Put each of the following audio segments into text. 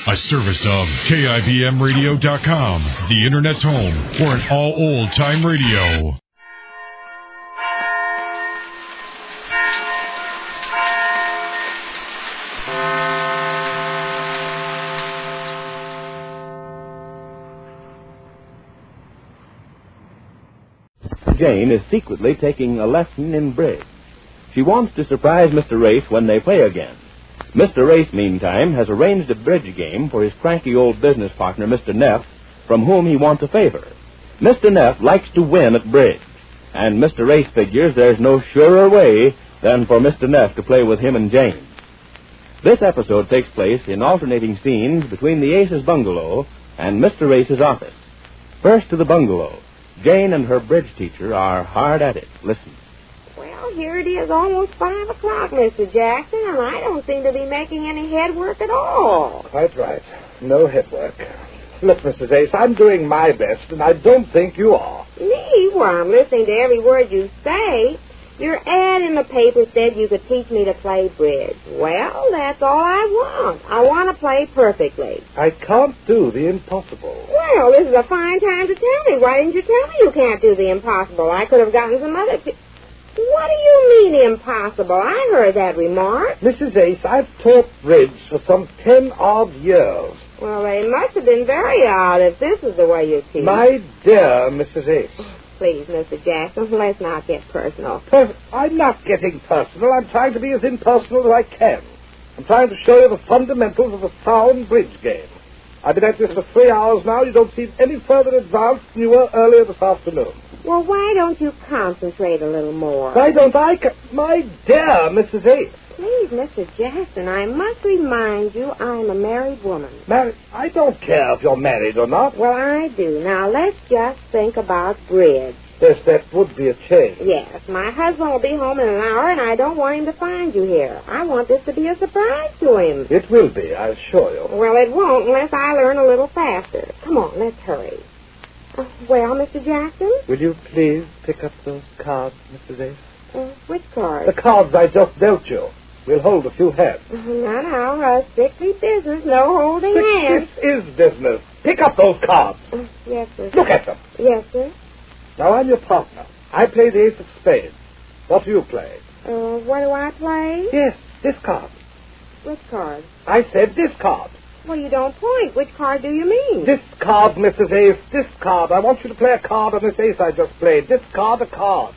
A service of KIBMradio.com, the Internet's home for an all-old-time radio. Jane is secretly taking a lesson in bridge. She wants to surprise Mr. Race when they play again. Mr. Race, meantime, has arranged a bridge game for his cranky old business partner, Mr. Neff, from whom he wants a favor. Mr. Neff likes to win at bridge, and Mr. Race figures there's no surer way than for Mr. Neff to play with him and Jane. This episode takes place in alternating scenes between the Ace's bungalow and Mr. Race's office. First to the bungalow. Jane and her bridge teacher are hard at it. Listen. Well, here it is, almost 5 o'clock, Mr. Jackson, and I don't seem to be making any headwork at all. Quite right. No headwork. Look, Mrs. Ace, I'm doing my best, and I don't think you are. Me? Well, I'm listening to every word you say. Your ad in the paper said you could teach me to play bridge. Well, that's all I want. I want to play perfectly. I can't do the impossible. Well, this is a fine time to tell me. Why didn't you tell me you can't do the impossible? I could have gotten some other... What do you mean, impossible? I heard that remark. Mrs. Ace, I've taught bridge for some 10-odd years. Well, they must have been very odd if this is the way you teach. My dear Mrs. Ace. Please, Mr. Jackson, let's not get personal. I'm not getting personal. I'm trying to be as impersonal as I can. I'm trying to show you the fundamentals of a sound bridge game. I've been at this for 3 hours now. You don't seem any further advanced than you were earlier this afternoon. Well, why don't you concentrate a little more? Why don't I... My dear Mrs. Ace. Please, Mr. Jackson, I must remind you I'm a married woman. Married? I don't care if you're married or not. Well, I do. Now, let's just think about bridge. Yes, that would be a change. Yes, my husband will be home in an hour, and I don't want him to find you here. I want this to be a surprise to him. It will be, I assure you. Well, it won't unless I learn a little faster. Come on, let's hurry. Well, Mr. Jackson? Will you please pick up those cards, Mrs. Ace? Which cards? The cards I just dealt you. We'll hold a few hands. No, strictly business, no holding hands. This is business. Pick up those cards. Yes, sir. Look at them. Yes, sir. Now, I'm your partner. I play the ace of spades. What do you play? What do I play? Yes, this card. Which card? I said this card. Well, you don't point. Which card do you mean? This card, Mrs. Ace. This card. I want you to play a card on this ace I just played. This card, a card.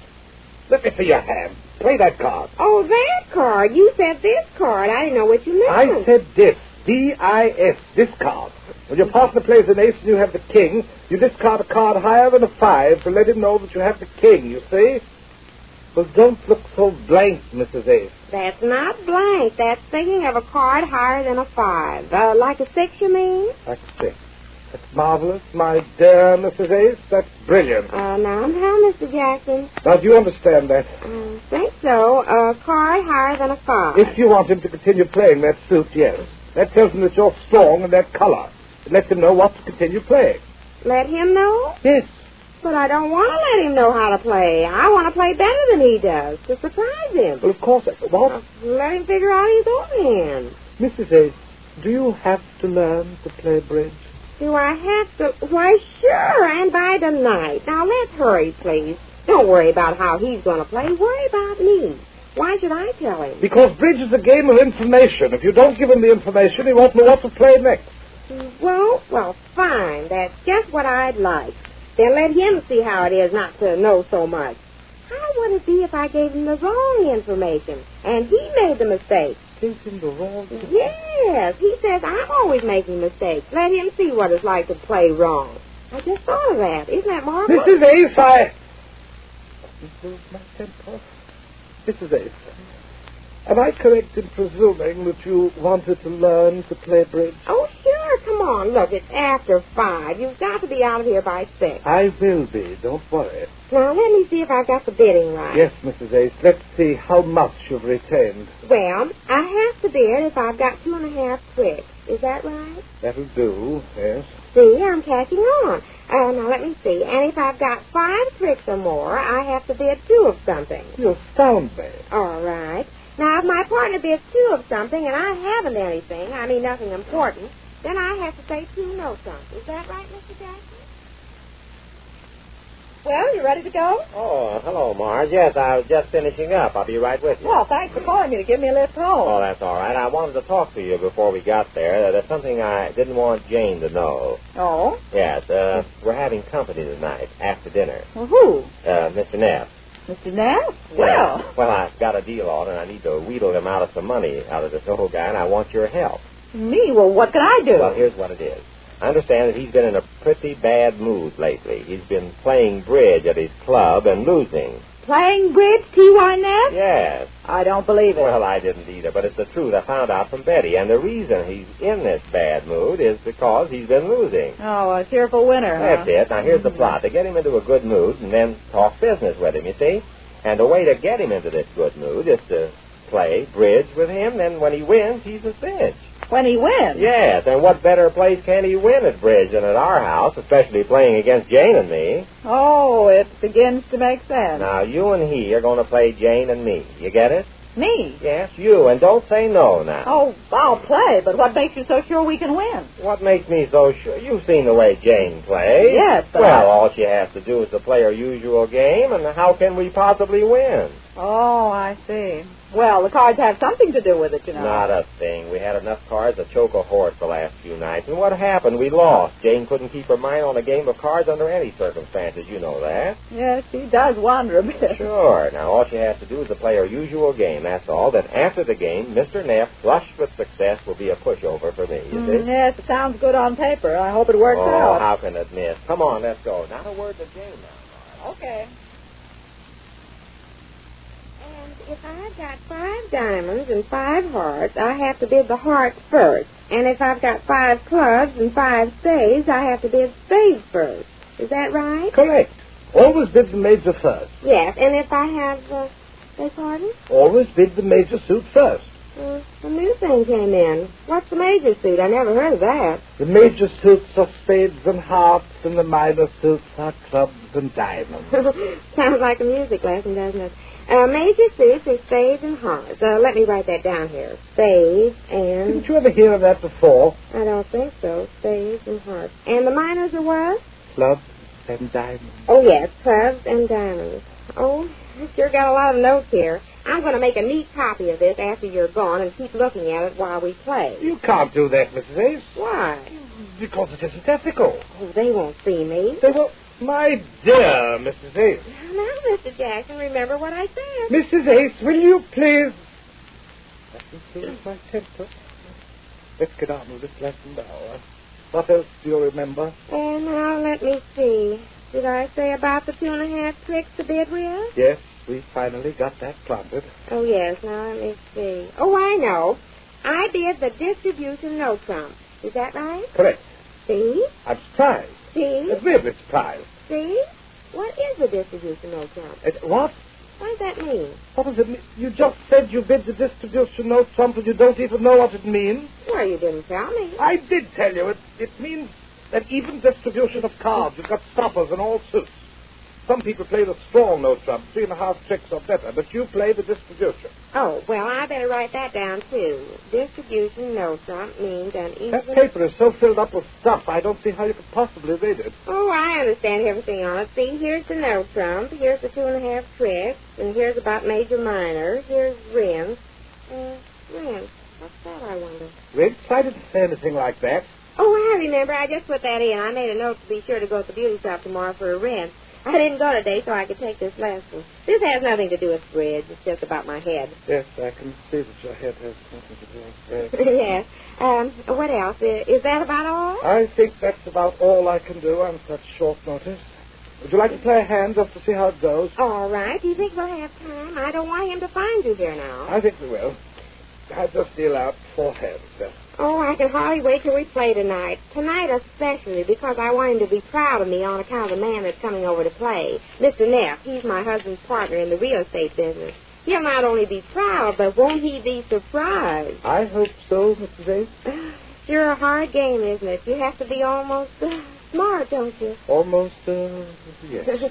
Let me see your hand. Play that card. Oh, that card. You said this card. I didn't know what you meant. I said this. D-I-S. This card. When your partner plays an ace and you have the king, you discard a card higher than a 5 to let him know that you have the king, you see? Well, don't look so blank, Mrs. Ace. That's not blank. That's thinking of a card higher than a 5. Like a 6, you mean? Like a 6. That's marvelous, my dear Mrs. Ace. That's brilliant. Now, Mr. Jackson. Now, do you understand that? I think so. A card higher than a 5. If you want him to continue playing that suit, yes. That tells him that you're strong in that color. It lets him know what to continue playing. Let him know? Yes. But I don't want to let him know how to play. I want to play better than he does, to surprise him. Well, of course. What? Let him figure out his own hand. Mrs. Ace, do you have to learn to play bridge? Do I have to? Why, sure, and by tonight. Now, let's hurry, please. Don't worry about how he's going to play. Worry about me. Why should I tell him? Because bridge is a game of information. If you don't give him the information, he won't know what to play next. Well, fine. That's just what I'd like. Then let him see how it is not to know so much. How would it be if I gave him the wrong information and he made the mistake? Gave him the wrong information? Yes. He says I'm always making mistakes. Let him see what it's like to play wrong. I just thought of that. Isn't that marvelous? Mrs. Ace, I lose my temper. Mrs. Ace, am I correct in presuming that you wanted to learn to play bridge? Oh, sure. Come on. Look, it's after 5. You've got to be out of here by 6. I will be. Don't worry. Now, let me see if I've got the bidding right. Yes, Mrs. Ace. Let's see how much you've retained. Well, I have to bid if I've got 2.5 tricks. Is that right? That'll do, yes. See, I'm catching on. Now, let me see. And if I've got 5 tricks or more, I have to bid 2 of something. You astound me. All right. Now, if my partner bids 2 of something and I haven't anything, I mean nothing important, Then I have to say 2 no-trumps. Is that right, Mr. Jackson? Well, you ready to go? Oh, hello, Marge. Yes, I was just finishing up. I'll be right with you. Well, thanks for calling me to give me a lift home. Oh, that's all right. I wanted to talk to you before we got there. There's something I didn't want Jane to know. Oh? Yes, we're having company tonight after dinner. Well, who? Mr. Neff. Mr. Neff? Yeah. Well, I've got a deal on, and I need to wheedle him out of some money out of this old guy, and I want your help. Me? Well, what can I do? Well, here's what it is. I understand that he's been in a pretty bad mood lately. He's been playing bridge at his club and losing. Playing bridge, T.Y. Neff? Yes. I don't believe it. Well, I didn't either, but it's the truth. I found out from Betty. And the reason he's in this bad mood is because he's been losing. Oh, a cheerful winner, huh? That's it. Now, here's the plot. To get him into a good mood and then talk business with him, you see? And the way to get him into this good mood is to play bridge with him. Then when he wins, he's a cinch. When he wins? Yes, and what better place can he win at bridge than at our house, especially playing against Jane and me? Oh, it begins to make sense. Now, you and he are going to play Jane and me. You get it? Me? Yes, you, and don't say no now. Oh, I'll play, but what makes you so sure we can win? What makes me so sure? You've seen the way Jane plays. Yes, but... Well, all she has to do is to play her usual game, and how can we possibly win? Oh, I see. Well, the cards have something to do with it, you know. Not a thing. We had enough cards to choke a horse the last few nights. And what happened? We lost. Jane couldn't keep her mind on a game of cards under any circumstances. You know that. Yes, she does wander a bit. Sure. Now, all she has to do is to play her usual game, that's all. Then after the game, Mr. Neff, flushed with success, will be a pushover for me, you see? Yes, it sounds good on paper. I hope it works out. Oh, how can it miss? Come on, let's go. Not a word to Jane now. Okay. If I've got 5 diamonds and 5 hearts, I have to bid the hearts first. And if I've got 5 clubs and 5 spades, I have to bid spades first. Is that right? Correct. Always bid the major first. Yes, and if I have... beg pardon? Always bid the major suit first. A new thing came in. What's the major suit? I never heard of that. The major suits are spades and hearts, and the minor suits are clubs and diamonds. Sounds like a music lesson, doesn't it? Major suits are spades and hearts. Let me write that down here. Spades and... Didn't you ever hear of that before? I don't think so. Spades and hearts. And the minors are what? Clubs and diamonds. Oh, yes, clubs and diamonds. Oh, I sure got a lot of notes here. I'm going to make a neat copy of this after you're gone and keep looking at it while we play. You can't do that, Mrs. Ace. Why? Because it isn't ethical. Oh, they won't see me. They will... My dear Mrs. Ace. Now, Mr. Jackson, remember what I said. Mrs. Ace, will you please... Let me lose my temper. Let's get on with this lesson now. What else do you remember? And now, let me see. Did I say about the 2.5 tricks to bid with? Yes, we finally got that planted. Oh, yes. Now, let me see. Oh, I know. I bid the distribution no trump. Is that right? Correct. See? I'm surprised. See? Really surprised. See? What is the distribution no trump? What? What does that mean? What does it mean? You just said you bid the distribution no trump and you don't even know what it means. Well, you didn't tell me. I did tell you. It means an even distribution of cards. You've got stoppers in all suits. Some people play the strong no trump, 3.5 tricks or better, but you play the distribution. Oh, well, I better write that down, too. Distribution no trump means an even... That paper is so filled up with stuff, I don't see how you could possibly read it. Oh, I understand everything on it. See, here's the no trump, here's the 2.5 tricks, and here's about major minor, here's rents. Rents, what's that, I wonder? Rents? I didn't say anything like that. Oh, I remember. I just put that in. I made a note to be sure to go to the beauty shop tomorrow for a rent. I didn't go today so I could take this lesson. This has nothing to do with bridge. It's just about my head. Yes, I can see that your head has nothing to do with bridge. Yes. What else? Is that about all? I think that's about all I can do on such short notice. Would you like to play a hand just to see how it goes? All right. Do you think we'll have time? I don't want him to find you here now. I think we will. I'll just deal out 4 hands. Oh, I can hardly wait till we play tonight. Tonight especially, because I want him to be proud of me on account of the man that's coming over to play. Mr. Neff, he's my husband's partner in the real estate business. He'll not only be proud, but won't he be surprised? I hope so, Mrs. Ace. Sure a hard game, isn't it? You have to be almost smart, don't you? Almost, yes.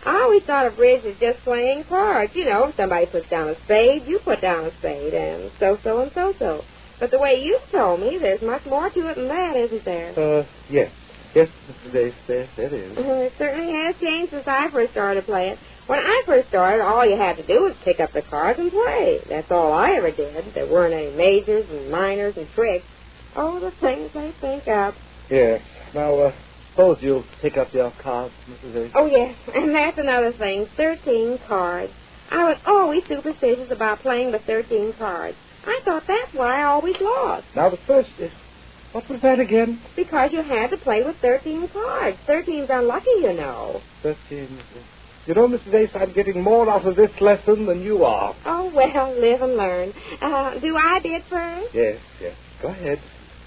I always thought of bridge as just playing cards. You know, if somebody puts down a spade, you put down a spade, and so and so. But the way you told me, there's much more to it than that, isn't there? Yes. Yes, Mrs. Dace, there is. It certainly has changed since I first started to play it. When I first started, all you had to do was pick up the cards and play. That's all I ever did. There weren't any majors and minors and tricks. Oh, the things they think up. Yes. Now, suppose you'll pick up your cards, Mrs. Dace. Oh, yes, and that's another thing, 13 cards. I was always superstitious about playing with 13 cards. I thought that's why I always lost. Now, the first is... What was that again? Because you had to play with 13 cards. 13's unlucky, you know. 13... You know, Mrs. Ace, I'm getting more out of this lesson than you are. Oh, well, live and learn. Do I bid first? Yes. Go ahead.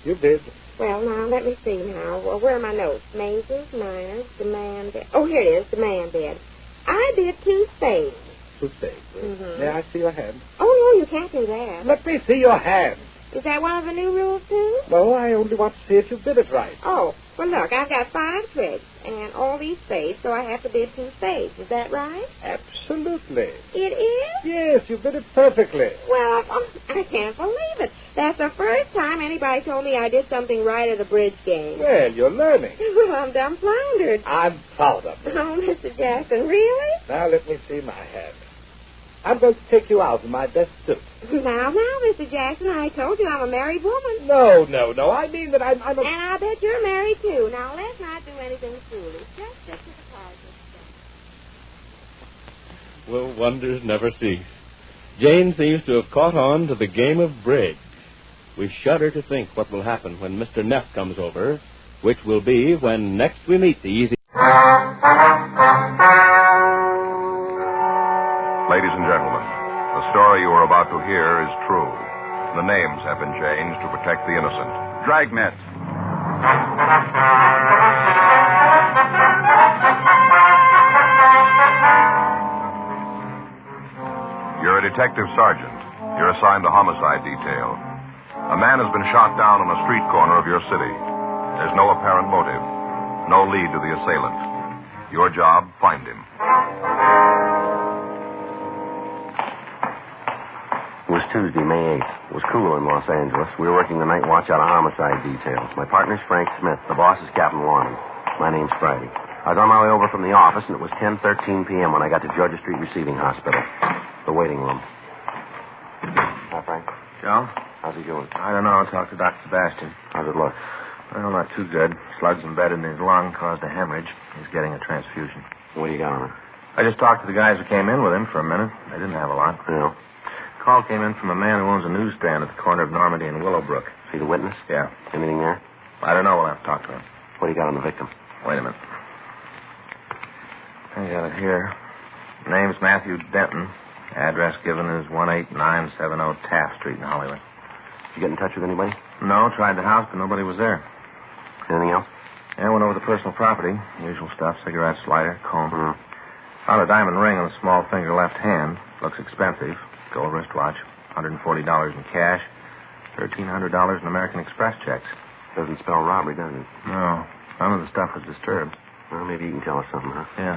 You bid. Well, now, let me see now. Well, where are my notes? Majors, minors, demand bid. Oh, here it is, demand bid. I bid 2 spades. 2 spades. Mm-hmm. May I see your hand? Oh, no, you can't do that. Let me see your hand. Is that one of the new rules, too? No, I only want to see if you bid it right. Oh, well, look, I've got 5 tricks and all these spades, so I have to bid 2 spades. Is that right? Absolutely. It is? Yes, you bid it perfectly. Well, I can't believe it. That's the first time anybody told me I did something right at a bridge game. Well, you're learning. Well, I'm dumbfounded. I'm proud of you. Oh, Mr. Jackson, really? Now, let me see my hand. I'm going to take you out in my best suit. Now, Mr. Jackson, I told you I'm a married woman. No. I mean that I'm a... And I bet you're married, too. Now, let's not do anything foolish. Just stick to the cards, Mr. Jackson. Well, wonders never cease. Jane seems to have caught on to the game of bridge. We shudder to think what will happen when Mr. Neff comes over, which will be when next we meet the easy... Ladies and gentlemen, the story you are about to hear is true. The names have been changed to protect the innocent. Dragnet. You're a detective sergeant. You're assigned to homicide detail. A man has been shot down on a street corner of your city. There's no apparent motive, no lead to the assailant. Your job, find him. It was Tuesday, May 8th. It was cool in Los Angeles. We were working the night watch out of homicide detail. My partner's Frank Smith. The boss is Captain Warren. My name's Friday. I was on my way over from the office, and it was 10:13 p.m. when I got to Georgia Street Receiving Hospital. The waiting room. Hi, Frank. Joe? How's he doing? I don't know. I'll talk to Dr. Sebastian. How's it look? Well, not too good. Slugs embedded in his lung caused a hemorrhage. He's getting a transfusion. What do you got on it? I just talked to the guys who came in with him for a minute. They didn't have a lot. Yeah. Call came in from a man who owns a newsstand at the corner of Normandy and Willowbrook. See the witness? Yeah. Anything there? I don't know. We'll have to talk to him. What do you got on the victim? Wait a minute. I got it here. Name's Matthew Denton. Address given is 18970 Taft Street in Hollywood. Did you get in touch with anybody? No, tried the house, but nobody was there. Anything else? Yeah, went over the personal property. Usual stuff. Cigarettes, lighter, comb. Mm-hmm. Found a diamond ring on the small finger left hand. Looks expensive. Gold wristwatch. $140 in cash. $1,300 in American Express checks. Doesn't spell robbery, does it? No. None of the stuff was disturbed. Well, maybe you can tell us something, huh? Yeah.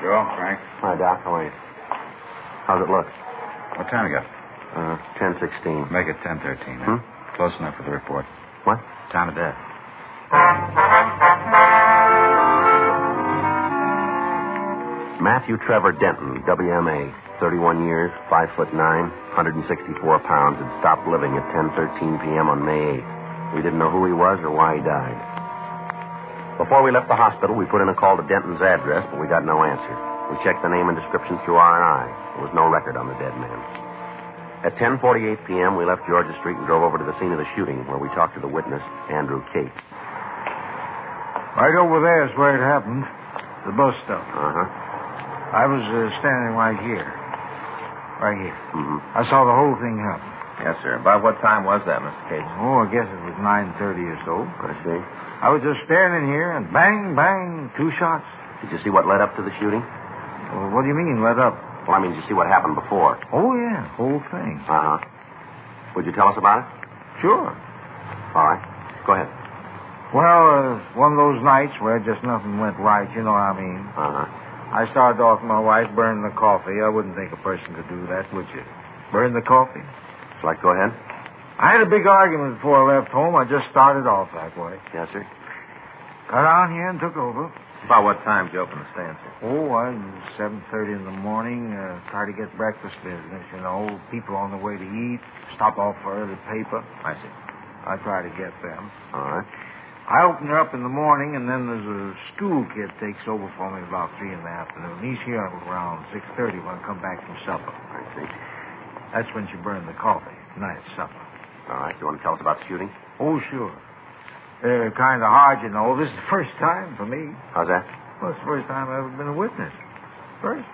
Joe, Frank. Hi, Doc. How are you? How's it look? What time you got? 10:16. Make it 10:13. Hmm? Close enough for the report. What? Time of death. Matthew Trevor Denton, WMA, 31 years, 5'9", 164 pounds, had stopped living at 10:13 p.m. on May 8th. We didn't know who he was or why he died. Before we left the hospital, we put in a call to Denton's address, but we got no answer. We checked the name and description through R&I. There was no record on the dead man. At 10:48 p.m., we left Georgia Street and drove over to the scene of the shooting, where we talked to the witness, Andrew Cate. Right over there is where it happened. The bus stop. Uh-huh. I was standing right here. Right here. Mm-hmm. I saw the whole thing happen. Yes, sir. About what time was that, Mr. Cate? Oh, I guess it was 9:30 or so. I see. I was just standing here, and bang, bang, 2 shots. Did you see what led up to the shooting? Well, what do you mean, let up? Well, I mean, did you see what happened before? Oh, yeah, whole thing. Uh-huh. Would you tell us about it? Sure. All right. Go ahead. Well, one of those nights where just nothing went right, you know what I mean. Uh-huh. I started off with my wife burning the coffee. I wouldn't think a person could do that, would you? Burn the coffee? Shall I go ahead? I had a big argument before I left home. I just started off that way. Yes, sir. Got down here and took over. About what time did you open the stand, sir? Oh, I was 7:30 in the morning. Try to get breakfast business, you know. People on the way to eat. Stop off for early paper. I see. I try to get them. All right. I open her up in the morning, and then there's a school kid takes over for me about 3 in the afternoon. He's here around 6:30 when I come back from supper. I see. That's when she burned the coffee. Night supper. All right. You want to tell us about shooting? Oh, sure. Kind of hard, you know. This is the first time for me. How's that? Well, it's the first time I've ever been a witness. First.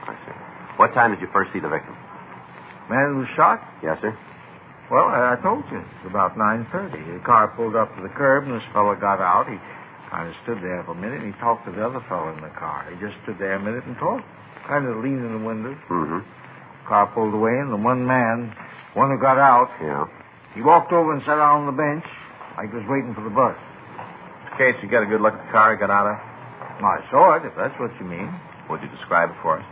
I see. What time did you first see the victim? Man who was shot? Yes, sir. Well, I told you. It's about 9:30. The car pulled up to the curb, and this fellow got out. He kind of stood there for a minute, and he talked to the other fellow in the car. He just stood there a minute and talked, kind of leaning in the window. Mm-hmm. Car pulled away, and the one who got out, Yeah. he walked over and sat down on the bench like he was waiting for the bus. Case, you got a good look at the car he got out of? I saw it, if that's what you mean. Would you describe it for us?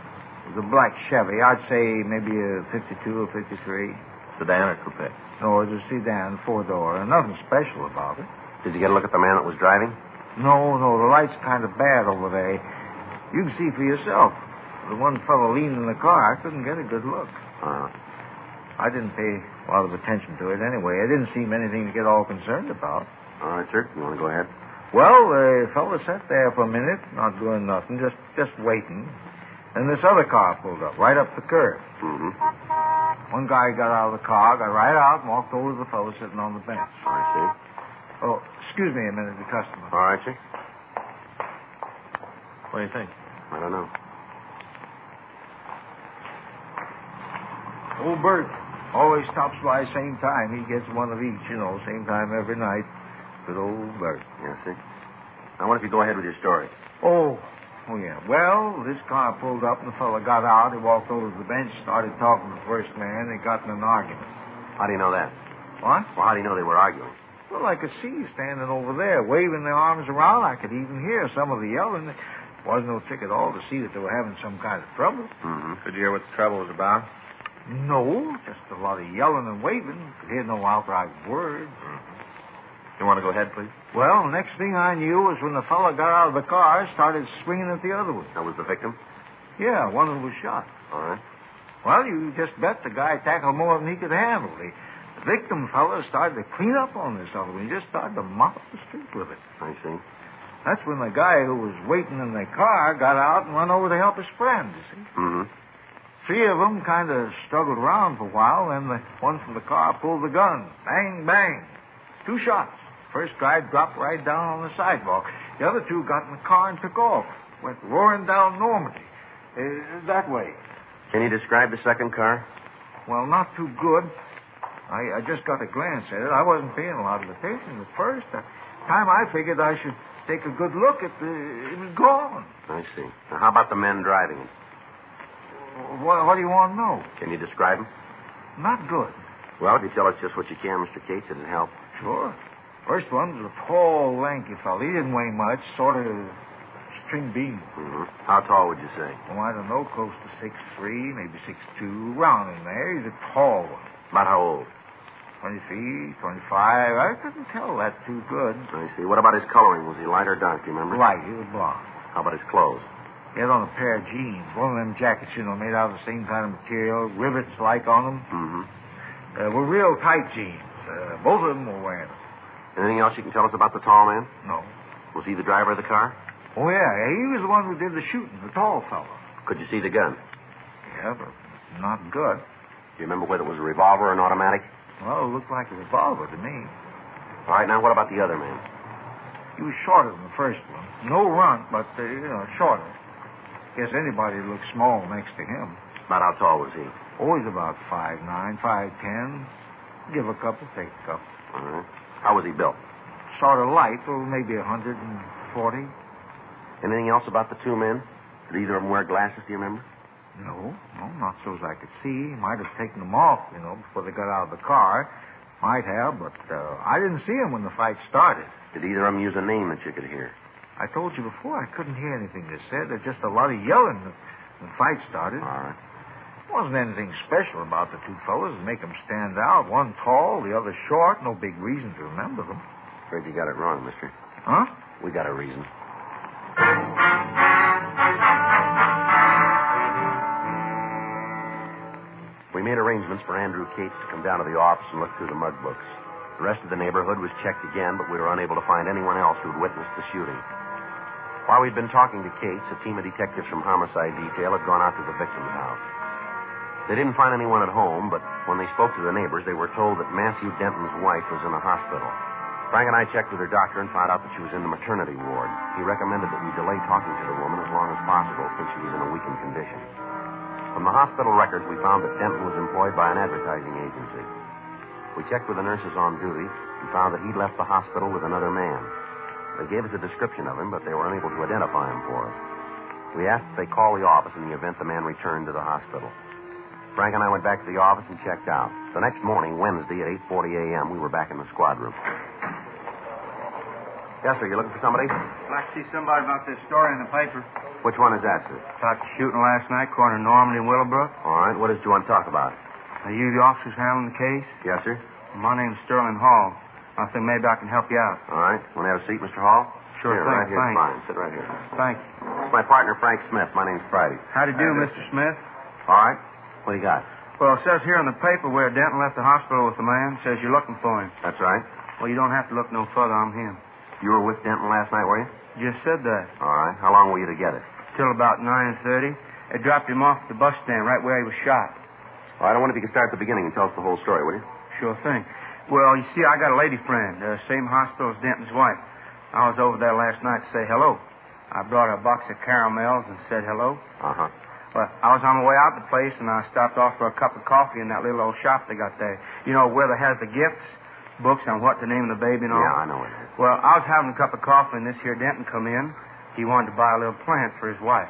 It was a black Chevy. I'd say maybe a 52 or 53. Sedan or coupe? No, it was a sedan, 4-door, and nothing special about it. Did you get a look at the man that was driving? No, the light's kind of bad over there. You can see for yourself. The one fellow leaning in the car, I couldn't get a good look. I didn't pay a lot of attention to it anyway. It didn't seem anything to get all concerned about. All right, sir. You want to go ahead? Well, the fellow sat there for a minute, not doing nothing, just waiting. And this other car pulled up, right up the curb. Mm-hmm. One guy got out of the car, got right out, and walked over to the fellow sitting on the bench. I see. Oh, excuse me a minute, the customer. All right, sir. What do you think? I don't know. Old Bert always stops by same time. He gets one of each, you know, same time every night. Good old Bert. Yes, sir. I wonder if you go ahead with your story. Oh, yeah. Well, this car pulled up, and the fellow got out. He walked over to the bench, started talking to the first man. They got in an argument. How do you know that? What? Well, how do you know they were arguing? Well, I could see you standing over there, waving their arms around. I could even hear some of the yelling. It wasn't no trick at all to see that they were having some kind of trouble. Mm-hmm. Could you hear what the trouble was about? No, just a lot of yelling and waving. Could hear no outright words. You want to go ahead, please? Well, next thing I knew was when the fellow got out of the car, started swinging at the other one. That was the victim? Yeah, one who was shot. All right. Well, you just bet the guy tackled more than he could handle. The victim fellow started to clean up on this other one. He just started to mop the street with it. I see. That's when the guy who was waiting in the car got out and run over to help his friend, you see. Mm-hmm. 3 of them kind of struggled around for a while, then the one from the car pulled the gun. Bang, bang. 2 shots. First guy dropped right down on the sidewalk. The other 2 got in the car and took off. Went roaring down Normandy. That way. Can you describe the second car? Well, not too good. I just got a glance at it. I wasn't paying a lot of attention at first. The time I figured I should take a good look at it was gone. I see. Now, how about the men driving it? What do you want to know? Can you describe them? Not good. Well, if you tell us just what you can, Mr. Cates, it'll help. Sure. First one was a tall, lanky fellow. He didn't weigh much, sort of string bean. Mm-hmm. How tall would you say? Oh, I don't know, close to 6'3", maybe 6'2", round in there. He's a tall one. About how old? 23, 25. I couldn't tell that too good. I see. What about his coloring? Was he light or dark, do you remember? Light. He was blonde. How about his clothes? He had on a pair of jeans. One of them jackets, you know, made out of the same kind of material, rivets like on them. Mm-hmm. Were real tight jeans. Both of them were wearing them. Anything else you can tell us about the tall man? No. Was he the driver of the car? Oh, yeah. He was the one who did the shooting, the tall fellow. Could you see the gun? Yeah, but not good. Do you remember whether it was a revolver or an automatic? Well, it looked like a revolver to me. All right, now what about the other man? He was shorter than the first one. No runt, but, shorter. Guess anybody looked small next to him. About how tall was he? Always about 5'9", 5'10". Give a couple, take a couple. All right. How was he built? Sort of light, maybe 140. Anything else about the 2 men? Did either of them wear glasses, do you remember? No, not so as I could see. He might have taken them off, before they got out of the car. Might have, but I didn't see him when the fight started. Did either of them use a name that you could hear? I told you before I couldn't hear anything they said. There's just a lot of yelling when the fight started. All right. Wasn't anything special about the two fellas to make them stand out. One tall, the other short. No big reason to remember them. Afraid you got it wrong, mister. Huh? We got a reason. We made arrangements for Andrew Cates to come down to the office and look through the mug books. The rest of the neighborhood was checked again, but we were unable to find anyone else who'd witnessed the shooting. While we'd been talking to Cates, a team of detectives from Homicide Detail had gone out to the victim's house. They didn't find anyone at home, but when they spoke to the neighbors, they were told that Matthew Denton's wife was in a hospital. Frank and I checked with her doctor and found out that she was in the maternity ward. He recommended that we delay talking to the woman as long as possible since she was in a weakened condition. From the hospital records, we found that Denton was employed by an advertising agency. We checked with the nurses on duty and found that he'd left the hospital with another man. They gave us a description of him, but they were unable to identify him for us. We asked that they call the office in the event the man returned to the hospital. Frank and I went back to the office and checked out. The next morning, Wednesday, at 8:40 a.m., we were back in the squad room. Yes, sir. You looking for somebody? I'd like to see somebody about this story in the paper. Which one is that, sir? About the shooting last night, corner Normandy and Willowbrook. All right. What did you want to talk about? Are you the officers handling the case? Yes, sir. My name's Sterling Hall. I think maybe I can help you out. All right. Want to have a seat, Mr. Hall? Sure here, thing. Right here. Thanks. Fine. Sit right here. Thank you. It's my partner, Frank Smith. My name's Friday. How do you do, Mr. Smith? All right. What do you got? Well, it says here in the paper where Denton left the hospital with the man. Says you're looking for him. That's right. Well, you don't have to look no further. I'm him. You were with Denton last night, were you? Just said that. All right. How long were you together? Till about 9:30. They dropped him off at the bus stand right where he was shot. All right. I wonder if you could start at the beginning and tell us the whole story, will you? Sure thing. Well, you see, I got a lady friend, same hospital as Denton's wife. I was over there last night to say hello. I brought her a box of caramels and said hello. Uh-huh. Well, I was on my way out the place, and I stopped off for a cup of coffee in that little old shop they got there. You know, where they has the gifts, books on what to name the baby and all. Yeah, I know it is. Well, I was having a cup of coffee, and this here Denton come in. He wanted to buy a little plant for his wife.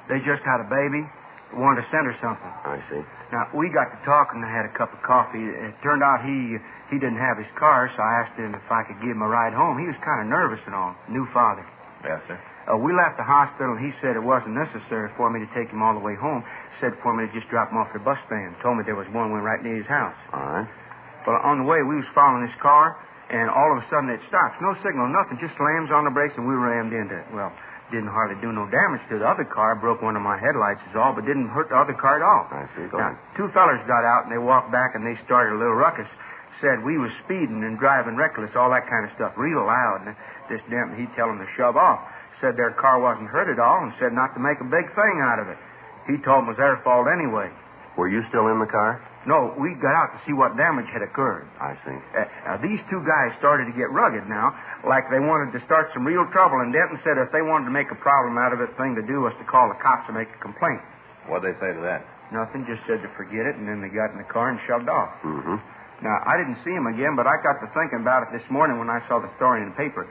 They just had a baby. Wanted to send her something. I see. Now, we got to talking and I had a cup of coffee. It turned out he didn't have his car, so I asked him if I could give him a ride home. He was kind of nervous and all. New father. Yes, sir. We left the hospital, and he said it wasn't necessary for me to take him all the way home. Said for me to just drop him off at the bus stand. Told me there was one right near his house. All right. Well, on the way, we was following his car, and all of a sudden it stops. No signal, nothing. Just slams on the brakes, and we rammed into it. Well, didn't hardly do no damage to the other car. Broke one of my headlights is all, but didn't hurt the other car at all. I see. Go Now, ahead. two fellers got out, and they walked back, and they started a little ruckus. Said we was speeding and driving reckless, all that kind of stuff, real loud. And this Denton, he'd tell them to shove off. Said their car wasn't hurt at all, and said not to make a big thing out of it. He told them it was their fault anyway. Were you still in the car? No, we got out to see what damage had occurred. I see. These two guys started to get rugged now, like they wanted to start some real trouble, and Denton said if they wanted to make a problem out of it, the thing to do was to call the cops and make a complaint. What'd they say to that? Nothing, just said to forget it, and then they got in the car and shoved off. Mm-hmm. Now, I didn't see him again, but I got to thinking about it this morning when I saw the story in the paper.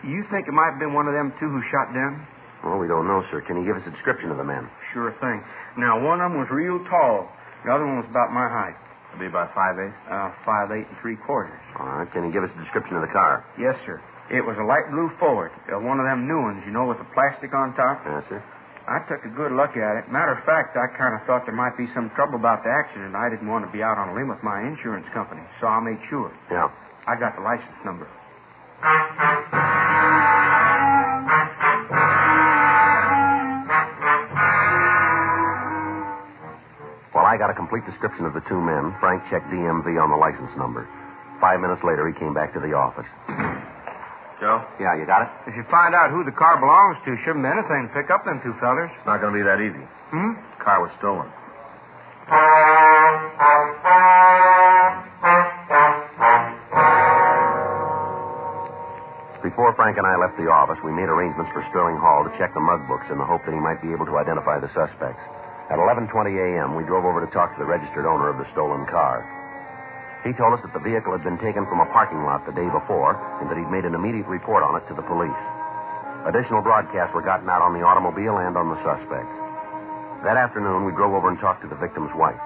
You think it might have been one of them two who shot Denton? Well, we don't know, sir. Can you give us a description of the men? Sure thing. Now, one of them was real tall. The other one was about my height. It'd be about 5'8". 5'8" and 3/4. All right. Can you give us a description of the car? Yes, sir. It was a light blue Ford. One of them new ones, you know, with the plastic on top. Yes, sir. I took a good look at it. Matter of fact, I kind of thought there might be some trouble about the accident. I didn't want to be out on a limb with my insurance company, so I made sure. Yeah. I got the license number. Well, I got a complete description of the two men. Frank checked DMV on the license number. 5 minutes later, he came back to the office. Joe? Yeah, you got it? If you find out who the car belongs to, shouldn't be anything to pick up them two fellers. It's not going to be that easy. The car was stolen. Before Frank and I left the office, we made arrangements for Sterling Hall to check the mug books in the hope that he might be able to identify the suspects. At 11:20 a.m., we drove over to talk to the registered owner of the stolen car. He told us that the vehicle had been taken from a parking lot the day before and that he'd made an immediate report on it to the police. Additional broadcasts were gotten out on the automobile and on the suspects. That afternoon, we drove over and talked to the victim's wife.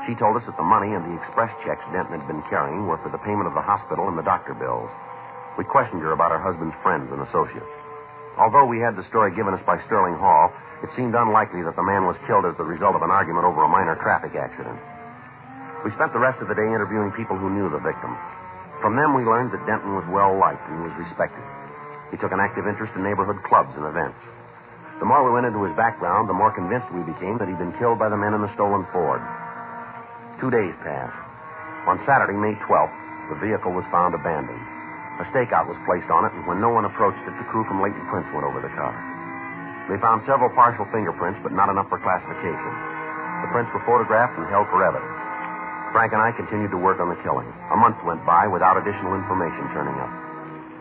She told us that the money and the express checks Denton had been carrying were for the payment of the hospital and the doctor bills. We questioned her about her husband's friends and associates. Although we had the story given us by Sterling Hall, it seemed unlikely that the man was killed as the result of an argument over a minor traffic accident. We spent the rest of the day interviewing people who knew the victim. From them, we learned that Denton was well-liked and was respected. He took an active interest in neighborhood clubs and events. The more we went into his background, the more convinced we became that he'd been killed by the men in the stolen Ford. 2 days passed. On Saturday, May 12th, the vehicle was found abandoned. A stakeout was placed on it, and when no one approached it, the crew from Leighton Prince went over the car. They found several partial fingerprints, but not enough for classification. The prints were photographed and held for evidence. Frank and I continued to work on the killing. A month went by without additional information turning up.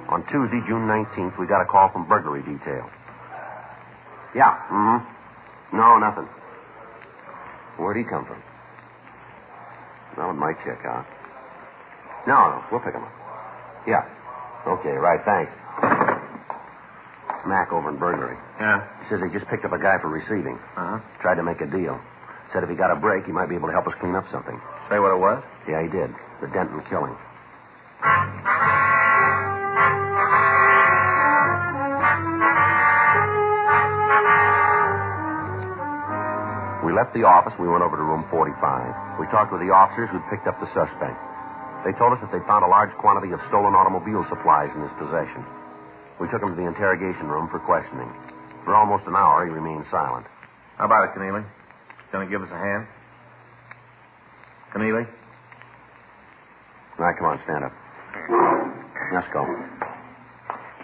On Tuesday, June 19th, we got a call from burglary detail. Yeah. No, nothing. Where'd he come from? Well, it might check out. No, we'll pick him up. Yeah. Okay, right, thanks. Mac over in burglary. Yeah? He says he just picked up a guy for receiving. Uh-huh. Tried to make a deal. Said if he got a break, he might be able to help us clean up something. Say what it was? Yeah, he did. The Denton killing. We left the office and we went over to room 45. We talked with the officers who'd picked up the suspect. They told us that they'd found a large quantity of stolen automobile supplies in his possession. We took him to the interrogation room for questioning. For almost an hour, he remained silent. How about it, Keneally? Gonna give us a hand? Keneally? All right, come on, stand up. Let's go.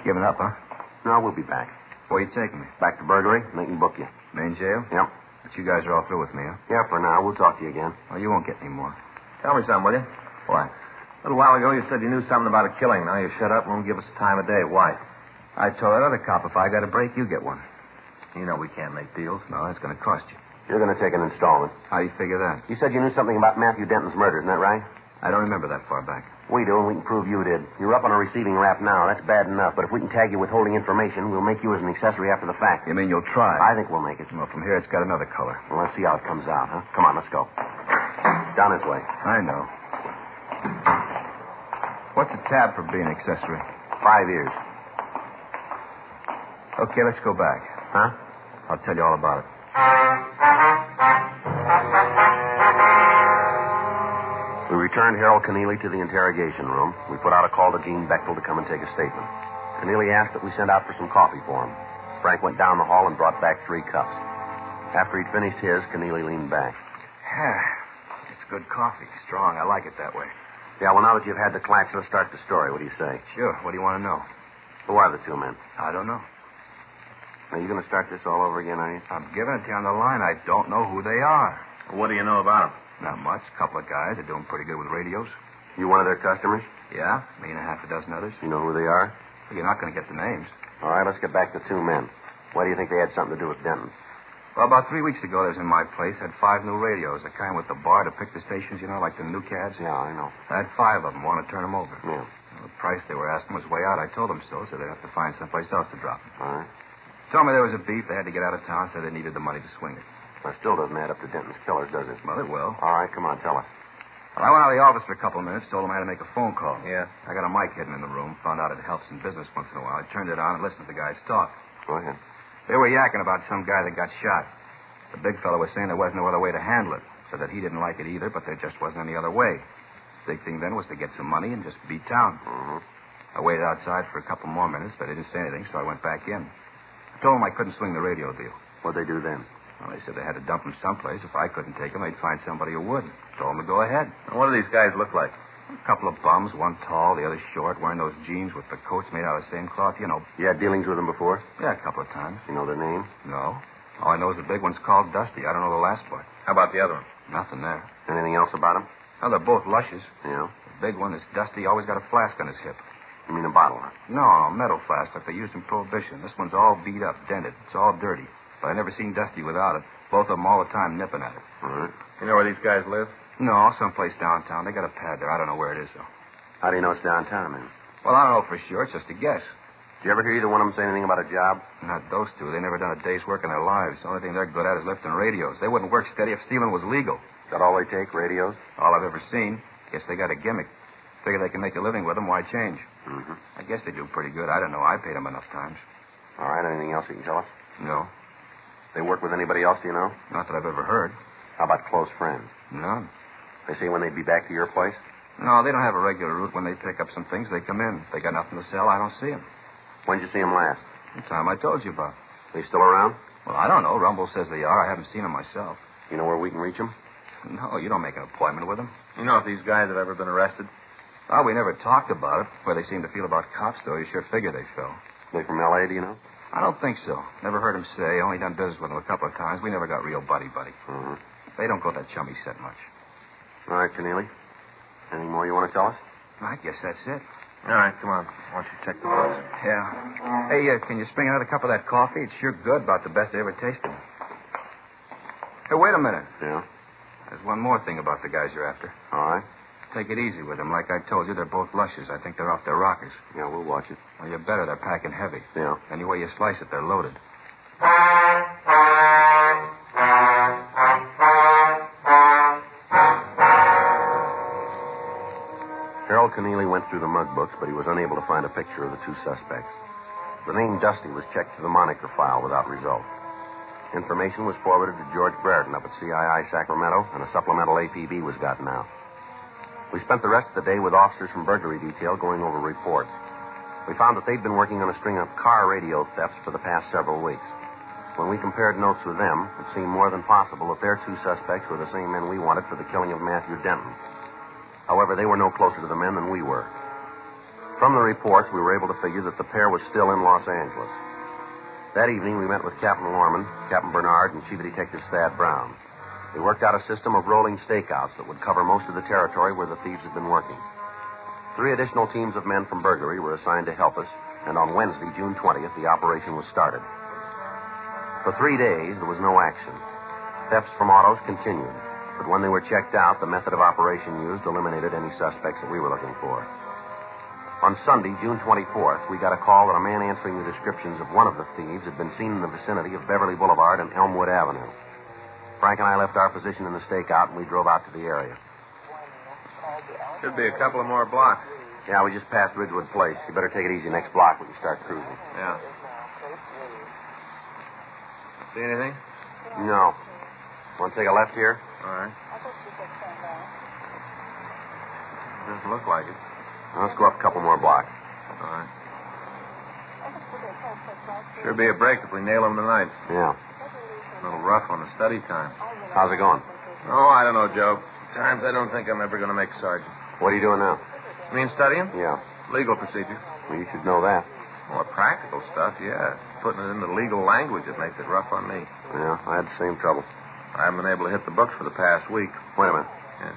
Giving up, huh? No, we'll be back. Where you taking me? Back to burglary, and they can book you. Main jail? Yep. But you guys are all through with me, huh? Yeah, for now. We'll talk to you again. Oh, you won't get any more. Tell me something, will you? What? A little while ago, you said you knew something about a killing. Now you shut up and won't give us a time of day. Why? I told that other cop if I got a break, you get one. You know we can't make deals. No, it's going to cost you. You're going to take an installment. How do you figure that? You said you knew something about Matthew Denton's murder, isn't that right? I don't remember that far back. We do, and we can prove you did. You're up on a receiving rap now. That's bad enough. But if we can tag you withholding information, we'll make you as an accessory after the fact. You mean you'll try? I think we'll make it. Well, from here, it's got another color. Well, let's see how it comes out, huh? Come on, let's go. Down this way. I know. What's the tab for being accessory? 5 years. Okay, let's go back. Huh? I'll tell you all about it. We returned Harold Keneally to the interrogation room. We put out a call to Gene Bechtel to come and take a statement. Keneally asked that we send out for some coffee for him. Frank went down the hall and brought back 3 cups. After he'd finished his, Keneally leaned back. It's good coffee. Strong. I like it that way. Yeah, well, now that you've had the clacks, let's start the story. What do you say? Sure. What do you want to know? Who are the 2 men? I don't know. Are you going to start this all over again, are you? I'm giving it to you on the line. I don't know who they are. Well, what do you know about them? Not much. A couple of guys are doing pretty good with radios. You one of their customers? Yeah, me and a half a dozen others. You know who they are? Well, you're not going to get the names. All right, let's get back to 2 men. Why do you think they had something to do with Denton? Well, about 3 weeks ago, they was in my place, had 5 new radios. The kind with the bar to pick the stations, you know, like the new cads. Yeah, I know. I had 5 of them. Want to turn them over. Yeah. Well, the price they were asking was way out. I told them so they'd have to find someplace else to drop them. All right. Told me there was a beef. They had to get out of town, so they needed the money to swing it. That still doesn't add up to Denton's killers, does it? Well, it will. All right, come on, tell us. Well, I went out of the office for a couple of minutes, told them I had to make a phone call. Yeah. I got a mic hidden in the room, found out it helps in business once in a while. I turned it on and listened to the guys talk. Go ahead. They were yakking about some guy that got shot. The big fellow was saying there wasn't no other way to handle it. Said that he didn't like it either, but there just wasn't any other way. Big thing then was to get some money and just beat town. Mm-hmm. I waited outside for a couple more minutes, but they didn't say anything, so I went back in. I told them I couldn't swing the radio deal. What'd they do then? Well, they said they had to dump him someplace. If I couldn't take him, they'd find somebody who would. Told them to go ahead. Now, what do these guys look like? A couple of bums, one tall, the other short, wearing those jeans with the coats made out of the same cloth, you know. You had dealings with them before? Yeah, a couple of times. You know their names? No. All I know is the big one's called Dusty. I don't know the last one. How about the other one? Nothing there. Anything else about them? Well, they're both lushes. Yeah. The big one is Dusty, always got a flask on his hip. You mean a bottle, huh? No, a metal flask like they used in Prohibition. This one's all beat up, dented. It's all dirty. But I never seen Dusty without it. Both of them all the time nipping at it. All right. You know where these guys live? No, someplace downtown. They got a pad there. I don't know where it is, though. How do you know it's downtown, then? Well, I don't know for sure. It's just a guess. Did you ever hear either one of them say anything about a job? Not those 2. They never done a day's work in their lives. The only thing they're good at is lifting radios. They wouldn't work steady if stealing was legal. Is that all they take, radios? All I've ever seen. Guess they got a gimmick. Figure they can make a living with them. Why change? Mm-hmm. I guess they do pretty good. I don't know. I paid them enough times. All right, anything else you can tell us? No. They work with anybody else, do you know? Not that I've ever heard. How about close friends? None. They say when they'd be back to your place? No, they don't have a regular route. When they pick up some things, they come in. If they got nothing to sell, I don't see them. When'd you see them last? The time I told you about. They still around? Well, I don't know. Rumble says they are. I haven't seen them myself. You know where we can reach them? No, you don't make an appointment with them. You know if these guys have ever been arrested? Oh, we never talked about it. Where they seem to feel about cops, though, you sure figure they fell. They from L.A., do you know? I don't think so. Never heard them say. Only done business with them a couple of times. We never got real buddy-buddy. Mm-hmm. They don't go that chummy set much. All right, Keneally. Anything more you want to tell us? I guess that's it. All right, come on. Why don't you check the books? Yeah. Hey, can you spring another cup of that coffee? It's sure good. About the best I ever tasted. Hey, wait a minute. Yeah? There's one more thing about the guys you're after. All right. Take it easy with them. Like I told you, they're both lushers. I think they're off their rockers. Yeah, we'll watch it. Well, you better. They're packing heavy. Yeah. Any way you slice it, they're loaded. Harold Keneally went through the mug books, but he was unable to find a picture of the two suspects. The name Dusty was checked to the moniker file without result. Information was forwarded to George Brereton up at CII Sacramento, and a supplemental APB was gotten out. We spent the rest of the day with officers from burglary detail going over reports. We found that they'd been working on a string of car radio thefts for the past several weeks. When we compared notes with them, it seemed more than possible that their two suspects were the same men we wanted for the killing of Matthew Denton. However, they were no closer to the men than we were. From the reports, we were able to figure that the pair was still in Los Angeles. That evening, we met with Captain Lorman, Captain Bernard, and Chief Detective Thad Brown. We worked out a system of rolling stakeouts that would cover most of the territory where the thieves had been working. 3 additional teams of men from burglary were assigned to help us, and on Wednesday, June 20th, the operation was started. For 3 days, there was no action. Thefts from autos continued, but when they were checked out, the method of operation used eliminated any suspects that we were looking for. On Sunday, June 24th, we got a call that a man answering the descriptions of one of the thieves had been seen in the vicinity of Beverly Boulevard and Elmwood Avenue. Frank and I left our position in the stakeout, and we drove out to the area. Should be a couple of more blocks. Yeah, we just passed Ridgewood Place. You better take it easy. Next block, we can start cruising. Yeah. See anything? No. Want to take a left here? All right. Doesn't look like it. Let's go up a couple more blocks. All right. Sure be a break if we nail them tonight. Yeah. A little rough on the study time. How's it going? Oh, I don't know, Joe. Times I don't think I'm ever going to make sergeant. What are you doing now? You mean studying? Yeah. Legal procedure. Well, you should know that. More practical stuff, yeah. Putting it into legal language that makes it rough on me. Yeah, I had the same trouble. I haven't been able to hit the books for the past week. Wait a minute. Yeah.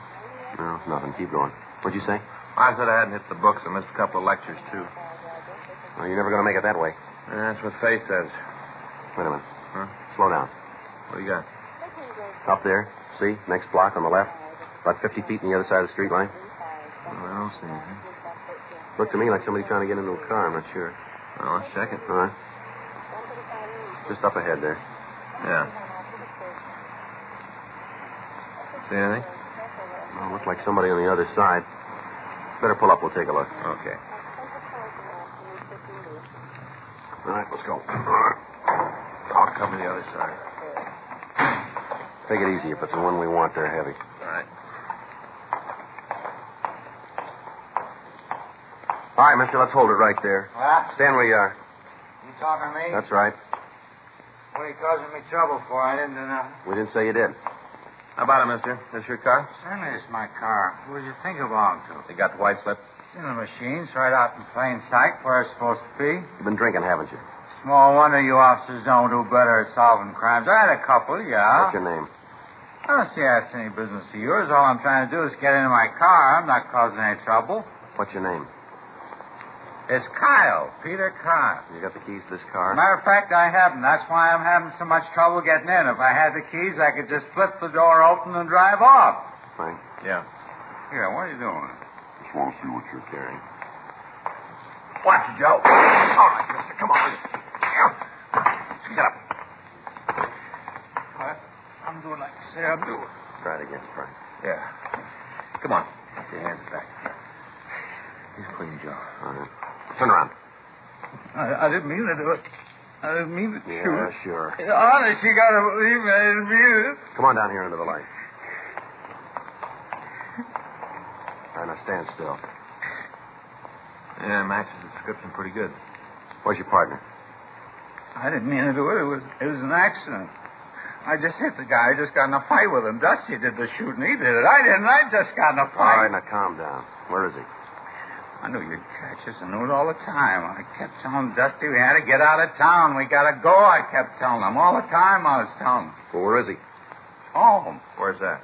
No, nothing. Keep going. What'd you say? I said I hadn't hit the books. I missed a couple of lectures, too. Well, you're never going to make it that way. Yeah, that's what Faye says. Wait a minute. Huh? Slow down. What do you got? Up there. See? Next block on the left. About 50 feet on the other side of the street line. Well, I don't see anything. Looked to me like somebody trying to get into a car. I'm not sure. Well, let's check it. All right. Just up ahead there. Yeah. See anything? Well, looked like somebody on the other side. Better pull up. We'll take a look. Okay. All right, let's go. I'll cover the other side. Take it easy. If it's the one we want, they're heavy. All right. All right, mister, let's hold it right there. What? Stand where you are. You talking to me? That's right. What are you causing me trouble for? I didn't do nothing. We didn't say you did. How about it, mister? This your car? Certainly it's my car. Who did you think it belonged to? You got the white slip? It's in the machines, right out in plain sight where it's supposed to be. You've been drinking, haven't you? Small wonder you officers don't do better at solving crimes. I had a couple, yeah. What's your name? I don't see that's any business of yours. All I'm trying to do is get into my car. I'm not causing any trouble. What's your name? It's Kyle, Peter Kyle. You got the keys to this car? Matter of fact, I haven't. That's why I'm having so much trouble getting in. If I had the keys, I could just flip the door open and drive off. Frank? Yeah. Here, what are you doing? Just want to see what you're carrying. Watch it, Joe. All right, mister. Come on. Get up. What? I'm doing like you say I'm doing. Try it again, Frank. Yeah. Come on. Get your hands back. He's clean, Joe. All right. Turn around. I didn't mean to do it. I didn't mean to shoot. Yeah, sure. Honest, you gotta believe me. I didn't mean it. Come on down here under the light. All right, now stand still. Yeah, matches the description pretty good. Where's your partner? I didn't mean to do it. It was an accident. I just hit the guy. I just got in a fight with him. Dusty did the shooting. He did it. I didn't. I just got in a fight. All right, now calm down. Where is he? I knew you'd catch us. I knew it all the time. I kept telling Dusty we had to get out of town. We got to go. I kept telling him. All the time I was telling him. Well, where is he? Home. Where's that?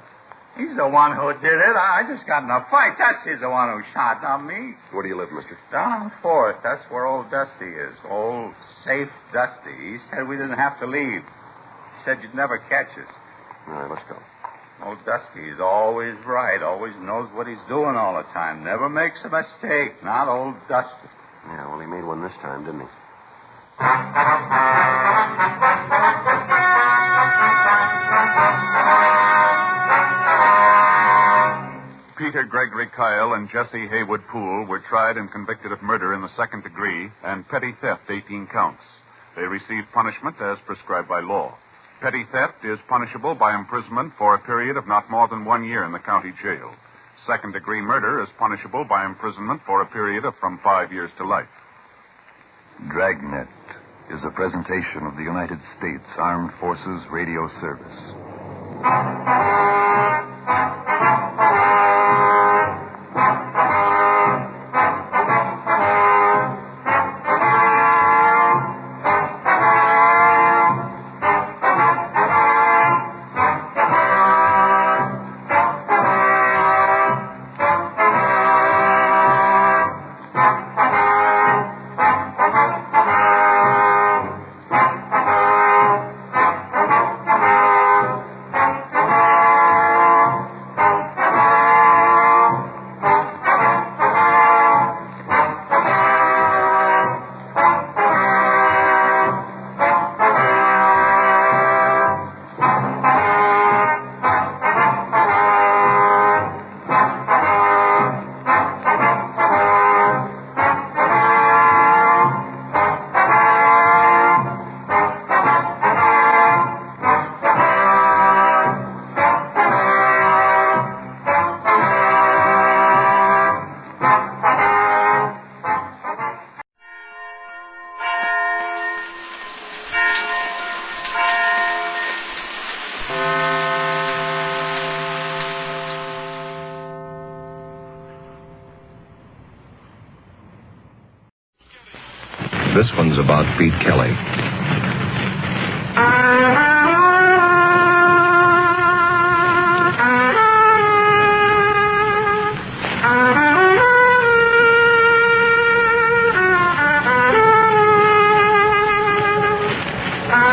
He's the one who did it. I just got in a fight. Dusty's the one who shot, not me. Where do you live, mister? Down on 4th. That's where old Dusty is. Old, safe Dusty. He said we didn't have to leave. He said you'd never catch us. All right, let's go. Old Dusty is always right. Always knows what he's doing all the time. Never makes a mistake. Not old Dusty. Yeah, well, he made one this time, didn't he? Peter Gregory Kyle and Jesse Haywood Poole were tried and convicted of murder in the second degree and petty theft 18 counts. They received punishment as prescribed by law. Petty theft is punishable by imprisonment for a period of not more than 1 year in the county jail. Second degree murder is punishable by imprisonment for a period of from 5 years to life. Dragnet is a presentation of the United States Armed Forces Radio Service. This one's about Pete Kelly. It's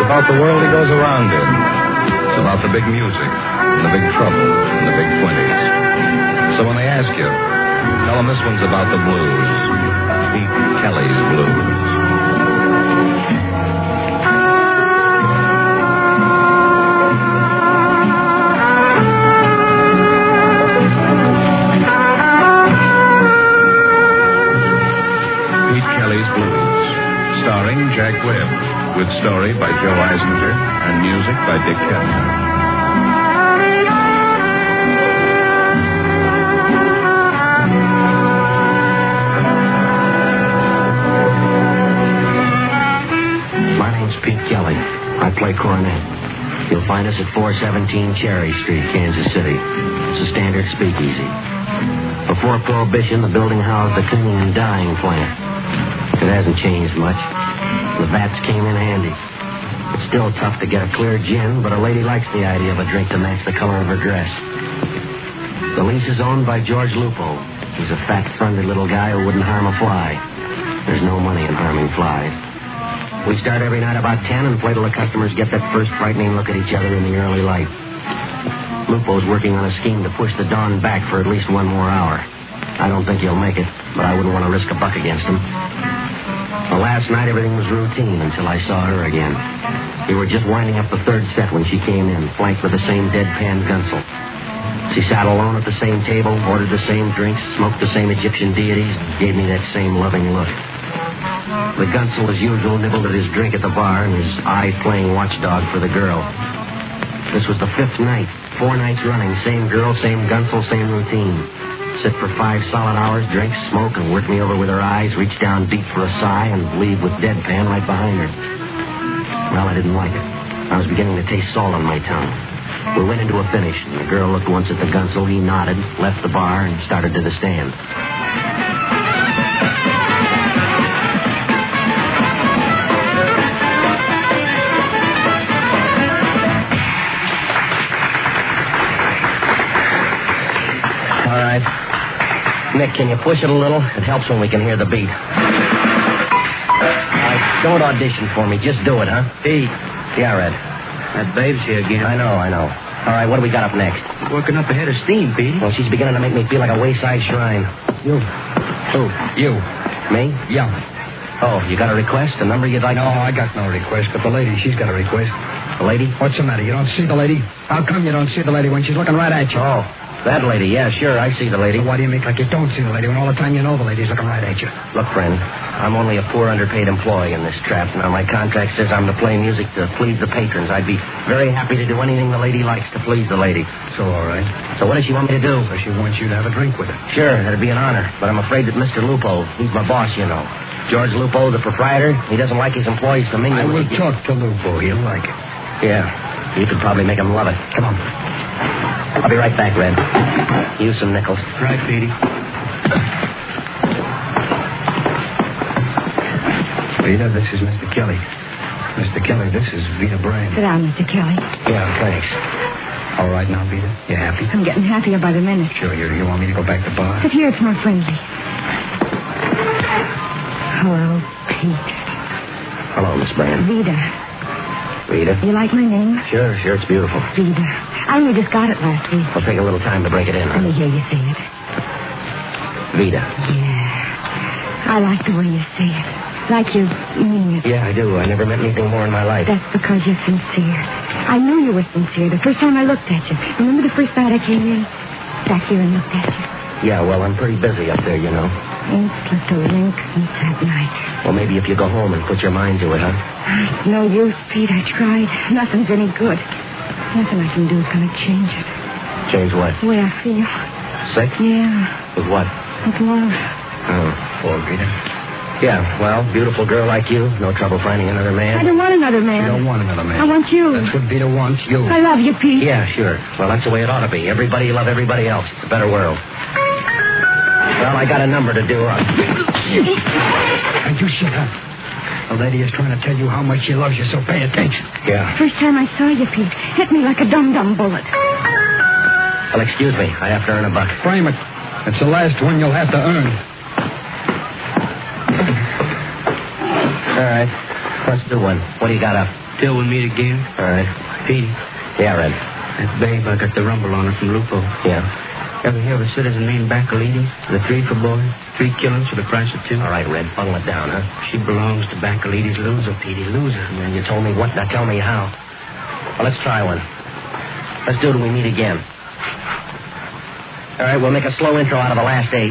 about the world he goes around in. It's about the big music, and the big trouble, and the big 20s. So when they ask you, tell them this one's about the blues. Pete Kelly's Blues. Starring Jack Webb, with story by Joe Eisner and music by Big Cad. My name's Pete Kelly. I play cornet. You'll find us at 417 Cherry Street, Kansas City. It's a standard speakeasy. Before Prohibition, the building housed the cleaning and dyeing plant. It hasn't changed much. The vats came in handy. It's still tough to get a clear gin, but a lady likes the idea of a drink to match the color of her dress. The lease is owned by George Lupo. He's a fat, friendly little guy who wouldn't harm a fly. There's no money in harming flies. We start every night about 10 and play till the customers get that first frightening look at each other in the early light. Lupo's working on a scheme to push the dawn back for at least 1 more hour. I don't think he'll make it, but I wouldn't want to risk a buck against him. Well, last night everything was routine until I saw her again. We were just winding up the third set when she came in, flanked with the same deadpan gunsel. She sat alone at the same table, ordered the same drinks, smoked the same Egyptian deities, gave me that same loving look. The gunsel, as usual, nibbled at his drink at the bar and his eye playing watchdog for the girl. This was the 5th night. 4 nights running. Same girl, same gunsel, same routine. Sit for 5 solid hours, drink, smoke, and work me over with her eyes, reach down deep for a sigh, and leave with deadpan right behind her. Well, I didn't like it. I was beginning to taste salt on my tongue. We went into a finish, and the girl looked once at the gunsel. He nodded, left the bar, and started to the stand. All right. Nick, can you push it a little? It helps when we can hear the beat. All right, don't audition for me. Just do it, huh? Hey. Yeah, Red. That babe's here again. I know. All right, what do we got up next? Working up a head of steam, Petey. Well, she's beginning to make me feel like a wayside shrine. You. Who? You. Me? Yeah. Oh, you got a request? A number you'd like? No, I got no request, but the lady, she's got a request. The lady? What's the matter? You don't see the lady? How come you don't see the lady when she's looking right at you? Oh, that lady. Yeah, sure, I see the lady. So why do you make like you don't see the lady when all the time you know the lady's looking right at you? Look, friend, I'm only a poor underpaid employee in this trap. Now, my contract says I'm to play music to please the patrons. I'd be very happy to do anything the lady likes to please the lady. So, all right. So what does she want me to do? Well, she wants you to have a drink with her. Sure, that'd be an honor. But I'm afraid that Mr. Lupo, he's my boss, you know. George Lupo, the proprietor, he doesn't like his employees to mingle. I will talk to Lupo. He'll like it. Yeah, you could probably make him love it. Come on. I'll be right back, Red. Use some nickels. Right, Petey. Veda, this is Mr. Kelly. Mr. Kelly, this is Veda Brandt. Sit down, Mr. Kelly. Yeah, thanks. All right now, Veda? You happy? I'm getting happier by the minute. Sure, you want me to go back to the bar? But here it's more friendly. Hello, Pete. Hello, Miss Brandt. Veda. Veda? You like my name? Sure, it's beautiful. Veda. I only just got it last week. It'll take a little time to break it in. Let me hear you say it. Veda. Yeah. I like the way you say it. Like you mean it. Yeah, I do. I never met anything more in my life. That's because you're sincere. I knew you were sincere the first time I looked at you. Remember the first night I came in? Sat here and looked at you. Yeah, well, I'm pretty busy up there, you know. Ain't slipped a wink since that night. Well, maybe if you go home and put your mind to it, huh? No use, Pete. I tried. Nothing's any good. Nothing I can do is going to change it. Change what? The way I feel. Sick? Yeah. With what? With love. Oh, poor Veda. Yeah, well, beautiful girl like you. No trouble finding another man. I don't want another man. You don't want another man. I want you. That's what Veda wants, you. I love you, Pete. Yeah, sure. Well, that's the way it ought to be. Everybody love everybody else. It's a better world. Well, I got a number to do. And you shut up. The lady is trying to tell you how much she loves you, so pay attention. Yeah. First time I saw you, Pete, hit me like a dum-dum bullet. Well, excuse me. I have to earn $1. Frame it. It's the last one you'll have to earn. All right. Let's do one. What do you got up? Till we meet again. All right. Petey. Yeah, Red. That babe, I got the rumble on her from Lupo. Yeah. Ever hear of a citizen named Baccalides? The 3 for boy, 3 killings for the price of 2. All right, Red. Bundle it down, huh? She belongs to Baccalides' loser, Petey. Loser. And you told me what? Now tell me how. Well, let's try one. Let's do it when we meet again. All right, we'll make a slow intro out of the last 8.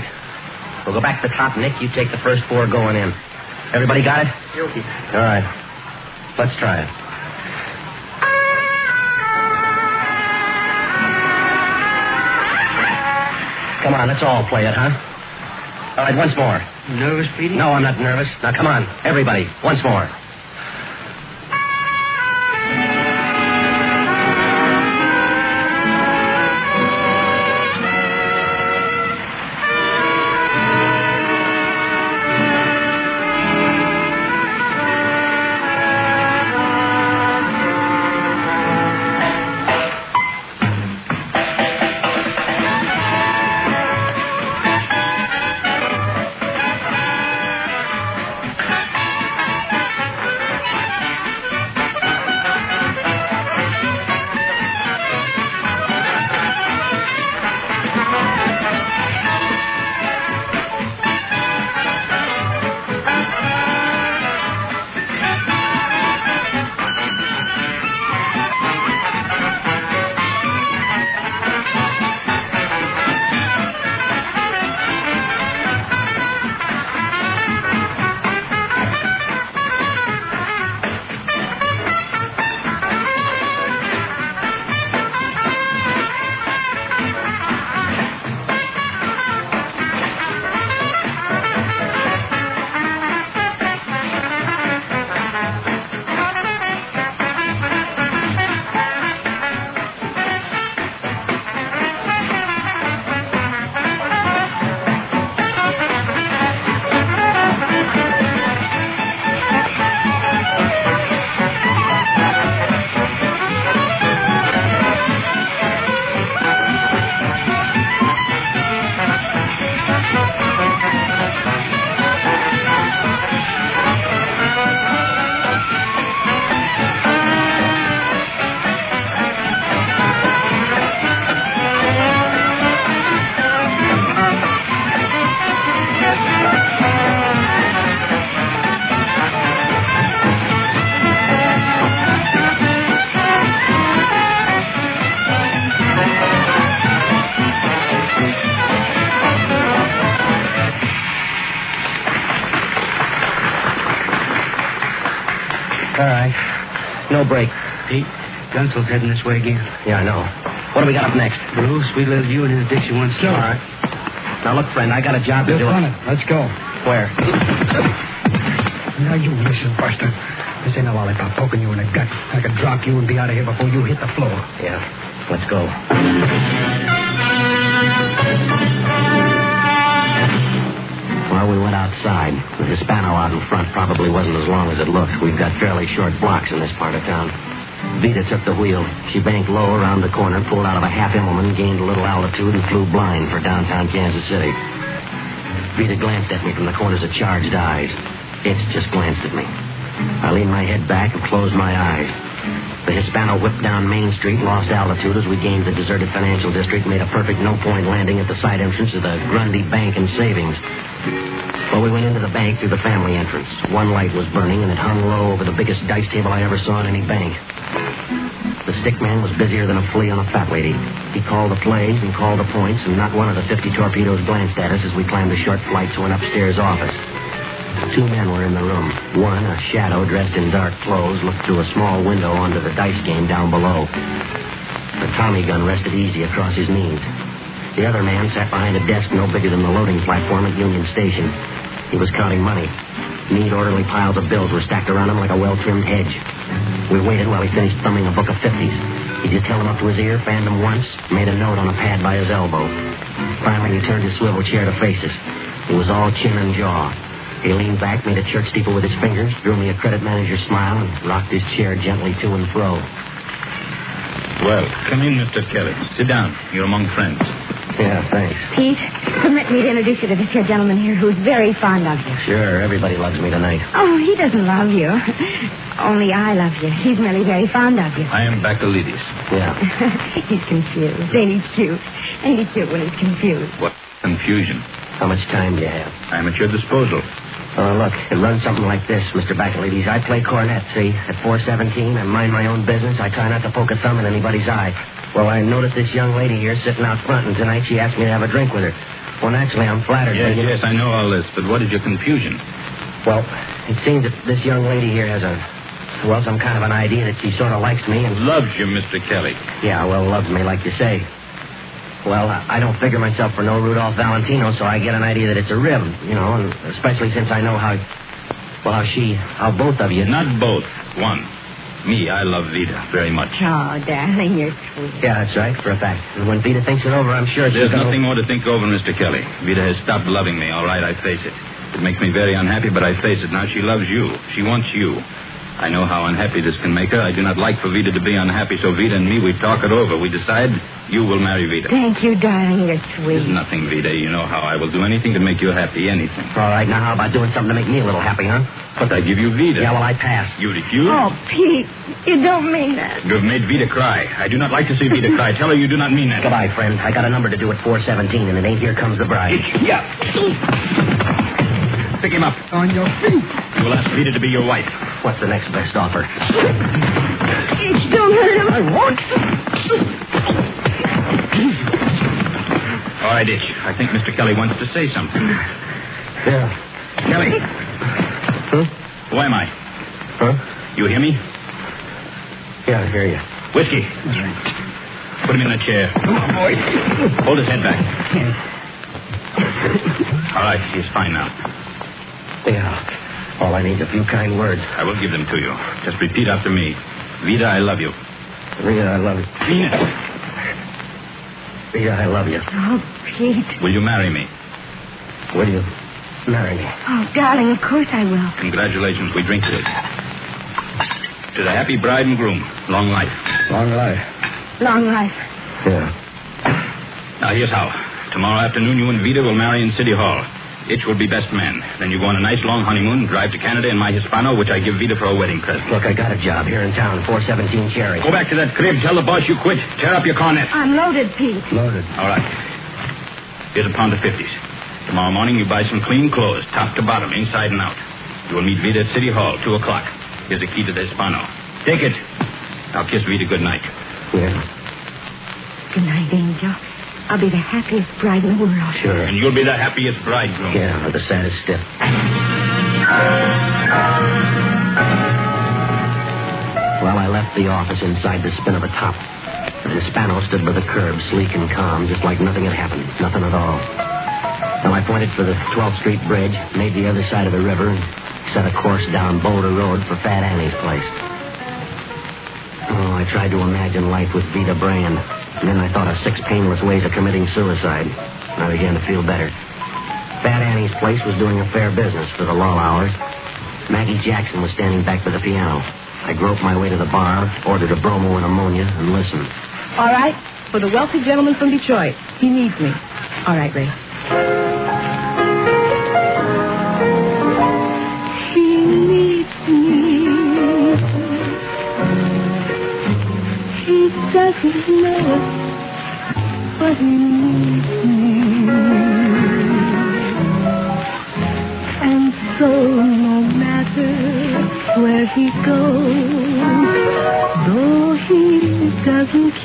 We'll go back to the top. Nick, you take the first 4 going in. Everybody got it? Guilty. All right. Let's try it. Come on, let's all play it, huh? All right, once more. Nervous, Petey? No, I'm not nervous. Now, come on, everybody, once more. All right. No break. Pete, Gunsel's heading this way again. Yeah, I know. What do we got up next? Blue, sweet little you and his addiction once All right. Now, look, friend, I got a job to do. Let's go. Where? Now, you listen, Buster. This ain't a lollipop poking you in the gut. I could drop you and be out of here before you hit the floor. Yeah, let's go. Well, we went outside. The Hispano out in front probably wasn't as long as it looked. We've got fairly short blocks in this part of town. Veda took the wheel. She banked low around the corner, pulled out of a half Immelman, gained a little altitude, and flew blind for downtown Kansas City. Veda glanced at me from the corners of charged eyes. Itch just glanced at me. I leaned my head back and closed my eyes. The Hispano whipped down Main Street, lost altitude as we gained the deserted financial district, made a perfect no-point landing at the side entrance of the Grundy Bank and Savings. Well, we went into the bank through the family entrance. One light was burning, and it hung low over the biggest dice table I ever saw in any bank. The stick man was busier than a flea on a fat lady. He called the plays and called the points, and not one of the 50 torpedoes glanced at us as we climbed a short flight to an upstairs office. Two men were in the room. One, a shadow dressed in dark clothes, looked through a small window onto the dice game down below. The Tommy gun rested easy across his knees. The other man sat behind a desk no bigger than the loading platform at Union Station. He was counting money. Neat, orderly piles of bills were stacked around him like a well-trimmed hedge. We waited while he finished thumbing a book of 50s. He just held them up to his ear, fanned them once, made a note on a pad by his elbow. Finally, he turned his swivel chair to face us. It was all chin and jaw. He leaned back, made a church steeple with his fingers, drew me a credit manager's smile, and rocked his chair gently to and fro. Well, come in, Mr. Kelly. Sit down. You're among friends. Yeah, thanks. Pete, permit me to introduce you to this here gentleman here who's very fond of you. Sure, everybody loves me tonight. Oh, he doesn't love you. Only I love you. He's merely very fond of you. I am Baccalidis. Yeah. He's confused. Ain't he cute? Ain't he cute when he's confused? What confusion? How much time do you have? I'm at your disposal. Oh, look, it runs something like this, Mr. Baccalidis. I play cornet, see? At 417, I mind my own business. I try not to poke a thumb in anybody's eye. Well, I noticed this young lady here sitting out front, and tonight she asked me to have a drink with her. Well, naturally, I'm flattered. Yes, I know all this, but what is your confusion? Well, it seems that this young lady here has some kind of an idea that she sort of likes me and... Loves you, Mr. Kelly. Yeah, well, loves me, like you say. Well, I don't figure myself for no Rudolph Valentino, so I get an idea that it's a rib, you know, and especially since I know how both of you... Not both. One. Me, I love Veda very much. Oh, darling, you're sweet. Yeah, that's right, for a fact. And when Veda thinks it over, I'm sure she'll There's nothing more to think over, Mr. Kelly. Veda has stopped loving me, all right, I face it. It makes me very unhappy, but I face it. Now she loves you. She wants you. I know how unhappy this can make her. I do not like for Veda to be unhappy, so Veda and me, we talk it over. We decide you will marry Veda. Thank you, darling. You're sweet. There's nothing, Veda. You know how I will do anything to make you happy, anything. All right, now how about doing something to make me a little happy, huh? But I give you Veda. Yeah, well, I pass. You refuse? Oh, Pete, you don't mean that. You have made Veda cry. I do not like to see Veda cry. Tell her you do not mean that. Goodbye, friend. I got a number to do at 417, and it ain't Here Comes the Bride. Yeah. Pick him up. On your feet. You will ask Veda to be your wife. What's the next best offer? Don't hurt him. I won't. All right, Itch. I think Mr. Kelly wants to say something. Yeah. Kelly. Huh? Who am I? Huh? You hear me? Yeah, I hear you. Whiskey. Put him in that chair. Oh, boy. Hold his head back. All right, he's fine now. Yeah. All I need is a few kind words. I will give them to you. Just repeat after me. Veda, I love you. Veda, I love you. Veda, I love you. Oh, Pete. Will you marry me? Will you marry me? Oh, darling, of course I will. Congratulations. We drink to it. To the happy bride and groom. Long life. Long life. Long life. Yeah. Now, here's how. Tomorrow afternoon, you and Veda will marry in City Hall. Itch will be best man. Then you go on a nice long honeymoon, drive to Canada in my Hispano, which I give Veda for a wedding present. Look, I got a job here in town, 417 Cherry. Go back to that crib. Tell the boss you quit. Tear up your cornet. I'm loaded, Pete. Loaded. All right. Here's a pound of 50s. Tomorrow morning, you buy some clean clothes, top to bottom, inside and out. You will meet Veda at City Hall, 2 o'clock. Here's the key to the Hispano. Take it. Now kiss Veda good night. Yeah. Good night, Angel. I'll be the happiest bride in the world. Sure. And you'll be the happiest bridegroom. Yeah, or the saddest stiff. left the office inside the spin of a top. The Hispano stood by the curb, sleek and calm, just like nothing had happened. Nothing at all. Now I pointed for the 12th Street Bridge, made the other side of the river, and set a course down Boulder Road for Fat Annie's place. Oh, I tried to imagine life with Veda Brandt. And then I thought of 6 painless ways of committing suicide. I began to feel better. Fat Annie's place was doing a fair business for the lull hours. Maggie Jackson was standing back by the piano. I groped my way to the bar, ordered a bromo and ammonia, and listened. All right, for the wealthy gentleman from Detroit. He needs me. All right, Ray. He needs me. He doesn't know it, but he needs me. And so no matter where he goes, though he doesn't care,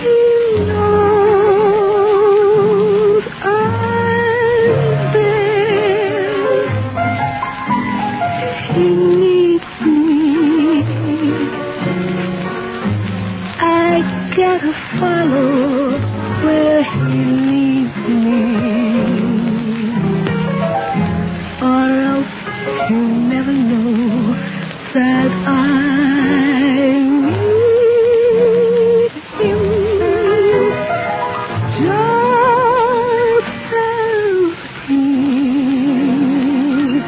he knows I'm there. He needs me. I gotta follow where he leads me, or else he'll never know that I need him. Just as he needs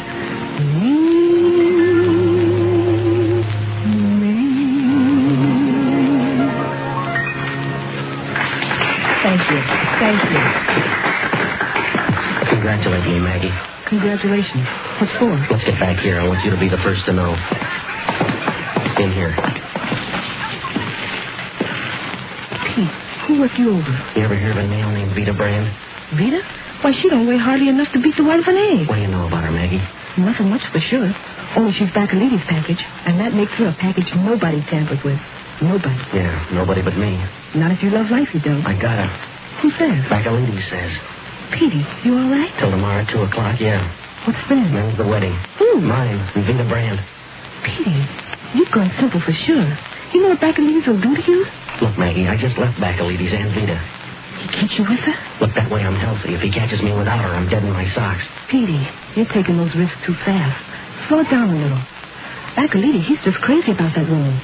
me. Thank you. Thank you. Congratulate me, Maggie. Congratulations. What for? Let's get back here. I want you to be the first to know. In here. Pete, who looked you over? You ever hear of a nail named Veda Brandt? Veda? Why, she don't weigh hardly enough to beat the white of an egg. What do you know about her, Maggie? Nothing much for sure. Only she's Bacalides' package, and that makes her a package nobody tampers with. Nobody. Yeah, nobody but me. Not if you love life, you don't. I got her. Who says? Bacalides says. Petey, you all right? Till tomorrow at 2 o'clock, yeah. What's then? When's the wedding? Who? Mine and Veda Brandt. Petey, you've gone simple for sure. You know what Bacalides will do to you? Look, Maggie, I just left Bacalides and Veda. He keeps you with her? Look, that way I'm healthy. If he catches me without her, I'm dead in my socks. Petey, you're taking those risks too fast. Slow it down a little. Bacalides, he's just crazy about that woman.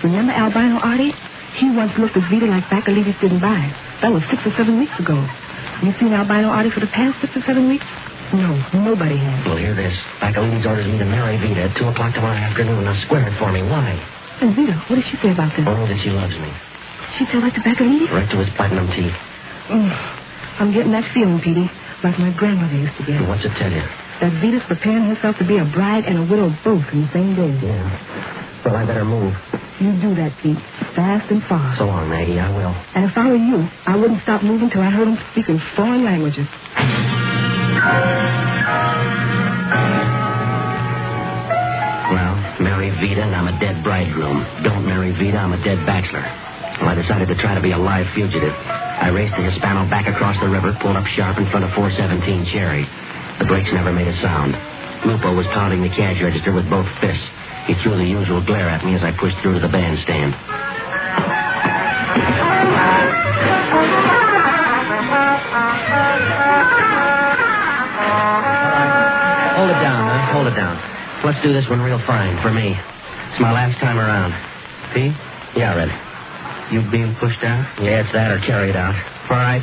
Remember Albino Artie? He once looked at Veda like Bacalides didn't buy. That was 6 or 7 weeks ago. You seen Albino Artie for the past 6 or 7 weeks? No, nobody has. Well, hear this. Bacalides orders me to marry Veda at 2 o'clock tomorrow afternoon. Now, square it for me. Why? And Veda, what did she say about this? Only that she loves me. She said right to Bacalides? Right to his platinum teeth. I'm getting that feeling, Petey, like my grandmother used to get. What's it tell you? That Veda's preparing herself to be a bride and a widow both in the same day. Yeah. Well, I better move. You do that, Pete. Fast and far. So long, Maggie. I will. And if I were you, I wouldn't stop moving till I heard him speaking foreign languages. Well, marry Veda and I'm a dead bridegroom. Don't marry Veda, I'm a dead bachelor. Well, I decided to try to be a live fugitive. I raced the Hispano back across the river, pulled up sharp in front of 417 Cherry. The brakes never made a sound. Lupo was pounding the cash register with both fists. He threw the usual glare at me as I pushed through to the bandstand. Hold it down, man. Hold it down. Let's do this one real fine, for me. It's my last time around. P? Yeah, Red. You being pushed out? Yeah, it's that or carried out. All right.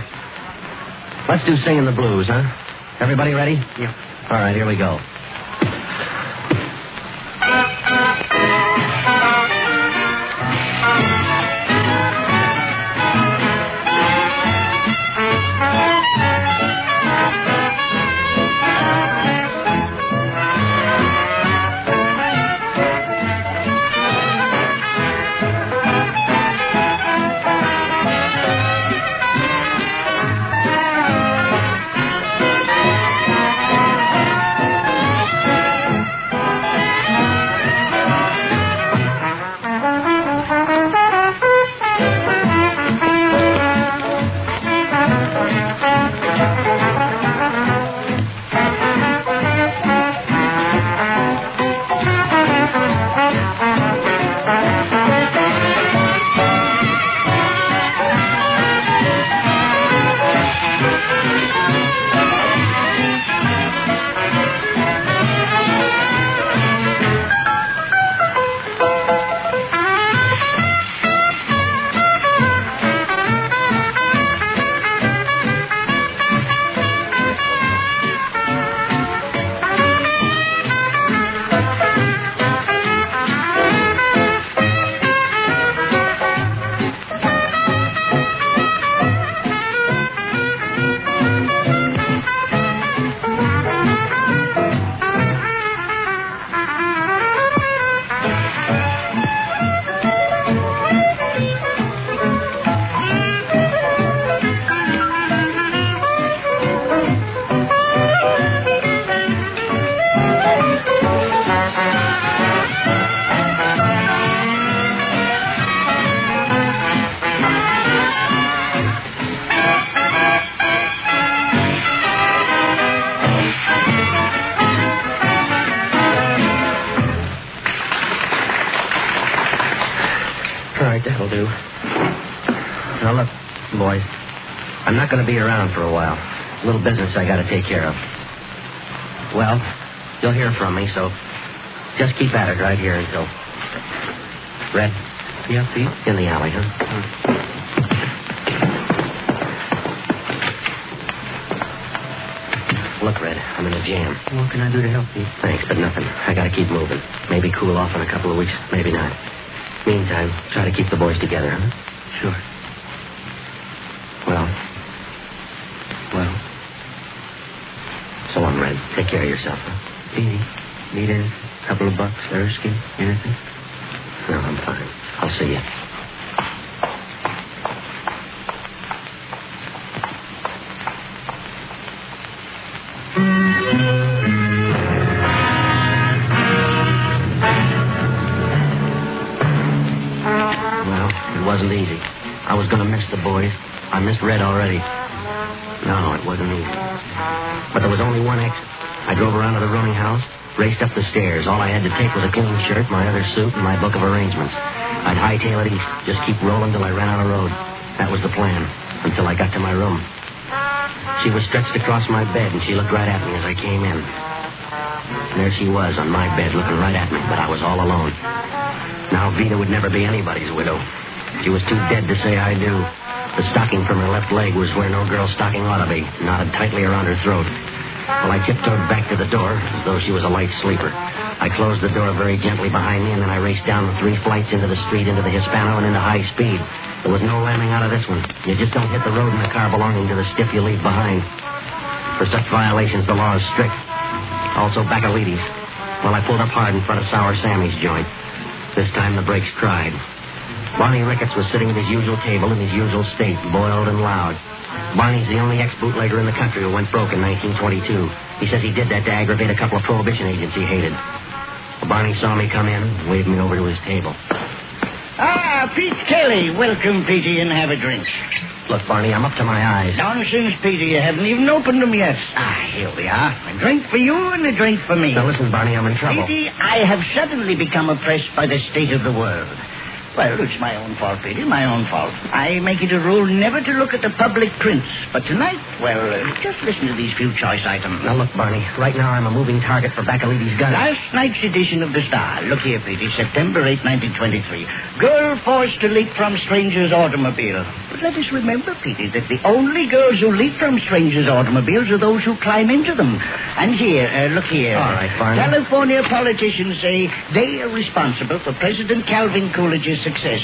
Let's do Singing the Blues, huh? Everybody ready? Yeah. All right, here we go. do. Now, look, boys. I'm not going to be around for a while. A little business I got to take care of. Well, you'll hear from me, so just keep at it right here until... Red? Yeah, Pete? In the alley, huh? Look, Red, I'm in a jam. What can I do to help you? Thanks, but nothing. I got to keep moving. Maybe cool off in a couple of weeks, maybe not. Meantime, try to keep the boys together, huh? Sure. Well. So long, Red. Take care of yourself, huh? Need a couple of bucks, Erskine? Anything? No, I'm fine. I'll see you. Well, it wasn't easy. I was going to miss the boys. I missed Red already. No, it wasn't easy. But there was only one exit. I drove around to the rooming house, raced up the stairs. All I had to take was a clean shirt, my other suit, and my book of arrangements. I'd hightail it east, just keep rolling till I ran out of road. That was the plan, until I got to my room. She was stretched across my bed, and she looked right at me as I came in. And there she was on my bed, looking right at me, but I was all alone. Now Veda would never be anybody's widow. She was too dead to say I do. The stocking from her left leg was where no girl's stocking ought to be, knotted tightly around her throat. Well, I tiptoed back to the door, as though she was a light sleeper. I closed the door very gently behind me, and then I raced down the 3 flights into the street, into the Hispano, and into high speed. There was no lambing out of this one. You just don't hit the road in a car belonging to the stiff you leave behind. For such violations, the law is strict. Also, Bacalides. Well, I pulled up hard in front of Sour Sammy's joint. This time the brakes cried. Barney Ricketts was sitting at his usual table in his usual state, boiled and loud. Barney's the only ex-bootlegger in the country who went broke in 1922. He says he did that to aggravate a couple of prohibition agents he hated. Well, Barney saw me come in and waved me over to his table. Ah, Pete Kelly. Welcome, Petey, and have a drink. Look, Barney, I'm up to my eyes. Nonsense, Petey. You haven't even opened them yet. Ah, here we are. A drink for you and a drink for me. Now, listen, Barney, I'm in trouble. Petey, I have suddenly become oppressed by the state of the world. Well, it's my own fault, Petey, my own fault. I make it a rule never to look at the public prints. But tonight, well, just listen to these few choice items. Now, look, Barney, right now I'm a moving target for Bacalides' gun. Last night's edition of the Star. Look here, Petey, September 8, 1923. Girl forced to leap from stranger's automobile. But let us remember, Petey, that the only girls who leap from strangers' automobiles are those who climb into them. And here, look here. All right, Barney. California politicians say they are responsible for President Calvin Coolidge's success.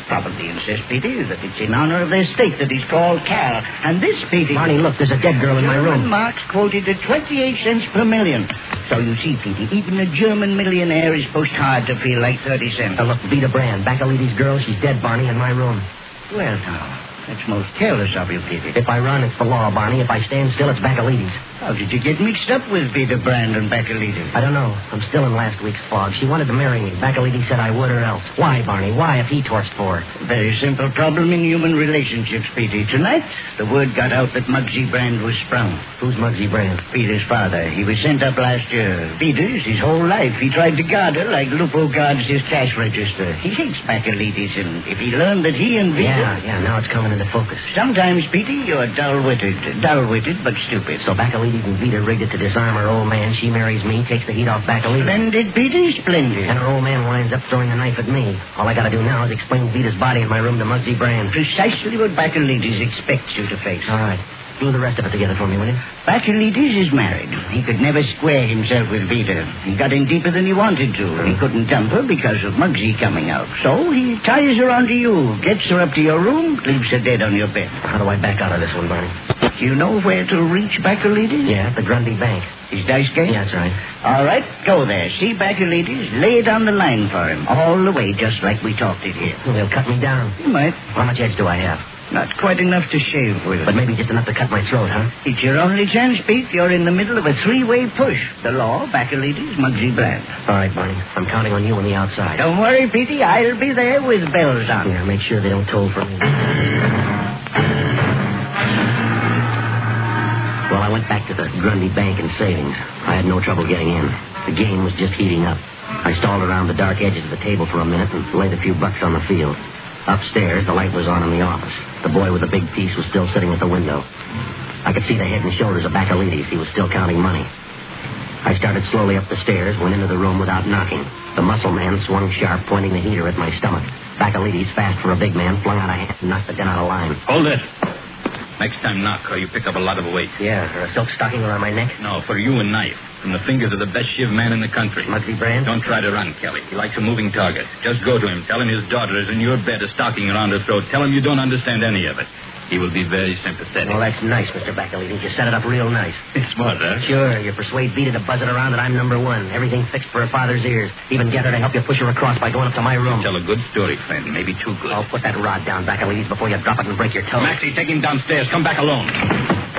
Probably insist, Petey, that it's in honor of their state that he's called Cal. And this, Petey... Barney, look, there's a dead girl in my room. Marx quoted at 28 cents per million. So you see, Petey, even a German millionaire is pushed hard to feel like 30 cents. Now, look, Veda Brandt, Bacalides' girl, she's dead, Barney, in my room. Well, now, that's most careless of you, Petey. If I run, it's the law, Barney. If I stand still, it's Bacalides. How did you get mixed up with Veda Brandt and Bacalides? I don't know. I'm still in last week's fog. She wanted to marry me. Bacalides said I would or else. Why, Barney? Why if he torched for her? Very simple problem in human relationships, Petey. Tonight, the word got out that Muggsy Brand was sprung. Who's Muggsy Brand? Veda's father. He was sent up last year. Veda's his whole life. He tried to guard her like Lupo guards his cash register. He hates Bacalides, and if he learned that he and Veda... Yeah, now it's coming into focus. Sometimes, Petey, you're dull-witted, but stupid. So Bacalides and Veda rigged it to disarm her old man. She marries me, takes the heat off Bacalides. Splendid, Petey, splendid. And her old man winds up throwing the knife at me. All I gotta do now is explain Veda's body in my room to Muggsy Brand. Precisely what Bacalides expects you to face. All right. Do the rest of it together for me, will you? Bacalides is married. He could never square himself with Veda. He got in deeper than he wanted to. He couldn't dump her because of Muggsy coming out. So he ties her onto you, gets her up to your room, leaves her dead on your bed. How do I back out of this one, Barney? Do you know where to reach Bacalides? Yeah, the Grundy Bank. His dice game? Yeah, that's right. All right, go there. See Bacalides, lay it on the line for him. All the way, just like we talked it here. Well, they'll cut me down. You might. How much edge do I have? Not quite enough to shave with. But maybe just enough to cut my throat, huh? It's your only chance, Pete. You're in the middle of a three-way push. The law, Bacalides, Muggsy Brand. All right, Barney. I'm counting on you on the outside. Don't worry, Petey. I'll be there with bells on. Yeah, make sure they don't toll for me. Well, I went back to the Grundy Bank and Savings. I had no trouble getting in. The game was just heating up. I stalled around the dark edges of the table for a minute and laid a few bucks on the field. Upstairs, the light was on in the office. The boy with the big piece was still sitting at the window. I could see the head and shoulders of Bacalides. He was still counting money. I started slowly up the stairs, went into the room without knocking. The muscle man swung sharp, pointing the heater at my stomach. Bacalides, fast for a big man, flung out a hand and knocked the gun out of line. Hold it. Next time knock, or you pick up a lot of weight. Yeah, or a silk stocking around my neck? No, for you a knife. From the fingers of the best shiv man in the country. Muggsy Brand? Don't try to run, Kelly. He likes a moving target. Just go to him. Tell him his daughter is in your bed, a stocking around her throat. Tell him you don't understand any of it. He will be very sympathetic. Well, that's nice, Mr. Bacalides. You set it up real nice. It's smart, huh? Sure. You persuade Veda to buzz it around that I'm number one. Everything fixed for her father's ears. Even get her to help you push her across by going up to my room. Tell a good story, friend. Maybe too good. Oh, put that rod down, Bacalides, before you drop it and break your toe. Maxie, take him downstairs. Come back alone.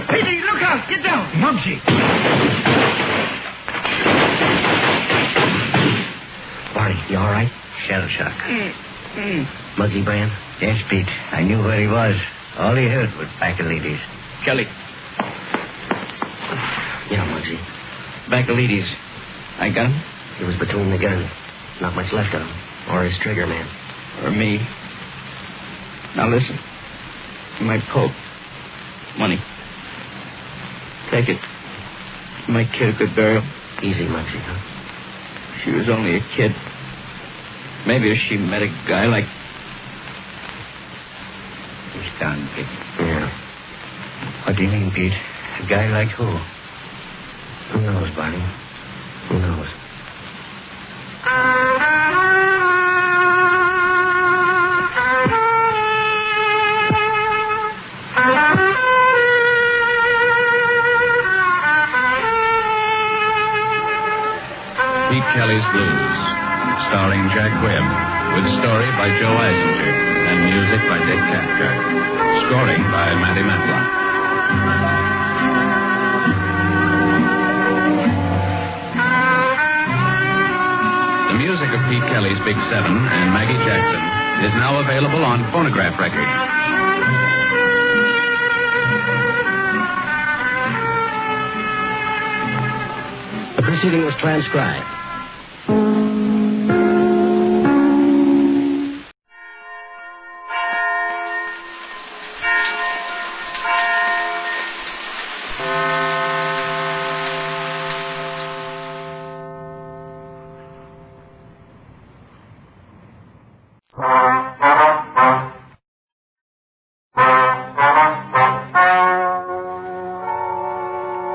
Petey, look out. Get down. Muggsy. Barney, you all right? Shell shock. Muggsy Brand? Yes, Pete. I knew where he was. All he heard was Bacalides. Kelly. Yeah, Muggsy. Bacalides. I got him? He was between the guns. Not much left of him. Or his trigger man. Or me. Now listen. You might poke. Money. Take it. You might get a good burial. Easy, Muggsy, huh? She was only a kid. Maybe if she met a guy like... He's down, Pete. Yeah. What do you mean, Pete? A guy like who? Who knows, Barney? Who knows? Pete Kelly's Blues, starring Jack Webb, with story by Joe Eisinger and music by Dick Cathcart. Scoring by Matty Matlock. The music of Pete Kelly's Big Seven and Maggie Jackson is now available on phonograph records. The proceeding was transcribed.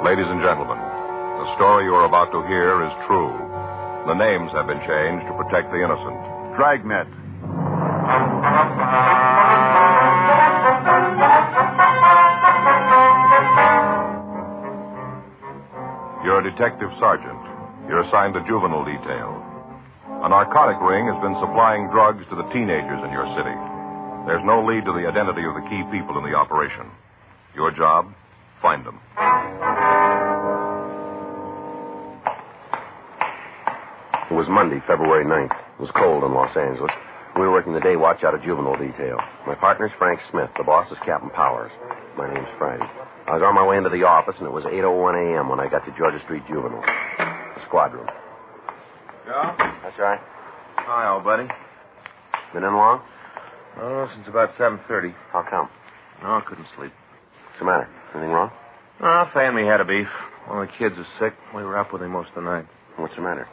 Ladies and gentlemen, the story you are about to hear is true. The names have been changed to protect the innocent. Dragnet. You're a detective sergeant. You're assigned to juvenile detail. A narcotic ring has been supplying drugs to the teenagers in your city. There's no lead to the identity of the key people in the operation. Your job, find them. It was Monday, February 9th. It was cold in Los Angeles. We were working the day watch out of juvenile detail. My partner's Frank Smith. The boss is Captain Powers. My name's Friday. I was on my way into the office, and it was 8:01 a.m. when I got to Georgia Street Juvenile. The squad room. Joe? That's right. Hi, old buddy. Been in long? Oh, since about 7:30. How come? No, I couldn't sleep. What's the matter? Anything wrong? Oh, Fan and me had a beef. One of the kids is sick. We were up with him most of the night. What's the matter?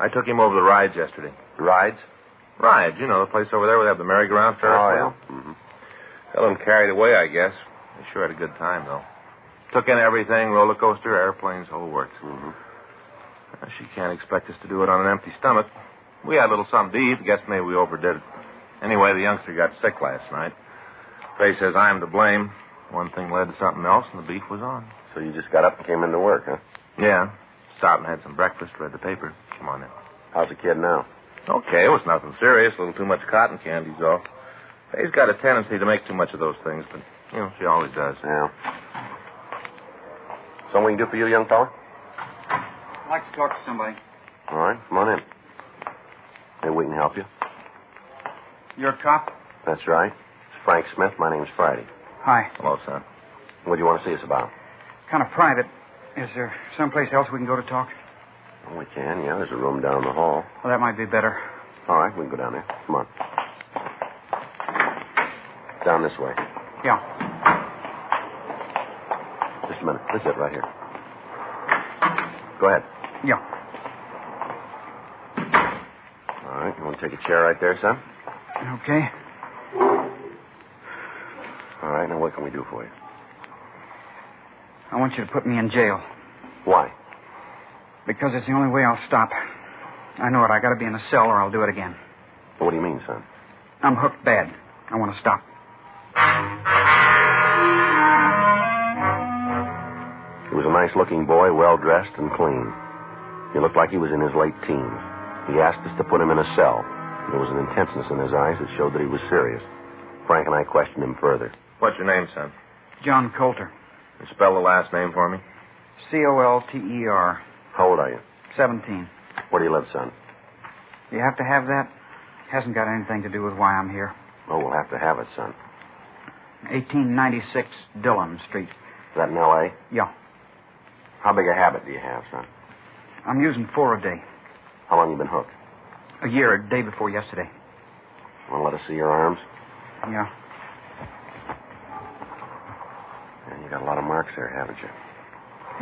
I took him over the rides yesterday. Rides? Rides, you know, the place over there where they have the merry-go-round Ferris wheel. Yeah. Mm-hmm. Got them carried away, I guess. They sure had a good time, though. Took in everything, roller coaster, airplanes, whole works. Mm-hmm. She can't expect us to do it on an empty stomach. We had a little something to eat. Guess maybe we overdid it. Anyway, the youngster got sick last night. Faye says I'm to blame. One thing led to something else, and the beef was on. So you just got up and came into work, huh? Yeah. Stopped and had some breakfast, read the paper. Come on in. How's the kid now? Okay, it was nothing serious. A little too much cotton candy's all. Faye's got a tendency to make too much of those things, but, you know, she always does. Yeah. Something we can do for you, young fella? I'd like to talk to somebody. All right, come on in. Maybe we can help you. You're a cop? That's right. It's Frank Smith. My name's Friday. Hi. Hello, son. What do you want to see us about? Kind of private. Is there someplace else we can go to talk? Well, we can, yeah. There's a room down the hall. Well, that might be better. All right, we can go down there. Come on. Down this way. Yeah. Just a minute. This is it right here. Go ahead. Yeah. All right. You want to take a chair right there, son? Okay. All right. Now, what can we do for you? I want you to put me in jail. Why? Because it's the only way I'll stop. I know it. I gotta be in a cell or I'll do it again. What do you mean, son? I'm hooked bad. I want to stop. He was a nice-looking boy, well-dressed and clean. He looked like he was in his late teens. He asked us to put him in a cell. There was an intenseness in his eyes that showed that he was serious. Frank and I questioned him further. What's your name, son? John Coulter. And spell the last name for me. Colter. How old are you? 17. Where do you live, son? You have to have that? Hasn't got anything to do with why I'm here. Oh, we'll have to have it, son. 1896 Dillon Street. Is that in L.A.? Yeah. How big a habit do you have, son? I'm using 4 a day. How long you been hooked? A year, a day before yesterday. Want to let us see your arms? Yeah. Yeah, you got a lot of marks there, haven't you?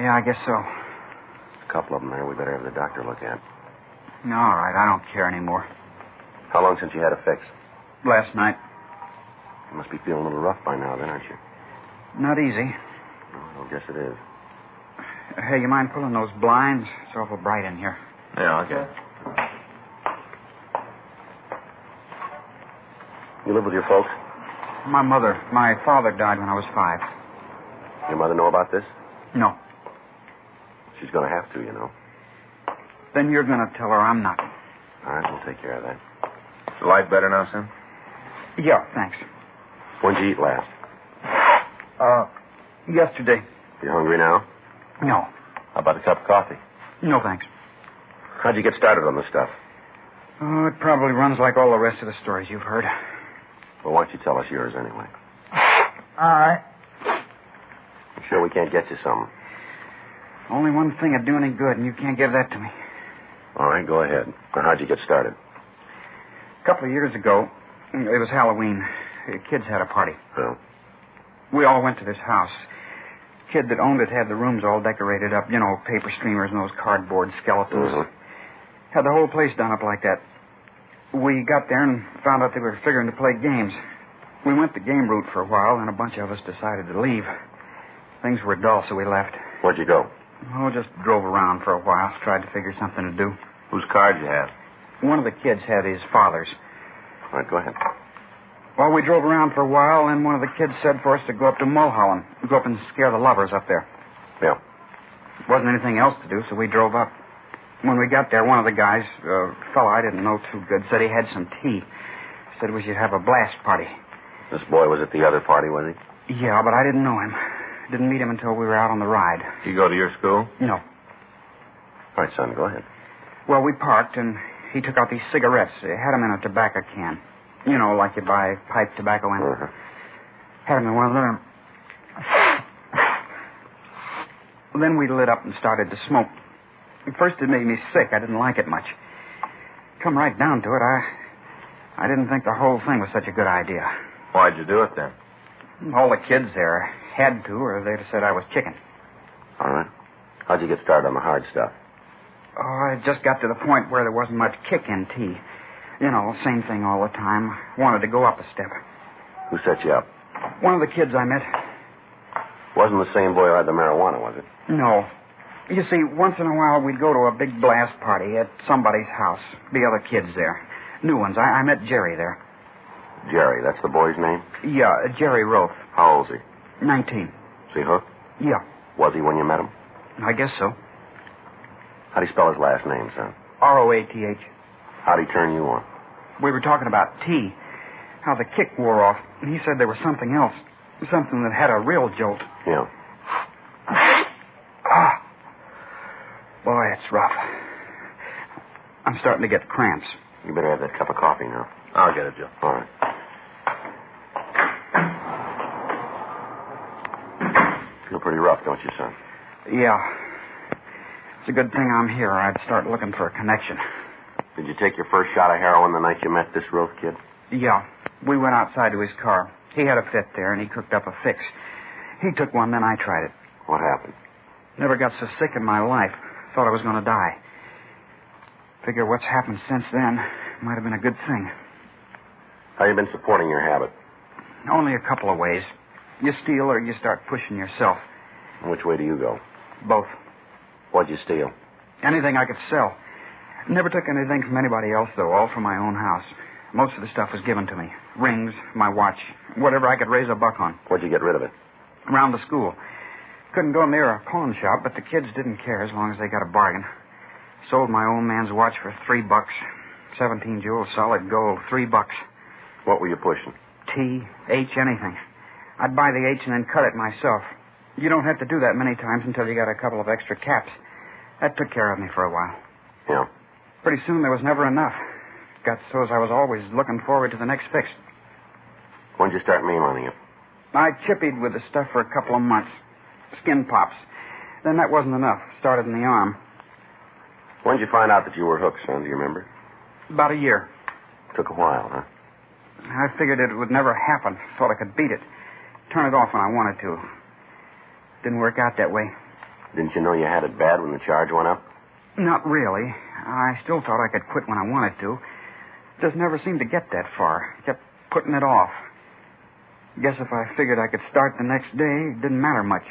Yeah, I guess so. A couple of them there we better have the doctor look at. No, all right, I don't care anymore. How long since you had a fix? Last night. You must be feeling a little rough by now, then, aren't you? Not easy. Oh, I guess it is. Hey, you mind pulling those blinds? It's awful bright in here. Yeah, okay. You live with your folks? My father died when I was 5. Your mother know about this? No. She's going to have to, you know. Then you're going to tell her I'm not. All right, we'll take care of that. Is the light better now, son? Yeah, thanks. When'd you eat last? Yesterday. You hungry now? No. How about a cup of coffee? No, thanks. How'd you get started on this stuff? Oh, it probably runs like all the rest of the stories you've heard. Well, why don't you tell us yours anyway? All right. You sure we can't get you some? Only one thing would do any good, and you can't give that to me. All right, go ahead. Now, how'd you get started? A couple of years ago, it was Halloween. The kids had a party. Well? We all went to this house. Kid that owned it had the rooms all decorated up, you know, paper streamers and those cardboard skeletons. Mm-hmm. Had the whole place done up like that. We got there and found out they were figuring to play games. We went the game route for a while, and a bunch of us decided to leave. Things were dull, so we left. Where'd you go? Oh, just drove around for a while, tried to figure something to do. Whose card you have? One of the kids had his father's. All right, go ahead. Well, we drove around for a while, and one of the kids said for us to go up to Mulholland. Go up and scare the lovers up there. Yeah. Wasn't anything else to do, so we drove up. When we got there, one of the guys, a fellow I didn't know too good, said he had some tea. Said we should have a blast party. This boy was at the other party, was he? Yeah, but I didn't know him. Didn't meet him until we were out on the ride. You go to your school? No. All right, son, go ahead. Well, we parked, and he took out these cigarettes. He had them in a tobacco can. You know, like you buy pipe tobacco in. Uh-huh. Had them in one of them. Then we lit up and started to smoke. At first it made me sick. I didn't like it much. Come right down to it, I didn't think the whole thing was such a good idea. Why'd you do it then? All the kids there had to, or they'd have said I was chicken. All right. How'd you get started on the hard stuff? Oh, I just got to the point where there wasn't much kick in tea. You know, same thing all the time. Wanted to go up a step. Who set you up? One of the kids I met. Wasn't the same boy who had the marijuana, was it? No. You see, once in a while we'd go to a big blast party at somebody's house. Be other kids there. New ones. I met Jerry there. Jerry, that's the boy's name? Yeah, Jerry Roth. How old is he? 19. Is he hooked? Yeah. Was he when you met him? I guess so. How'd he spell his last name, son? Roath. How'd he turn you on? We were talking about tea. How the kick wore off. He said there was something else. Something that had a real jolt. Yeah. Boy, it's rough. I'm starting to get cramps. You better have that cup of coffee now. I'll get it, Joe. All right. Feel pretty rough, don't you, son? Yeah. It's a good thing I'm here. I'd start looking for a connection. Did you take your first shot of heroin the night you met this Roth kid? Yeah. We went outside to his car. He had a fit there, and he cooked up a fix. He took one, then I tried it. What happened? Never got so sick in my life. Thought I was going to die. Figure what's happened since then might have been a good thing. How you been supporting your habit? Only a couple of ways. You steal or you start pushing yourself. Which way do you go? Both. What'd you steal? Anything I could sell. Never took anything from anybody else, though, all from my own house. Most of the stuff was given to me. Rings, my watch, whatever I could raise a buck on. What'd you get rid of it? Around the school. Couldn't go near a pawn shop, but the kids didn't care as long as they got a bargain. Sold my old man's watch for $3. 17 jewels, solid gold, $3. What were you pushing? T, H, anything. I'd buy the H and then cut it myself. You don't have to do that many times until you got a couple of extra caps. That took care of me for a while. Yeah. Pretty soon there was never enough. Got so as I was always looking forward to the next fix. When'd you start mainlining it? I chippied with the stuff for a couple of months. Skin pops. Then that wasn't enough. Started in the arm. When'd you find out that you were hooked, son? Do you remember? About a year. Took a while, huh? I figured it would never happen. Thought I could beat it. Turn it off when I wanted to. Didn't work out that way. Didn't you know you had it bad when the charge went up? Not really. I still thought I could quit when I wanted to. Just never seemed to get that far. Kept putting it off. Guess if I figured I could start the next day, it didn't matter much.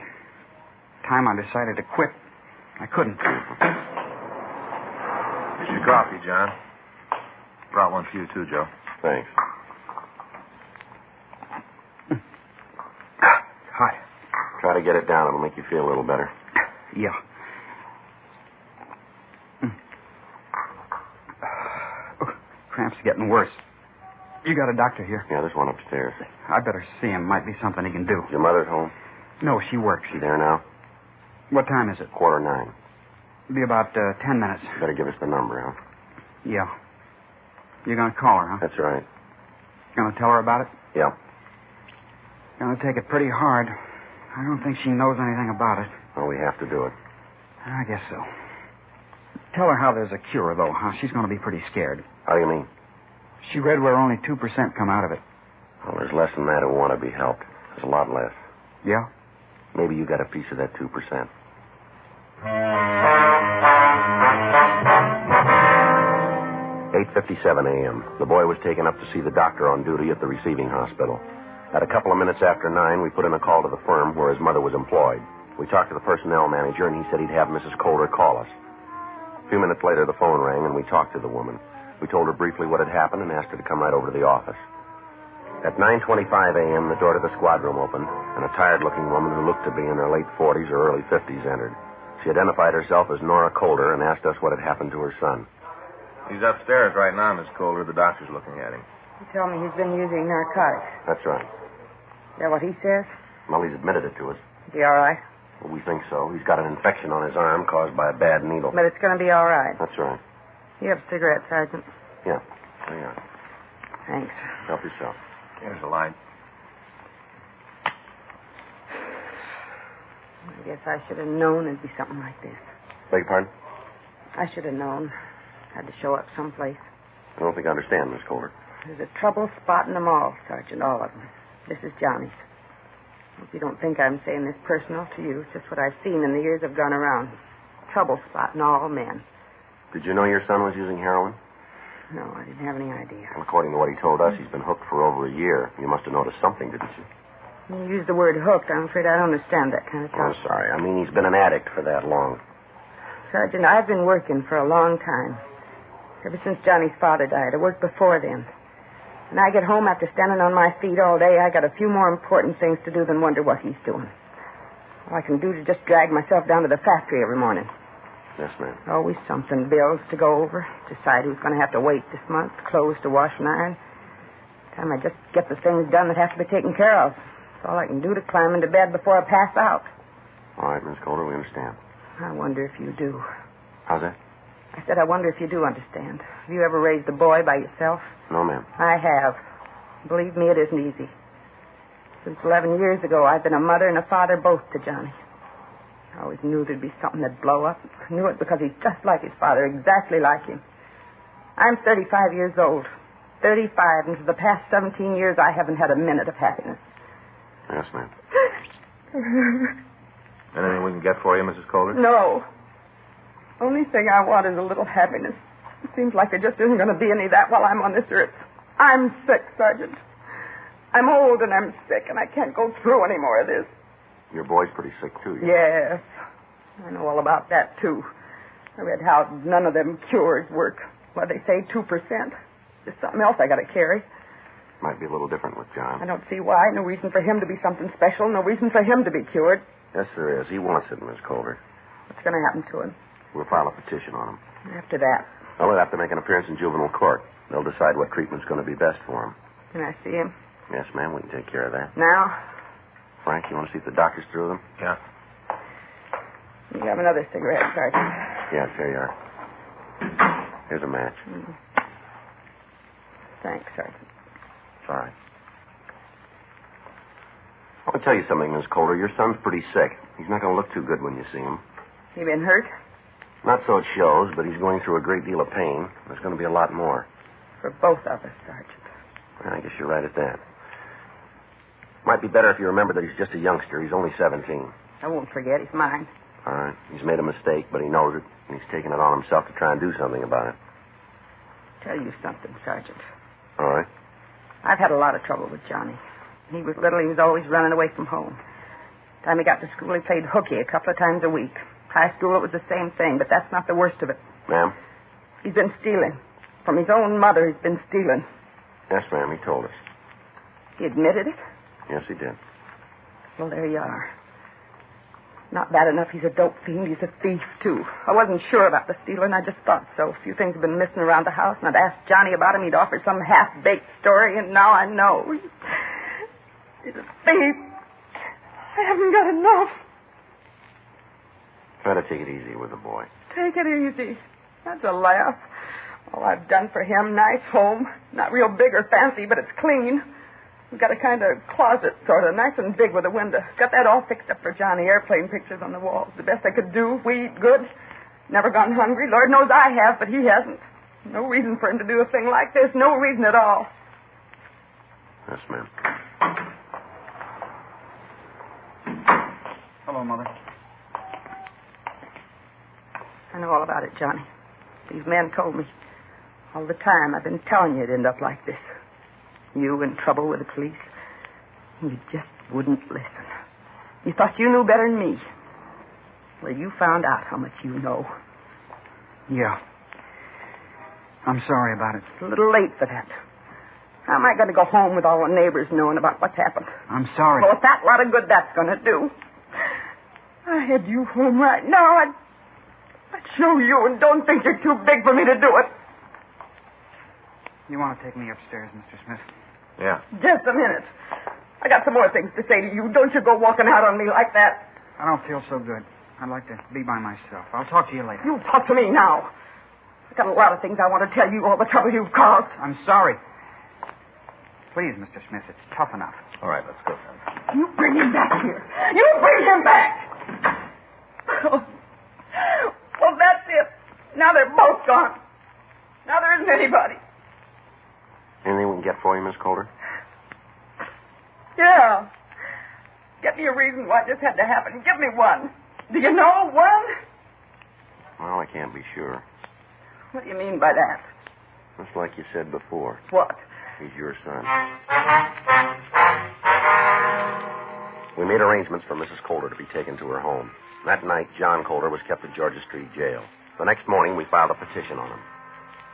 Time I decided to quit, I couldn't. Here's your coffee, John. Brought one for you, too, Joe. Thanks. Hot. Try to get it down. It'll make you feel a little better. Yeah. Cramp's getting worse. You got a doctor here? Yeah, there's one upstairs. I better see him. Might be something he can do. Your mother at home? No, she works. She there now? What time is it? 9:15. Be about 10 minutes. Better give us the number, huh? Yeah. You're going to call her, huh? That's right. Going to tell her about it? Yeah. Going to take it pretty hard. I don't think she knows anything about it. Well, we have to do it. I guess so. Tell her how there's a cure, though, huh? She's going to be pretty scared. How do you mean? She read where only 2% come out of it. Well, there's less than that who want to be helped. There's a lot less. Yeah? Maybe you got a piece of that 2%. 8:57 a.m. The boy was taken up to see the doctor on duty at the receiving hospital. At a couple of minutes after 9, we put in a call to the firm where his mother was employed. We talked to the personnel manager, and he said he'd have Mrs. Calder call us. A few minutes later, the phone rang, and we talked to the woman. We told her briefly what had happened and asked her to come right over to the office. At 9:25 a.m., the door to the squad room opened, and a tired-looking woman who looked to be in her late 40s or early 50s entered. She identified herself as Nora Calder and asked us what had happened to her son. He's upstairs right now, Miss Calder. The doctor's looking at him. He told me he's been using narcotics. That's right. Is that what he says? Well, he's admitted it to us. Is he all right? Well, we think so. He's got an infection on his arm caused by a bad needle. But it's going to be all right. That's right. You have a cigarette, Sergeant? Yeah. There you are. Thanks. Help yourself. Here's the light. I guess I should have known it'd be something like this. Beg your pardon? I should have known. Had to show up someplace. I don't think I understand, Miss Calder. There's a trouble spot in them all, Sergeant, all of them. This is Johnny's. Hope you don't think I'm saying this personal to you. It's just what I've seen in the years I've gone around. Trouble spot in all men. Did you know your son was using heroin? No, I didn't have any idea. Well, according to what he told us, he's been hooked for over a year. You must have noticed something, didn't you? When you use the word hooked, I'm afraid I don't understand that kind of Oh, talk. I'm sorry. I mean, he's been an addict for that long. Sergeant, I've been working for a long time. Ever since Johnny's father died. I worked before then. When I get home after standing on my feet all day, I got a few more important things to do than wonder what he's doing. All I can do is just drag myself down to the factory every morning. Yes, ma'am. Always something. Bills to go over. Decide who's going to have to wait this month. Clothes to wash and iron. Time I just get the things done that have to be taken care of. It's all I can do to climb into bed before I pass out. All right, Miss Calder, we understand. I wonder if you do. How's that? I said I wonder if you do understand. Have you ever raised a boy by yourself? No, ma'am. I have. Believe me, it isn't easy. Since 11 years ago, I've been a mother and a father both to Johnny. I always knew there'd be something that'd blow up. I knew it because he's just like his father, exactly like him. I'm 35 years old. 35, and for the past 17 years, I haven't had a minute of happiness. Yes, ma'am. Anything we can get for you, Mrs. Calder? No. Only thing I want is a little happiness. It seems like there just isn't going to be any of that while I'm on this earth. I'm sick, Sergeant. I'm old and I'm sick, and I can't go through any more of this. Your boy's pretty sick, too. Yes. I know all about that, too. I read how none of them cures work. What they say, 2%. There's something else I got to carry. Might be a little different with John. I don't see why. No reason for him to be something special. No reason for him to be cured. Yes, there is. He wants it, Miss Calder. What's going to happen to him? We'll file a petition on him. After that? Well, we'll have to make an appearance in juvenile court. They'll decide what treatment's going to be best for him. Can I see him? Yes, ma'am. We can take care of that. Now? Frank, you want to see if the doctor's through them? Yeah. You have another cigarette, Sergeant. Yes, here you are. Here's a match. Mm-hmm. Thanks, Sergeant. It's all right. I want to tell you something, Miss Calder. Your son's pretty sick. He's not going to look too good when you see him. He been hurt? Not so it shows, but he's going through a great deal of pain. There's going to be a lot more. For both of us, Sergeant. Well, I guess you're right at that. Might be better if you remember that he's just a youngster. He's only 17. I won't forget. He's mine. All right. He's made a mistake, but he knows it, and he's taken it on himself to try and do something about it. Tell you something, Sergeant. All right. I've had a lot of trouble with Johnny. He was little. He was always running away from home. Time he got to school, he played hooky a couple of times a week. High school, it was the same thing, but that's not the worst of it. Ma'am? He's been stealing. From his own mother, he's been stealing. Yes, ma'am. He told us. He admitted it? Yes, he did. Well, there you are. Not bad enough he's a dope fiend. He's a thief, too. I wasn't sure about the stealing. I just thought so. A few things have been missing around the house, and I'd asked Johnny about him. He'd offer some half-baked story, and now I know. He's a thief. I haven't got enough. Try to take it easy with the boy. Take it easy. That's a laugh. All I've done for him, nice home. Not real big or fancy, but it's clean. We've got a kind of closet, sort of, nice and big with a window. Got that all fixed up for Johnny, airplane pictures on the walls. The best I could do. We eat good. Never gone hungry. Lord knows I have, but he hasn't. No reason for him to do a thing like this. No reason at all. Yes, ma'am. Hello, Mother. I know all about it, Johnny. These men told me. All the time I've been telling you it'd end up like this. You in trouble with the police. You just wouldn't listen. You thought you knew better than me. Well, you found out how much you know. Yeah. I'm sorry about it. It's a little late for that. How am I going to go home with all the neighbors knowing about what's happened? I'm sorry. Well, what's that lot of good that's going to do? I had you home right now. I'd show you, and don't think you're too big for me to do it. You want to take me upstairs, Mr. Smith? Yeah. Just a minute. I got some more things to say to you. Don't you go walking out on me like that. I don't feel so good. I'd like to be by myself. I'll talk to you later. You talk to me now. I got a lot of things I want to tell you, all the trouble you've caused. I'm sorry. Please, Mr. Smith, it's tough enough. All right, let's go then. You bring him back here. You bring him back. Well, that's it. Now they're both gone. Now there isn't anybody. Anything we can get for you, Miss Calder? Yeah. Get me a reason why this had to happen. Give me one. Do you know one? Well, I can't be sure. What do you mean by that? Just like you said before. What? He's your son. We made arrangements for Mrs. Calder to be taken to her home. That night, John Calder was kept at Georgia Street Jail. The next morning, we filed a petition on him.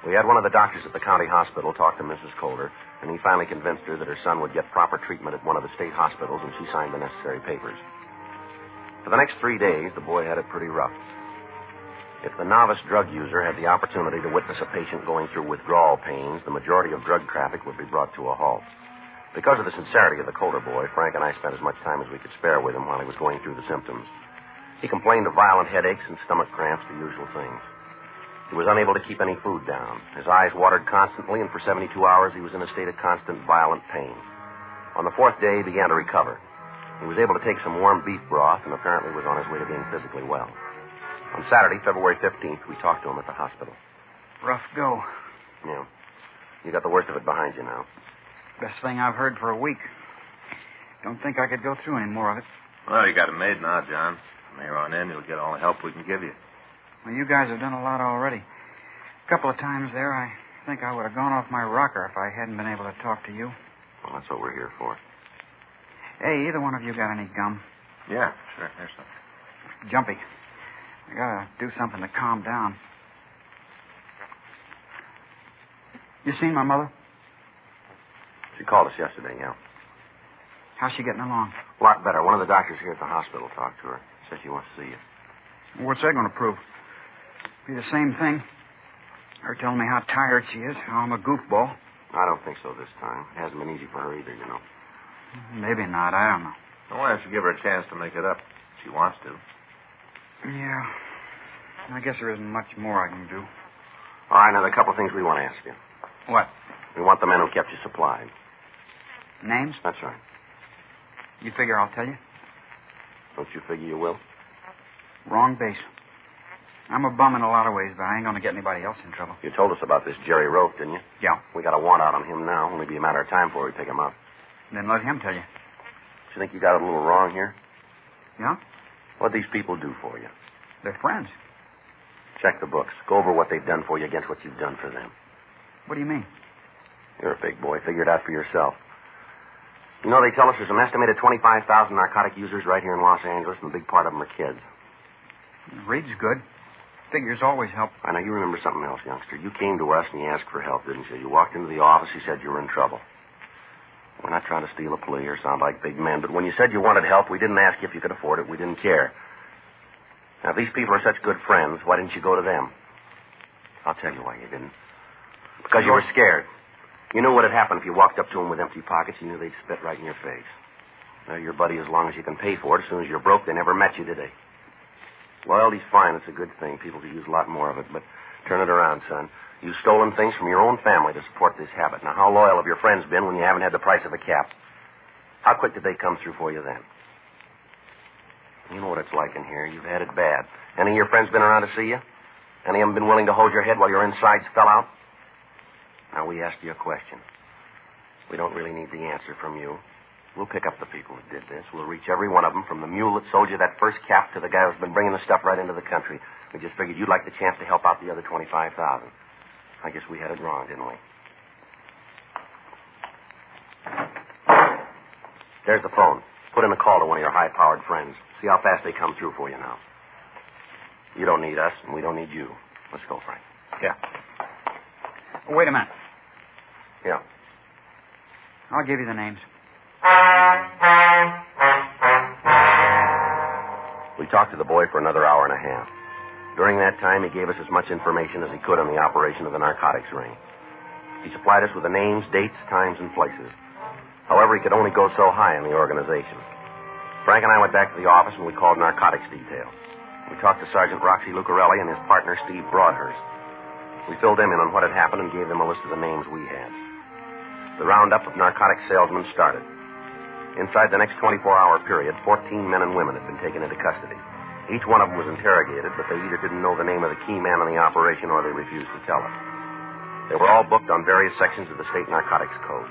We had one of the doctors at the county hospital talk to Mrs. Calder, and he finally convinced her that her son would get proper treatment at one of the state hospitals, and she signed the necessary papers. For the next 3 days, the boy had it pretty rough. If the novice drug user had the opportunity to witness a patient going through withdrawal pains, the majority of drug traffic would be brought to a halt. Because of the sincerity of the Calder boy, Frank and I spent as much time as we could spare with him while he was going through the symptoms. He complained of violent headaches and stomach cramps, the usual things. He was unable to keep any food down. His eyes watered constantly, and for 72 hours he was in a state of constant violent pain. On the 4th day, he began to recover. He was able to take some warm beef broth and apparently was on his way to being physically well. On Saturday, February 15th, we talked to him at the hospital. Rough go. Yeah. You got the worst of it behind you now. Best thing I've heard for a week. Don't think I could go through any more of it. Well, you got it made now, John. From here on in, you'll get all the help we can give you. Well, you guys have done a lot already. A couple of times there, I think I would have gone off my rocker if I hadn't been able to talk to you. Well, that's what we're here for. Hey, either one of you got any gum? Yeah, sure. Here's some. Jumpy. I gotta do something to calm down. You seen my mother? She called us yesterday, yeah. How's she getting along? A lot better. One of the doctors here at the hospital talked to her. Said she wants to see you. What's that going to prove? Be the same thing. Her telling me how tired she is, how I'm a goofball. I don't think so this time. It hasn't been easy for her either, you know. Maybe not. I don't know. Well, why don't you give her a chance to make it up? She wants to. Yeah. I guess there isn't much more I can do. All right, now, there are a couple of things we want to ask you. What? We want the men who kept you supplied. Names? That's right. You figure I'll tell you? Don't you figure you will? Wrong base. I'm a bum in a lot of ways, but I ain't going to get anybody else in trouble. You told us about this Jerry Roth, didn't you? Yeah. We got a warrant out on him now. Only be a matter of time before we pick him up. Then let him tell you. Do you think you got it a little wrong here? Yeah? What'd these people do for you? They're friends. Check the books. Go over what they've done for you against what you've done for them. What do you mean? You're a big boy. Figure it out for yourself. You know, they tell us there's an estimated 25,000 narcotic users right here in Los Angeles, and a big part of them are kids. Read's good. Figures always help. I know you remember something else, youngster. You came to us and you asked for help, didn't you? You walked into the office, you said you were in trouble. We're not trying to steal a plea or sound like big men, but when you said you wanted help, we didn't ask you if you could afford it. We didn't care. Now, if these people are such good friends, why didn't you go to them? I'll tell you why you didn't. Because you were scared. You knew what had happened if you walked up to them with empty pockets. You knew they'd spit right in your face. They're your buddy as long as you can pay for it. As soon as you're broke, they never met you, did they? Loyalty's fine. It's a good thing. People could use a lot more of it. But turn it around, son. You've stolen things from your own family to support this habit. Now, how loyal have your friends been when you haven't had the price of a cap? How quick did they come through for you then? You know what it's like in here. You've had it bad. Any of your friends been around to see you? Any of them been willing to hold your head while your insides fell out? Now, we asked you a question. We don't really need the answer from you. We'll pick up the people that did this. We'll reach every one of them, from the mule that sold you that first cap to the guy who's been bringing the stuff right into the country. We just figured you'd like the chance to help out the other 25,000. I guess we had it wrong, didn't we? There's the phone. Put in a call to one of your high-powered friends. See how fast they come through for you now. You don't need us, and we don't need you. Let's go, Frank. Yeah. Wait a minute. Yeah. I'll give you the names. We talked to the boy for another hour and a half. During that time, he gave us as much information as he could on the operation of the narcotics ring. He supplied us with the names, dates, times, and places. However, he could only go so high in the organization. Frank and I went back to the office and we called narcotics detail. We talked to Sergeant Roxy Lucarelli and his partner, Steve Broadhurst. We filled them in on what had happened and gave them a list of the names we had. The roundup of narcotics salesmen started. Inside the next 24-hour period, 14 men and women had been taken into custody. Each one of them was interrogated, but they either didn't know the name of the key man in the operation or they refused to tell us. They were all booked on various sections of the state narcotics code.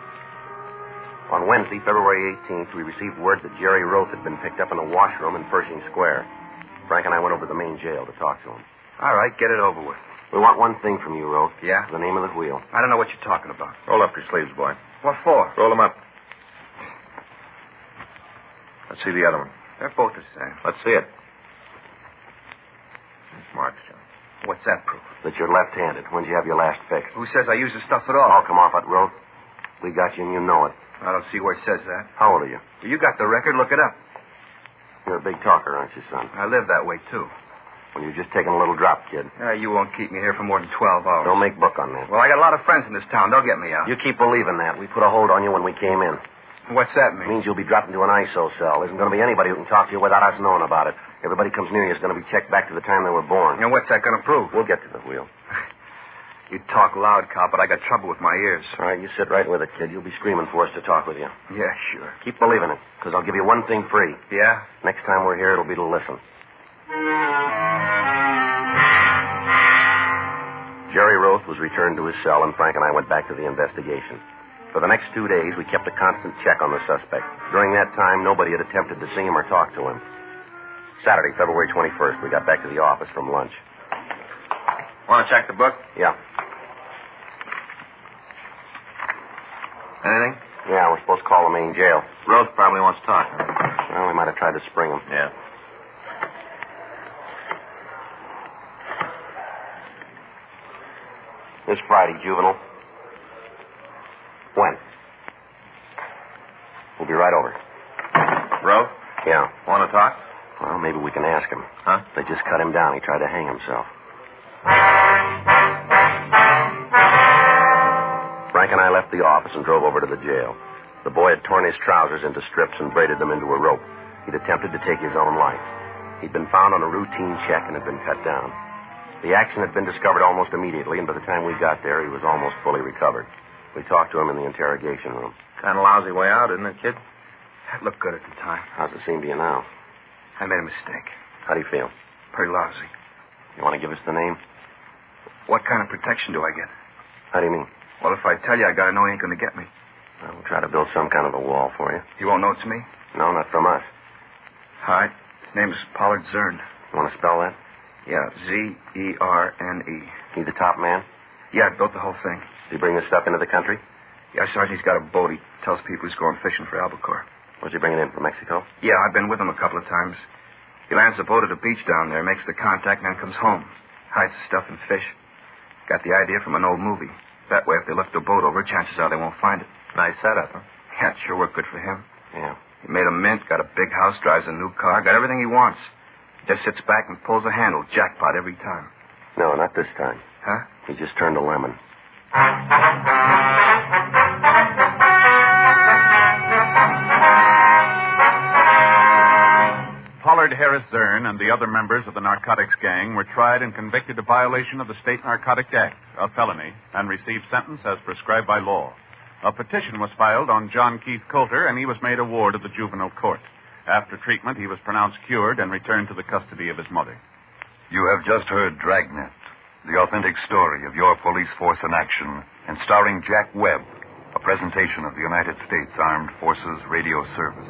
On Wednesday, February 18th, we received word that Jerry Roth had been picked up in a washroom in Pershing Square. Frank and I went over to the main jail to talk to him. All right, get it over with. We want one thing from you, Roth. Yeah? The name of the wheel. I don't know what you're talking about. Roll up your sleeves, boy. What for? Roll them up. Let's see the other one. They're both the same. Let's see it. It's marked, John. What's that proof? That you're left-handed. When'd you have your last fix? Who says I use the stuff at all? Oh, come off it, Roth. We got you and you know it. I don't see where it says that. How old are you? Well, you got the record. Look it up. You're a big talker, aren't you, son? I live that way, too. Well, you're just taking a little drop, kid. You won't keep me here for more than 12 hours. Don't make book on that. Well, I got a lot of friends in this town. They'll get me out. You keep believing that. We put a hold on you when we came in. What's that It mean? means you'll be dropped into an ISO cell. There isn't going to be anybody who can talk to you without us knowing about it. Everybody comes near you is going to be checked back to the time they were born. And what's that going to prove? We'll get to the wheel. You talk loud, cop, but I got trouble with my ears. All right, you sit right with it, kid. You'll be screaming for us to talk with you. Yeah, sure. Keep believing it, because I'll give you one thing free. Yeah? Next time we're here, it'll be to listen. Jerry Roth was returned to his cell, and Frank and I went back to the investigation. For the next 2 days, we kept a constant check on the suspect. During that time, nobody had attempted to see him or talk to him. Saturday, February 21st, we got back to the office from lunch. Want to check the book? Yeah. Anything? Yeah, we're supposed to call the main jail. Roth probably wants to talk. Well, we might have tried to spring him. Yeah. This Friday, juvenile. When? We'll be right over. Roth? Yeah. Want to talk? Well, maybe we can ask him. Huh? They just cut him down. He tried to hang himself. Frank and I left the office and drove over to the jail. The boy had torn his trousers into strips and braided them into a rope. He'd attempted to take his own life. He'd been found on a routine check and had been cut down. The accident had been discovered almost immediately, and by the time we got there, he was almost fully recovered. We talked to him in the interrogation room. Kind of lousy way out, isn't it, kid? That looked good at the time. How's it seem to you now? I made a mistake. How do you feel? Pretty lousy. You want to give us the name? What kind of protection do I get? How do you mean? Well, if I tell you, I gotta know he ain't gonna get me. Well, we'll try to build some kind of a wall for you. You won't know it's me? No, not from us. All right. His name is Pollard Zern. You want to spell that? Yeah, Z-E-R-N-E. He the top man? Yeah, I built the whole thing. Did he bring this stuff into the country? Yeah, Sergeant, he's got a boat. He tells people he's going fishing for albacore. Was he bringing it in from Mexico? Yeah, I've been with him a couple of times. He lands the boat at a beach down there, makes the contact, and then comes home. Hides the stuff and fish. Got the idea from an old movie. That way, if they lift the boat over, chances are they won't find it. Nice setup, huh? Yeah, it sure worked good for him. Yeah. He made a mint, got a big house, drives a new car, got everything he wants. Just sits back and pulls a handle. Jackpot every time. No, not this time. Huh? He just turned a lemon. Pollard Harris Zern and the other members of the narcotics gang were tried and convicted of violation of the State Narcotic Act, a felony, and received sentence as prescribed by law. A petition was filed on John Keith Coulter, and he was made a ward of the juvenile court. After treatment, he was pronounced cured and returned to the custody of his mother. You have just heard Dragnet, the authentic story of your police force in action, and starring Jack Webb, a presentation of the United States Armed Forces Radio Service.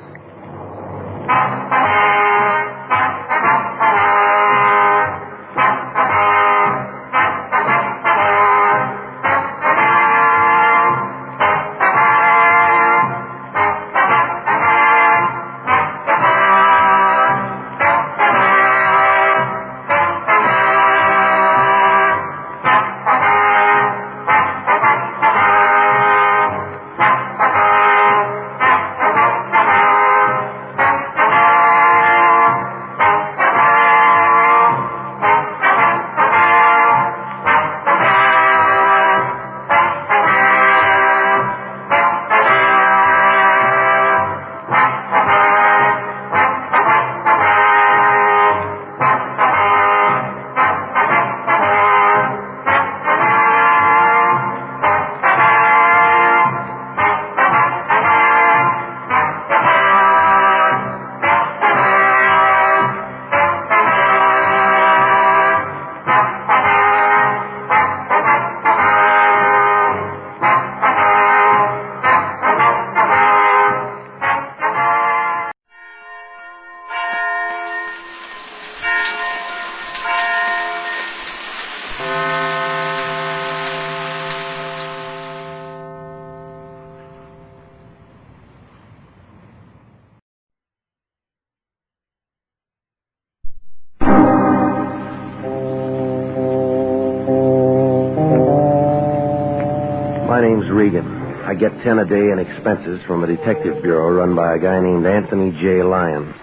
My name's Regan. I get 10 a day in expenses from a detective bureau run by a guy named Anthony J. Lyon.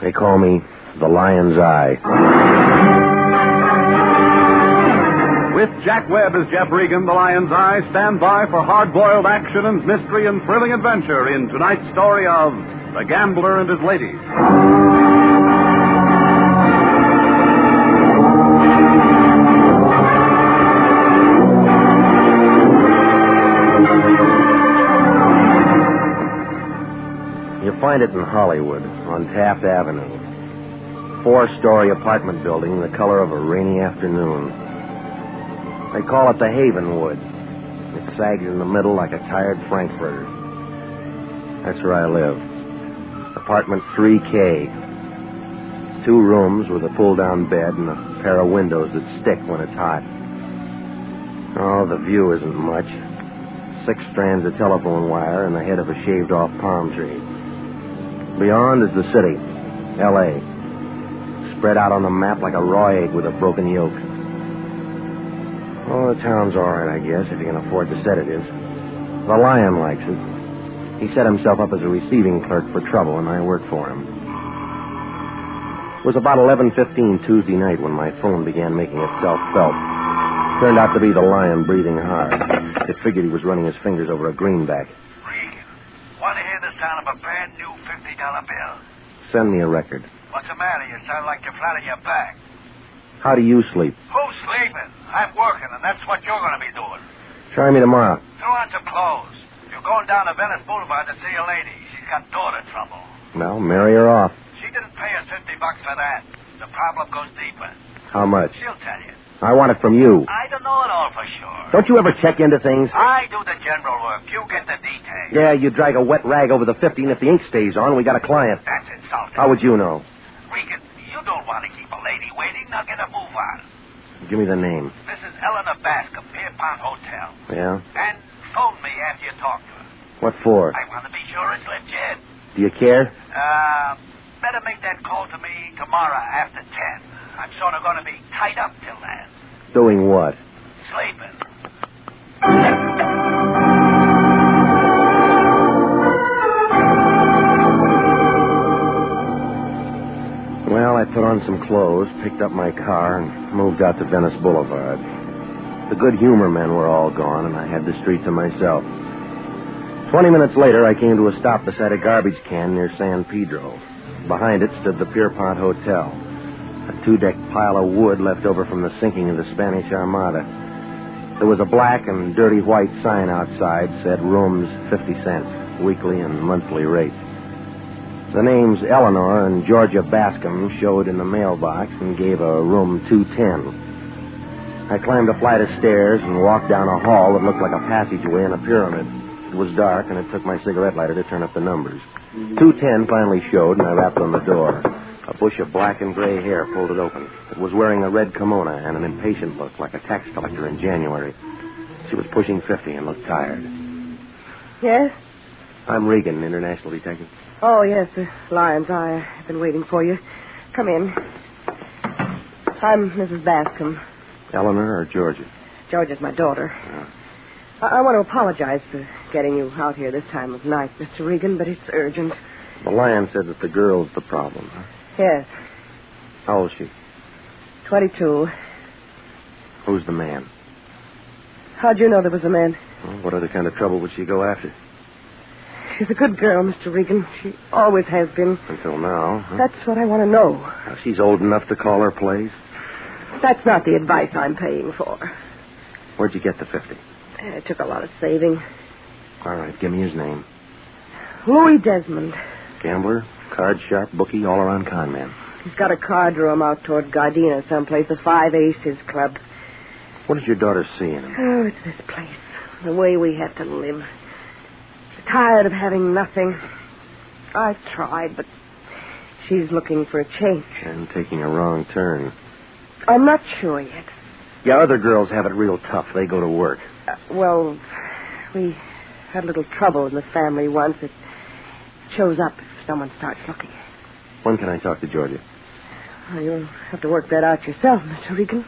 They call me the Lion's Eye. With Jack Webb as Jeff Regan, the Lion's Eye, stand by for hard-boiled action and mystery and thrilling adventure in tonight's story of The Gambler and His Lady. You find it in Hollywood, on Taft Avenue. 4-story apartment building, the color of a rainy afternoon. They call it the Haven Wood. It sags in the middle like a tired frankfurter. That's where I live. Apartment 3K. 2 rooms with a pull-down bed and a pair of windows that stick when it's hot. Oh, the view isn't much. 6 strands of telephone wire and the head of a shaved-off palm tree. Beyond is the city, L.A., spread out on the map like a raw egg with a broken yolk. Oh, the town's all right, I guess, if you can afford to set it is. The Lion likes it. He set himself up as a receiving clerk for trouble, and I work for him. It was about 11:15 Tuesday night when my phone began making itself felt. Turned out to be the Lion breathing hard. It figured he was running his fingers over a greenback. Regan, want to hear the sound of a brand new $50 bill? Send me a record. What's the matter? You sound like you're flat on your back. How do you sleep? Who's sleeping? I'm working, and that's what you're going to be doing. Try me tomorrow. Throw on some clothes. You're going down to Venice Boulevard to see a lady. She's got daughter trouble. Well, marry her off. She didn't pay us $50 for that. The problem goes deeper. How much? She'll tell you. I want it from you. I don't know it all for sure. Don't you ever check into things? I do the general work. You get the details. Yeah, you drag a wet rag over the 50, and if the ink stays on, we got a client. That's insulting. How would you know? Regan, you don't want to keep a lady waiting. Now get a move on. Give me the name. Mrs. Eleanor Bascom, Pierpont Hotel. Yeah? And phone me after you talk to her. What for? I want to be sure it's legit. Do you care? Better make that call to me tomorrow after 10. I'm sort of going to be tied up till then. Doing what? Sleeping. Well, I put on some clothes, picked up my car, and moved out to Venice Boulevard. The good humor men were all gone, and I had the street to myself. 20 minutes later, I came to a stop beside a garbage can near San Pedro. Behind it stood the Pierpont Hotel, a 2-deck pile of wood left over from the sinking of the Spanish Armada. There was a black and dirty white sign outside, said rooms 50 cents, weekly and monthly rate. The names Eleanor and Georgia Bascom showed in the mailbox and gave a room 210. I climbed a flight of stairs and walked down a hall that looked like a passageway in a pyramid. It was dark, and it took my cigarette lighter to turn up the numbers. 210 finally showed, and I rapped on the door. A bush of black and gray hair pulled it open. It was wearing a red kimono and an impatient look like a tax collector in January. She was pushing 50 and looked tired. Yes? I'm Regan, international detective. Oh, yes, Lion's Eye. I've been waiting for you. Come in. I'm Mrs. Bascom. Eleanor or Georgia? Georgia's my daughter. I want to apologize for getting you out here this time of night, Mr. Regan, but it's urgent. The Lion said that the girl's the problem. Huh? Yes. How old is she? 22. Who's the man? How'd you know there was a man? Well, what other kind of trouble would she go after? She's a good girl, Mr. Regan. She always has been. Until now, huh? That's what I want to know. Now, she's old enough to call her place. That's not the advice I'm paying for. Where'd you get the 50? It took a lot of saving. All right, give me his name. Louis Desmond. Gambler, card sharp, bookie, all-around con man. He's got a card room out toward Gardena someplace, a 5 Aces club. What did your daughter see in him? Oh, it's this place. The way we have to live. She's tired of having nothing. I've tried, but she's looking for a change. And taking a wrong turn. I'm not sure yet. Yeah, other girls have it real tough. They go to work. Well, we had a little trouble in the family once. It shows up if someone starts looking. When can I talk to Georgia? Well, you'll have to work that out yourself, Mr. Regan.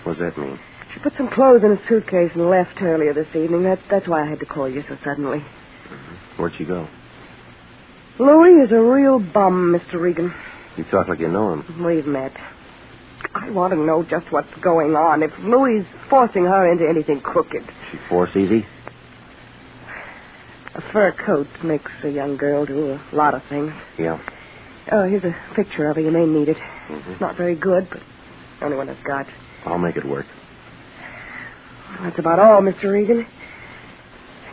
What does that mean? She put some clothes in a suitcase and left earlier this evening. That's why I had to call you so suddenly. Mm-hmm. Where'd she go? Louis is a real bum, Mr. Regan. You talk like you know him. We've met. I want to know just what's going on. If Louis is forcing her into anything crooked. She force easy? A fur coat makes a young girl do a lot of things. Yeah. Oh, here's a picture of her. You may need it. Mm-hmm. It's not very good, but the only one I've got. I'll make it work. Well, that's about all, Mr. Regan.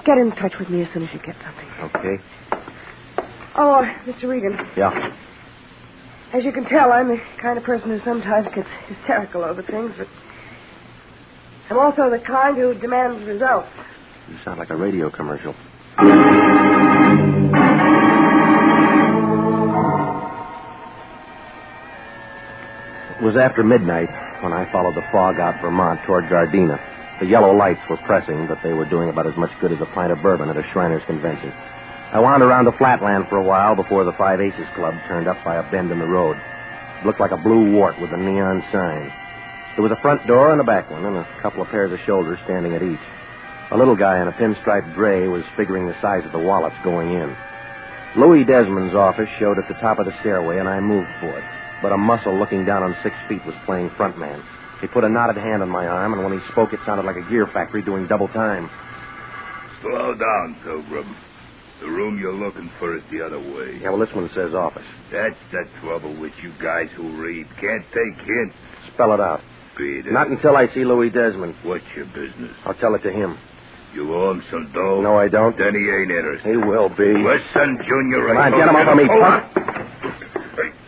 Get in touch with me as soon as you get something. Okay. Oh, Mr. Regan. Yeah. As you can tell, I'm the kind of person who sometimes gets hysterical over things, but I'm also the kind who demands results. You sound like a radio commercial. It was after midnight when I followed the fog out Vermont toward Gardena. The yellow lights were pressing, but they were doing about as much good as a pint of bourbon at a Shriners convention. I wound around the flatland for a while before the Five Aces Club turned up by a bend in the road. It looked like a blue wart with a neon sign. There was a front door and a back one, and a couple of pairs of shoulders standing at each. A little guy in a pinstriped gray was figuring the size of the wallets going in. Louis Desmond's office showed at the top of the stairway, and I moved for it. But a muscle looking down on 6 feet was playing frontman. He put a knotted hand on my arm, and when he spoke, it sounded like a gear factory doing double time. Slow down, Pilgrim. The room you're looking for is the other way. Yeah, well, this one says office. That's the trouble with you guys who read. Can't take hints. Spell it out. Peter. Not until I see Louis Desmond. What's your business? I'll tell it to him. You owe him some dough? No, I don't. Then he ain't interested. He will be. Listen, Junior. Come on, get him off of me, punk.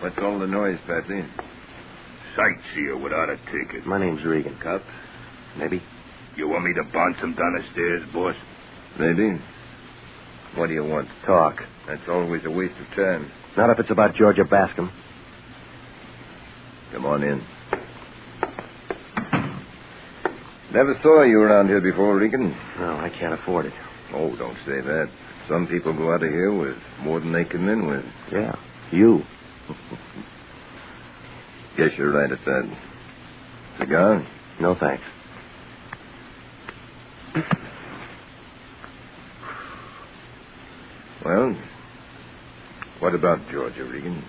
What's all the noise, Patsy? Sightseer without a ticket. My name's Regan. Cup? Maybe. You want me to bounce him down the stairs, boss? Maybe. What do you want? Talk. That's always a waste of time. Not if it's about Georgia Bascom. Come on in. Never saw you around here before, Regan. No, I can't afford it. Oh, don't say that. Some people go out of here with more than they come in with. Yeah, you. Guess you're right at that. Cigar? No, thanks. Well, what about Georgia, Regan?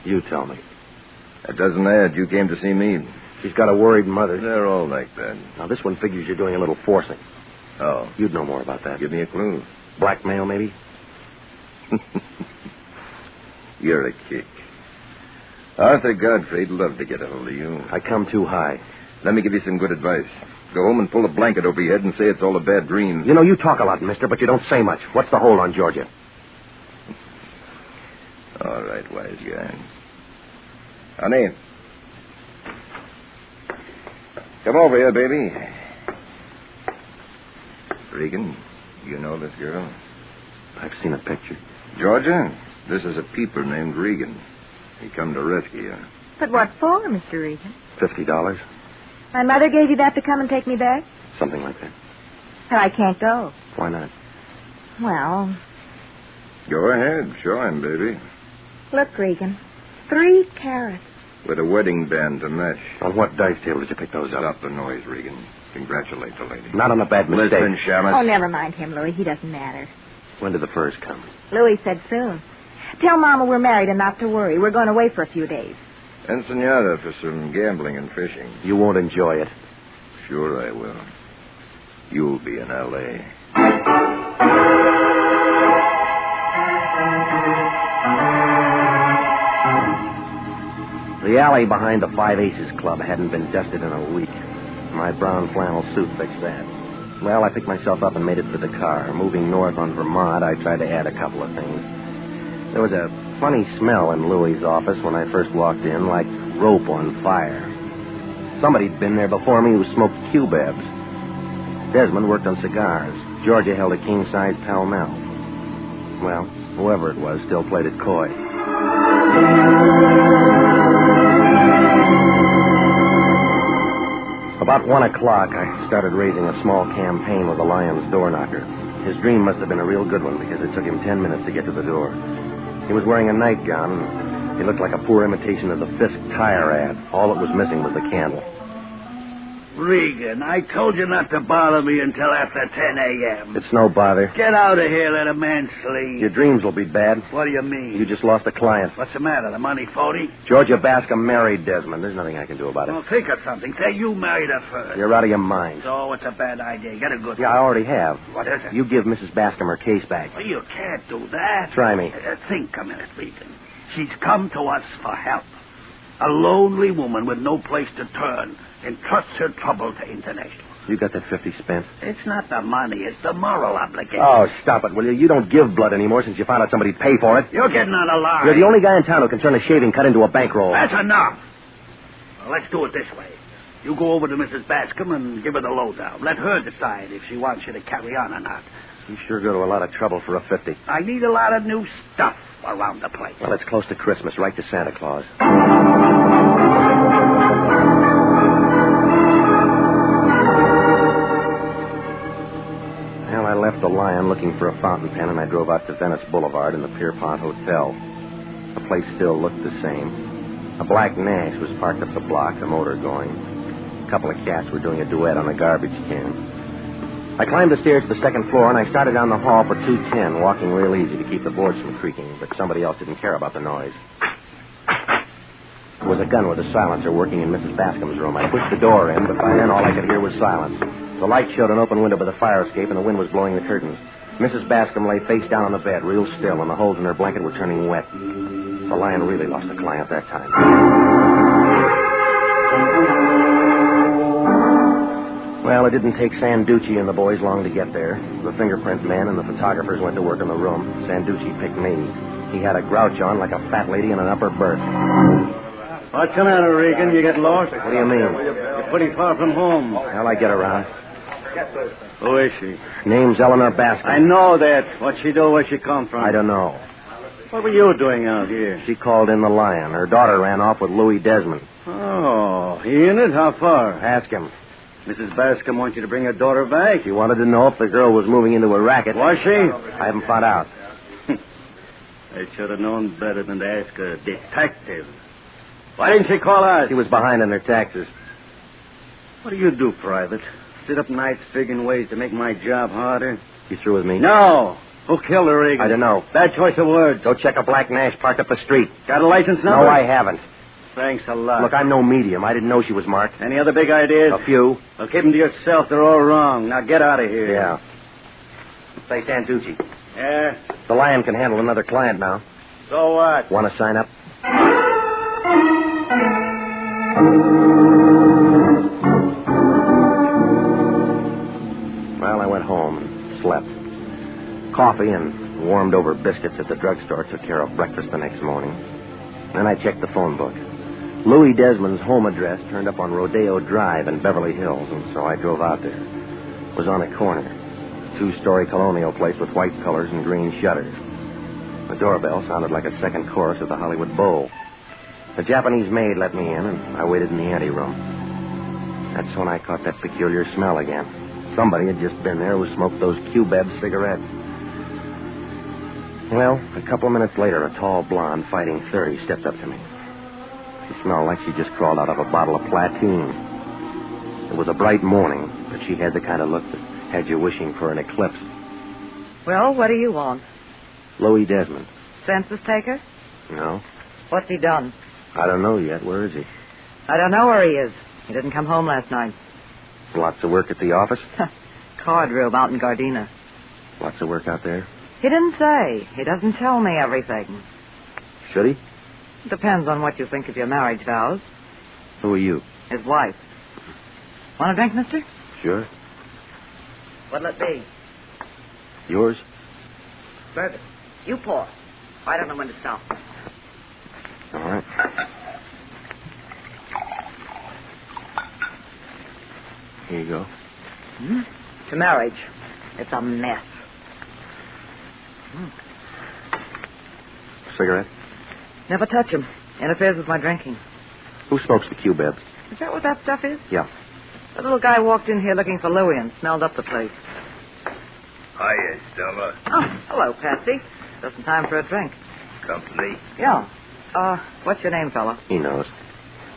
You tell me. That doesn't add. You came to see me. She's got a worried mother. They're all like that. Now, this one figures you're doing a little forcing. Oh. You'd know more about that. Give me a clue. Blackmail, maybe? You're a kick. Arthur Godfrey'd love to get a hold of you. I come too high. Let me give you some good advice. Go home and pull a blanket over your head and say it's all a bad dream. You know, you talk a lot, mister, but you don't say much. What's the hold on Georgia? All right, wise guy. Honey. Come over here, baby. Regan, you know this girl? I've seen a picture. Georgia, this is a peeper named Regan. He come to rescue you. But what for, Mr. Regan? $50. My mother gave you that to come and take me back? Something like that. Well, I can't go. Why not? Well... Go ahead. Show him, baby. Look, Regan. 3 carats. With a wedding band to match. On what dice table did you pick those up? Stop the noise, Regan. Congratulate the lady. Not on a bad mistake. Listen, Shamus. Oh, never mind him, Louis. He doesn't matter. When did the furs come? Louis said soon. Tell Mama we're married and not to worry. We're going away for a few days. Ensenada for some gambling and fishing. You won't enjoy it. Sure I will. You'll be in L.A. The alley behind the Five Aces Club hadn't been dusted in a week. My brown flannel suit fixed that. Well, I picked myself up and made it for the car. Moving north on Vermont, I tried to add a couple of things. There was a funny smell in Louis's office when I first walked in, like rope on fire. Somebody'd been there before me who smoked cubebs. Desmond worked on cigars. Georgia held a king-size Pall-Mall. Well, whoever it was still played it coy. About 1 o'clock, I started raising a small campaign with the Lion's door knocker. His dream must have been a real good one because it took him 10 minutes to get to the door. He was wearing a nightgown, and he looked like a poor imitation of the Fisk tire ad. All that was missing was the candle. Regan, I told you not to bother me until after 10 a.m. It's no bother. Get out of here, let a man sleep. Your dreams will be bad. What do you mean? You just lost a client. What's the matter? The money phony? Georgia Bascom married Desmond. There's nothing I can do about it. Well, think of something. Say you married her first. You're out of your mind. So it's a bad idea. Get a good Yeah, I already have. What is it? You give Mrs. Bascom her case back. Well, you can't do that. Try me. Think a minute, Regan. She's come to us for help. A lonely woman with no place to turn entrusts her trouble to International. You got that 50 spent? It's not the money, it's the moral obligation. Oh, stop it, will you? You don't give blood anymore since you found out somebody'd pay for it. You're getting on a line. You're the only guy in town who can turn a shaving cut into a bankroll. That's enough. Well, let's do it this way. You go over to Mrs. Bascom and give her the lowdown. Let her decide if she wants you to carry on or not. You sure go to a lot of trouble for a 50. I need a lot of new stuff around the place. Well, it's close to Christmas, right to Santa Claus. Well, I left the Lion looking for a fountain pen, and I drove out to Venice Boulevard in the Pierpont Hotel. The place still looked the same. A black Nash was parked up the block, the motor going. A couple of cats were doing a duet on a garbage can. I climbed the stairs to the second floor, and I started down the hall for 210, walking real easy to keep the boards from creaking, but somebody else didn't care about the noise. There was a gun with a silencer working in Mrs. Bascom's room. I pushed the door in, but by then all I could hear was silence. The light showed an open window by the fire escape, and the wind was blowing the curtains. Mrs. Bascom lay face down on the bed, real still, and the holes in her blanket were turning wet. The Lion really lost a client that time. Well, it didn't take Sanducci and the boys long to get there. The fingerprint man and the photographers went to work in the room. Sanducci picked me. He had a grouch on like a fat lady in an upper berth. What's the matter, Regan? You get lost? What do you mean? You're pretty far from home. How'll I get around? Who is she? Name's Eleanor Bascom. I know that. What'd she do? Where'd she come from? I don't know. What were you doing out here? She called in the Lion. Her daughter ran off with Louis Desmond. Oh, he in it? How far? Ask him. Mrs. Bascom wants you to bring her daughter back. She wanted to know if the girl was moving into a racket. Was she? I haven't found out. I should have known better than to ask a detective. Why didn't she call us? She was behind on her taxes. What do you do, Private? Sit up nights figuring ways to make my job harder? You through with me? No. Who killed her, Regan? I don't know. Bad choice of words. Go check a black Nash parked up the street. Got a license number? No, I haven't. Thanks a lot. Look, I'm no medium. I didn't know she was marked. Any other big ideas? A few. Well, keep them to yourself. They're all wrong. Now get out of here. Yeah. Say, Sanducci. Yeah? The Lion can handle another client now. So what? Want to sign up? Well, I went home and slept. Coffee and warmed-over biscuits at the drugstore took care of breakfast the next morning. Then I checked the phone book. Louis Desmond's home address turned up on Rodeo Drive in Beverly Hills, and so I drove out there. It was on a corner. A 2-story colonial place with white colors and green shutters. The doorbell sounded like a second chorus of the Hollywood Bowl. The Japanese maid let me in, and I waited in the anteroom. That's when I caught that peculiar smell again. Somebody had just been there who smoked those Q-Beb cigarettes. Well, a couple of minutes later, a tall blonde fighting 30 stepped up to me. She smelled like she just crawled out of a bottle of Platine. It was a bright morning, but she had the kind of look that had you wishing for an eclipse. Well, what do you want? Louis Desmond. Census taker? No. What's he done? I don't know yet. Where is he? I don't know where he is. He didn't come home last night. Lots of work at the office? Card room out in Gardena. Lots of work out there? He didn't say. He doesn't tell me everything. Should he? Depends on what you think of your marriage vows. Who are you? His wife. Want a drink, mister? Sure. What'll it be? Yours? Bourbon. You pour. I don't know when to stop. All right. Here you go. To marriage. It's a mess. Cigarette? Never touch him. Interferes with my drinking. Who smokes the Q-Bebs? Is that what that stuff is? Yeah. The little guy walked in here looking for Louis and smelled up the place. Hiya, Stella. Oh, hello, Patsy. Just in time for a drink. Company? Yeah. What's your name, fella? He knows.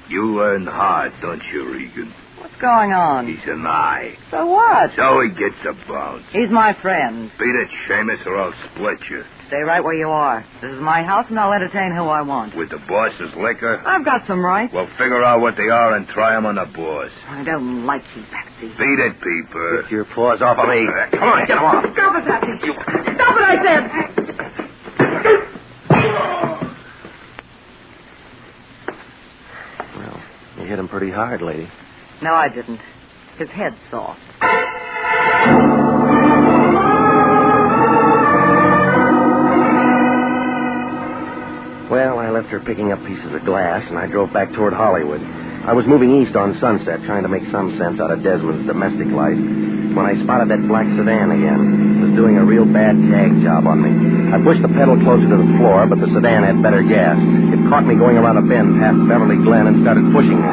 You earn hard, don't you, Regan? What's going on? He's an eye. So what? So he gets a bounce. He's my friend. Beat it, Seamus, or I'll split you. Stay right where you are. This is my house, and I'll entertain who I want. With the boss's liquor? I've got some rights. Well, figure out what they are and try 'em on the boss. I don't like you, Patsy. Beat it, Peeper. Get your paws off of me. Come on, get 'em off. Stop it, Patsy. Stop it, I said. Well, you hit him pretty hard, lady. No, I didn't. His head's soft. Well, I left her picking up pieces of glass, and I drove back toward Hollywood. I was moving east on Sunset, trying to make some sense out of Desmond's domestic life, when I spotted that black sedan again. It was doing a real bad tag job on me. I pushed the pedal closer to the floor, but the sedan had better gas. It caught me going around a bend past Beverly Glen and started pushing me.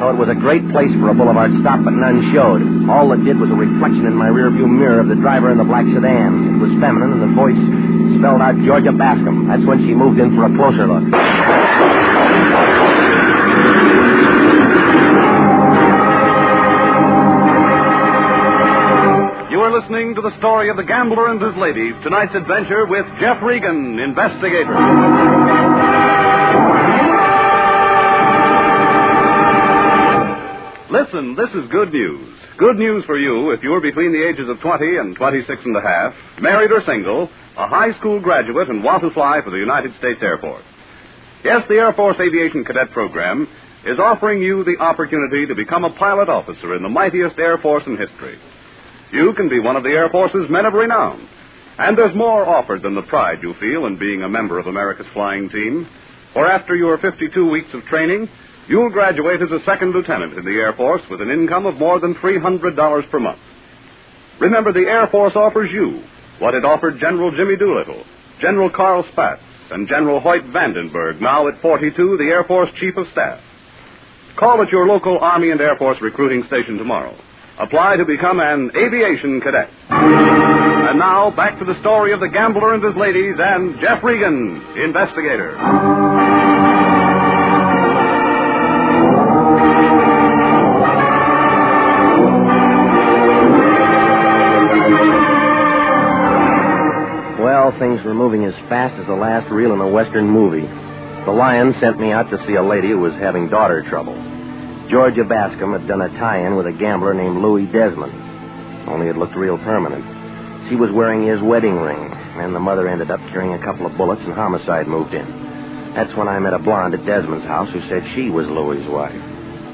So it was a great place for a boulevard stop, but none showed. All it did was a reflection in my rearview mirror of the driver in the black sedan. It was feminine, and the voice spelled out Georgia Bascom. That's when she moved in for a closer look. You are listening to the story of the gambler and his ladies. Tonight's adventure with Jeff Regan, Investigator. Listen, this is good news. Good news for you if you're between the ages of 20 and 26 and a half, married or single, a high school graduate, and want to fly for the United States Air Force. Yes, the Air Force Aviation Cadet Program is offering you the opportunity to become a pilot officer in the mightiest Air Force in history. You can be one of the Air Force's men of renown. And there's more offered than the pride you feel in being a member of America's flying team. For after your 52 weeks of training, you'll graduate as a second lieutenant in the Air Force with an income of more than $300 per month. Remember, the Air Force offers you what it offered General Jimmy Doolittle, General Carl Spaatz, and General Hoyt Vandenberg, now at 42, the Air Force Chief of Staff. Call at your local Army and Air Force recruiting station tomorrow. Apply to become an aviation cadet. And now, back to the story of the gambler and his ladies and Jeff Regan, Investigator. Well, things were moving as fast as the last reel in a Western movie. The Lion sent me out to see a lady who was having daughter trouble. Georgia Bascom had done a tie-in with a gambler named Louis Desmond. Only it looked real permanent. She was wearing his wedding ring, and the mother ended up carrying a couple of bullets, and homicide moved in. That's when I met a blonde at Desmond's house who said she was Louis's wife.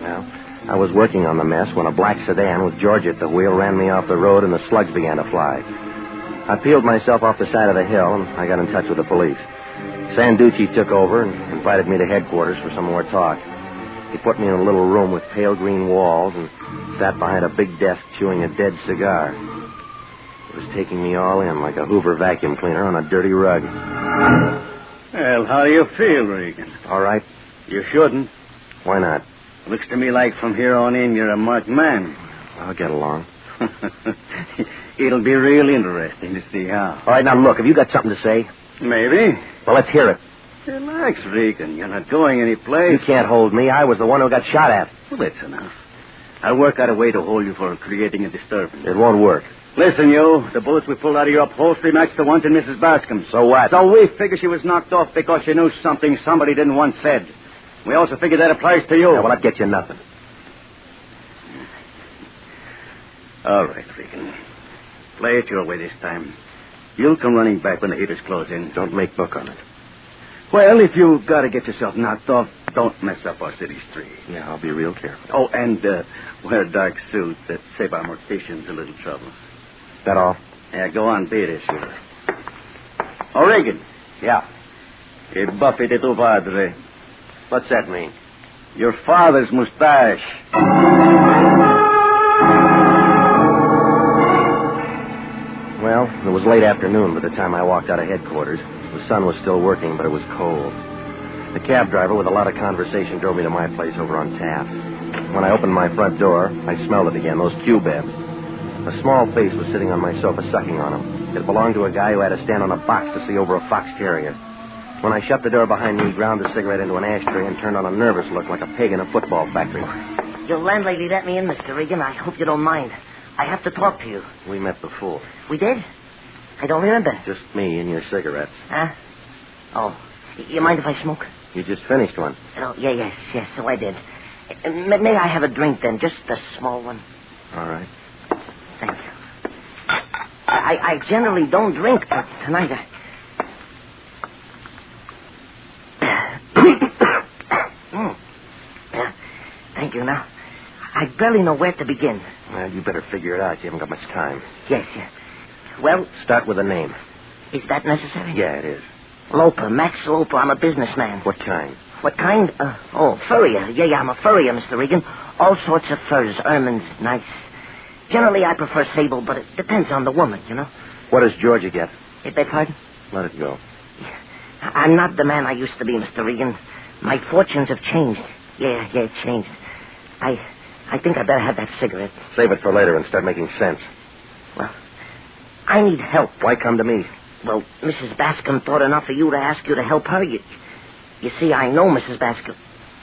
Well, I was working on the mess when a black sedan with Georgia at the wheel ran me off the road, and the slugs began to fly. I peeled myself off the side of the hill, and I got in touch with the police. Sanducci took over and invited me to headquarters for some more talk. He put me in a little room with pale green walls and sat behind a big desk chewing a dead cigar. It was taking me all in like a Hoover vacuum cleaner on a dirty rug. Well, how do you feel, Regan? All right. You shouldn't. Why not? Looks to me like from here on in you're a marked man. I'll get along. It'll be real interesting to see how. All right, now look, have you got something to say? Maybe. Well, let's hear it. Relax, Regan. You're not going anyplace. You can't hold me. I was the one who got shot at. Well, that's enough. I'll work out a way to hold you for creating a disturbance. It won't work. Listen, you. The bullets we pulled out of your upholstery matched the ones in Mrs. Bascom's. So what? So we figure she was knocked off because she knew something somebody didn't want said. We also figure that applies to you. Yeah, well, that gets you nothing. All right, Regan. Play it your way this time. You'll come running back when the heaters close in. Don't make book on it. Well, if you've got to get yourself knocked off, don't mess up our city street. Yeah, I'll be real careful. Oh, and wear a dark suit that save our morticians a little trouble. That all? Yeah, go on, beat it, sure. Oh, Regan. Yeah. Il buffy de tu padre. What's that mean? Your father's mustache. Well, it was late afternoon by the time I walked out of headquarters. The sun was still working, but it was cold. The cab driver, with a lot of conversation, drove me to my place over on Taft. When I opened my front door, I smelled it again, those Q-bebs. A small face was sitting on my sofa, sucking on them. It belonged to a guy who had to stand on a box to see over a fox terrier. When I shut the door behind me, he ground the cigarette into an ashtray and turned on a nervous look like a pig in a football factory. Your landlady let me in, Mr. Regan. I hope you don't mind. I have to talk to you. We met before. We did? I don't remember. Just me and your cigarettes. Huh? Oh. You mind if I smoke? You just finished one. Oh, yes, so I did. May I have a drink then? Just a small one. All right. Thank you. I generally don't drink, but tonight Yeah, thank you. Now, I barely know where to begin. Well, you better figure it out. You haven't got much time. Yes. Well... Start with a name. Is that necessary? Yeah, it is. Loper, Max Loper. I'm a businessman. What kind? What kind? Furrier. Yeah, I'm a furrier, Mr. Regan. All sorts of furs. Ermine's nice. Generally, I prefer sable, but it depends on the woman, you know. What does Georgia get? If they pardon? Let it go. I'm not the man I used to be, Mr. Regan. My fortunes have changed. Yeah, it changed. I think I better have that cigarette. Save it for later and start making sense. Well, I need help. Why come to me? Well, Mrs. Bascom thought enough of you to ask you to help her. You see, I know Mrs. Bascom.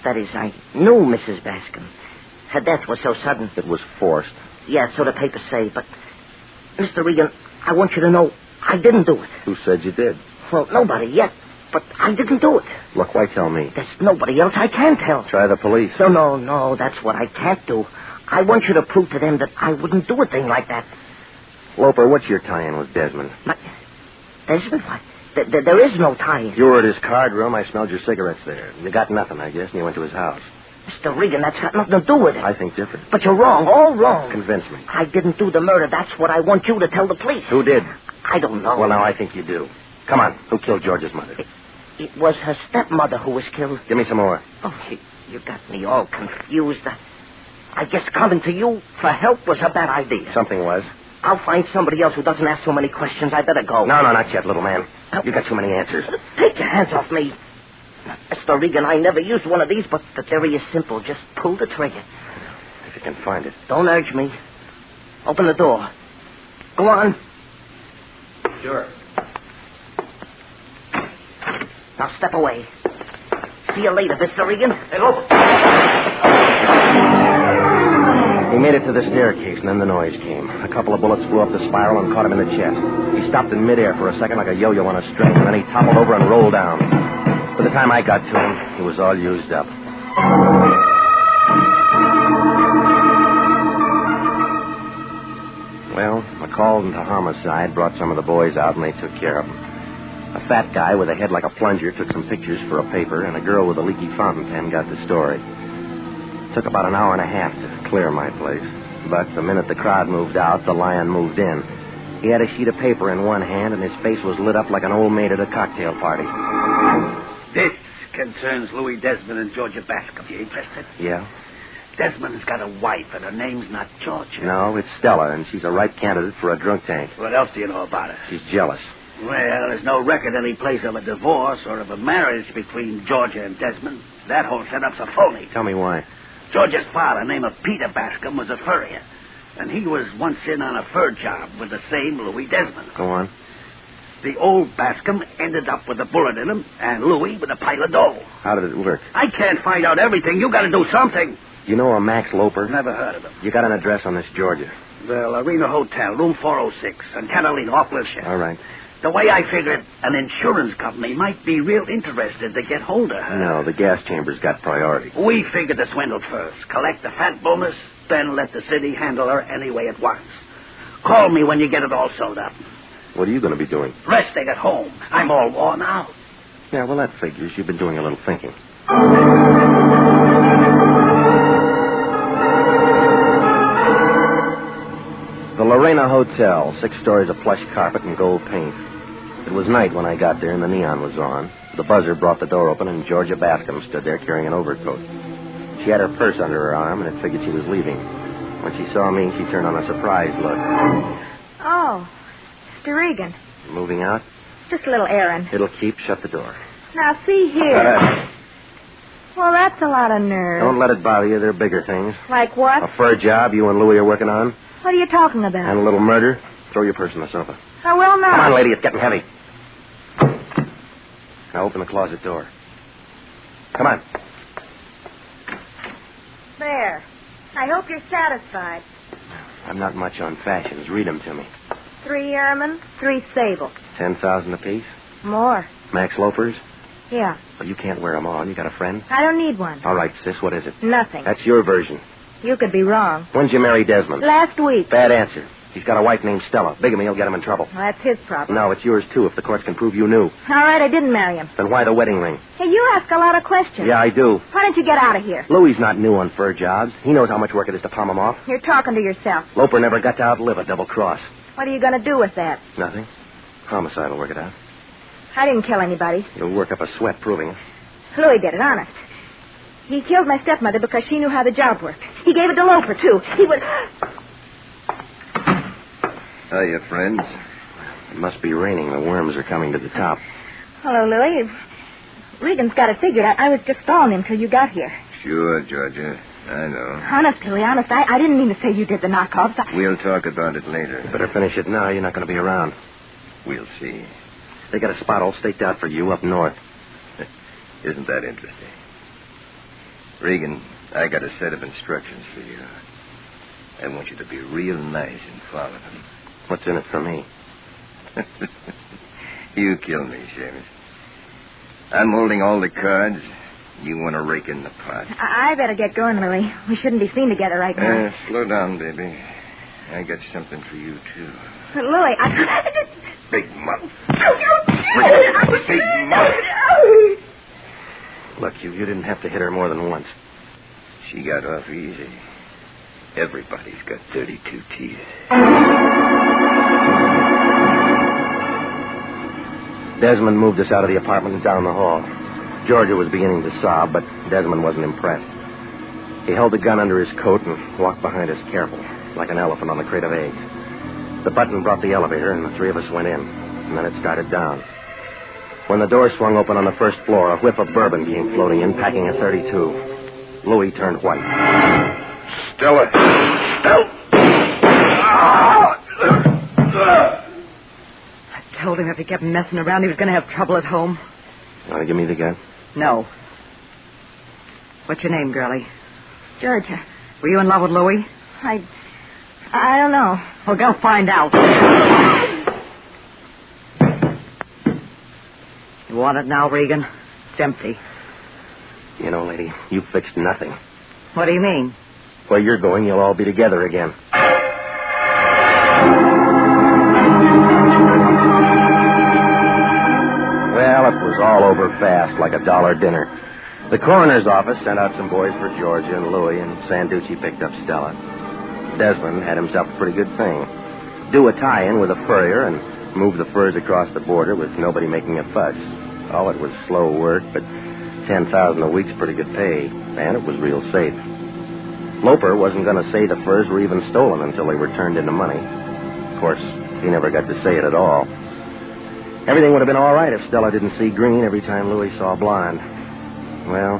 That is, I knew Mrs. Bascom. Her death was so sudden. It was forced. Yeah, so the papers say. But, Mr. Regan, I want you to know I didn't do it. Who said you did? Well, nobody yet. But I didn't do it. Look, why tell me? There's nobody else I can tell. Try the police. No, that's what I can't do. I want you to prove to them that I wouldn't do a thing like that. Loper, what's your tie-in with Desmond? Desmond? Why? There is no tie-in. You were at his card room. I smelled your cigarettes there. You got nothing, I guess, and you went to his house. Mr. Regan, that's got nothing to do with it. I think different. But you're wrong, all wrong. Convince me. I didn't do the murder. That's what I want you to tell the police. Who did? I don't know. Well, now I think you do. Come on. Who killed George's mother? It was her stepmother who was killed. Give me some more. Oh, you got me all confused. I guess coming to you for help was a bad idea. Something was. I'll find somebody else who doesn't ask so many questions. I better go. No, not yet, little man. You got too many answers. Take your hands off me. Mr. Regan, I never used one of these, but the theory is simple. Just pull the trigger. If you can find it. Don't urge me. Open the door. Go on. Sure. Now step away. See you later, Mr. Regan. Hey, look. He made it to the staircase, and then the noise came. A couple of bullets flew up the spiral and caught him in the chest. He stopped in midair for a second like a yo-yo on a string, and then he toppled over and rolled down. By the time I got to him, he was all used up. Well, I called into homicide, brought some of the boys out, and they took care of him. A fat guy with a head like a plunger took some pictures for a paper, and a girl with a leaky fountain pen got the story. It took about an hour and a half to clear my place. But the minute the crowd moved out, the lion moved in. He had a sheet of paper in one hand, and his face was lit up like an old maid at a cocktail party. This concerns Louis Desmond and Georgia Bascom. You interested? Yeah? Desmond's got a wife, and her name's not Georgia. No, it's Stella, and she's a ripe candidate for a drunk tank. What else do you know about her? She's jealous. Well, there's no record any place of a divorce or of a marriage between Georgia and Desmond. That whole setup's a phony. Tell me why. Georgia's father, named Peter Bascom, was a furrier. And he was once in on a fur job with the same Louis Desmond. Go on. The old Bascom ended up with a bullet in him, and Louis with a pile of dough. How did it work? I can't find out everything. You got to do something. You know a Max Loper? Never heard of him. You got an address on this Georgia? The Arena Hotel, room 406, on Catalina, off Wilshire. All right. The way I figured, an insurance company might be real interested to get hold of her. No, the gas chamber's got priority. We figured to swindle first, collect the fat bonus, then let the city handle her any way it wants. Call me when you get it all sewed up. What are you going to be doing? Resting at home. I'm all worn out. Yeah, well, that figures. You've been doing a little thinking. The Lorena Hotel, 6 stories of plush carpet and gold paint. It was night when I got there and the neon was on. The buzzer brought the door open and Georgia Bascom stood there carrying an overcoat. She had her purse under her arm and it figured she was leaving. When she saw me, she turned on a surprised look. Oh, Mr. Regan. Moving out? Just a little errand. It'll keep. Shut the door. Now, see here. Well, that's a lot of nerve. Don't let it bother you. There are bigger things. Like what? A fur job you and Louie are working on. What are you talking about? And a little murder. Throw your purse on the sofa. I will not. Come on, lady. It's getting heavy. Now open the closet door. Come on. There. I hope you're satisfied. I'm not much on fashions. Read them to me. 3 ermine, 3 sable. 10,000 apiece. More. Max loafers. Yeah. Well, you can't wear them all. You got a friend? I don't need one. All right, sis. What is it? Nothing. That's your version. You could be wrong. When'd you marry Desmond? Last week. Bad answer. He's got a wife named Stella. Bigamy will get him in trouble. Well, that's his problem. No, it's yours, too, if the courts can prove you knew. All right, I didn't marry him. Then why the wedding ring? Hey, you ask a lot of questions. Yeah, I do. Why don't you get out of here? Louie's not new on fur jobs. He knows how much work it is to palm him off. You're talking to yourself. Loper never got to outlive a double cross. What are you going to do with that? Nothing. Homicide will work it out. I didn't kill anybody. You'll work up a sweat proving it. Louis did it, honest. He killed my stepmother because she knew how the job worked. He gave it to Loper, too. He would... Hiya, friends. It must be raining. The worms are coming to the top. Hello, Louis. Regan's got it figured. I was just stalling him till you got here. Sure, Georgia. I know. Honest, Louis, honest. I didn't mean to say you did the knockoffs. We'll talk about it later. You better finish it now. You're not going to be around. We'll see. They got a spot all staked out for you up north. Isn't that interesting? Regan, I got a set of instructions for you. I want you to be real nice and follow them. What's in it for me? You kill me, Seamus. I'm holding all the cards. You want to rake in the pot. I better get going, Louis. We shouldn't be seen together right now. Slow down, baby. I got something for you, too. Louis, Big mouth. Big mouth. Look, you didn't have to hit her more than once. She got off easy. Everybody's got 32 teeth. Desmond moved us out of the apartment and down the hall. Georgia was beginning to sob, but Desmond wasn't impressed. He held the gun under his coat and walked behind us careful, like an elephant on the crate of eggs. The button brought the elevator, and the three of us went in, and then it started down. When the door swung open on the first floor, a whiff of bourbon came floating in, packing a .32. Louis turned white. Stella! I told him if he kept messing around, he was going to have trouble at home. You want to give me the gun? No. What's your name, girlie? Georgia. Were you in love with Louis? I don't know. Well, go find out. You want it now, Regan? It's empty. You know, lady, you fixed nothing. What do you mean? Where you're going, you'll all be together again. Well, it was all over fast, like a dollar dinner. The coroner's office sent out some boys for Georgia and Louis, and Sanducci picked up Stella. Desmond had himself a pretty good thing. Do a tie-in with a furrier and move the furs across the border with nobody making a fuss. Oh, it was slow work, but $10,000 a week's pretty good pay, and it was real safe. Loper wasn't going to say the furs were even stolen until they were turned into money. Of course, he never got to say it at all. Everything would have been all right if Stella didn't see green every time Louis saw blonde. Well,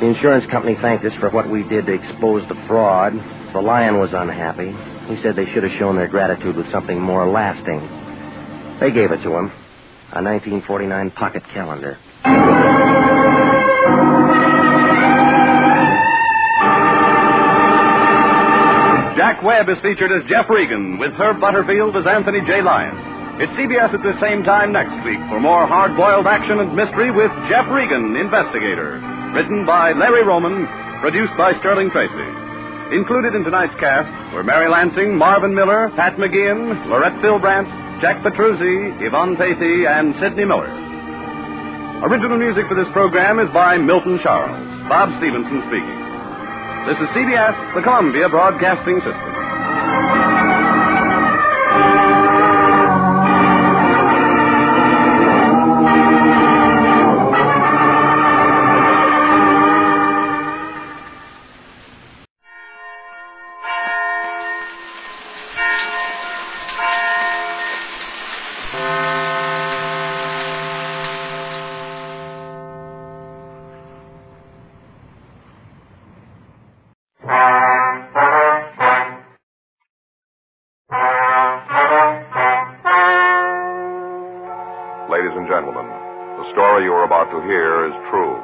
the insurance company thanked us for what we did to expose the fraud. The Lion was unhappy. He said they should have shown their gratitude with something more lasting. They gave it to him, a 1949 pocket calendar. Jack Webb is featured as Jeff Regan, with Herb Butterfield as Anthony J. Lyon. It's CBS at the same time next week for more hard-boiled action and mystery with Jeff Regan, Investigator. Written by Larry Roman, produced by Sterling Tracy. Included in tonight's cast were Mary Lansing, Marvin Miller, Pat McGeehan, Lorette Brandt, Jack Petruzzi, Yvonne Pathy, and Sidney Miller. Original music for this program is by Milton Charles. Bob Stevenson speaking. This is CBS, the Columbia Broadcasting System. Ladies and gentlemen, the story you are about to hear is true.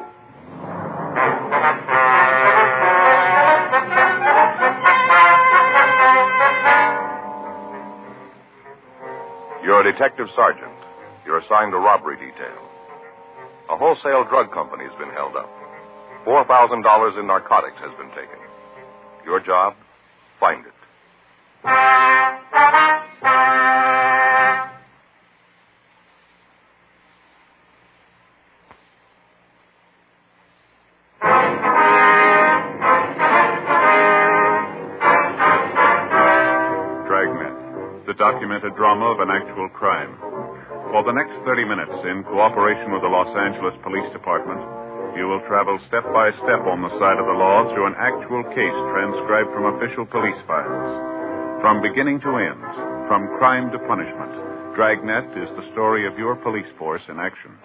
You're a detective sergeant. You're assigned a robbery detail. A wholesale drug company has been held up. $4,000 in narcotics has been taken. Your job? Find it. Dragnet, the documented drama of an actual crime. For the next 30 minutes, in cooperation with the Los Angeles Police Department, you will travel step by step on the side of the law through an actual case transcribed from official police files. From beginning to end, from crime to punishment, Dragnet is the story of your police force in action.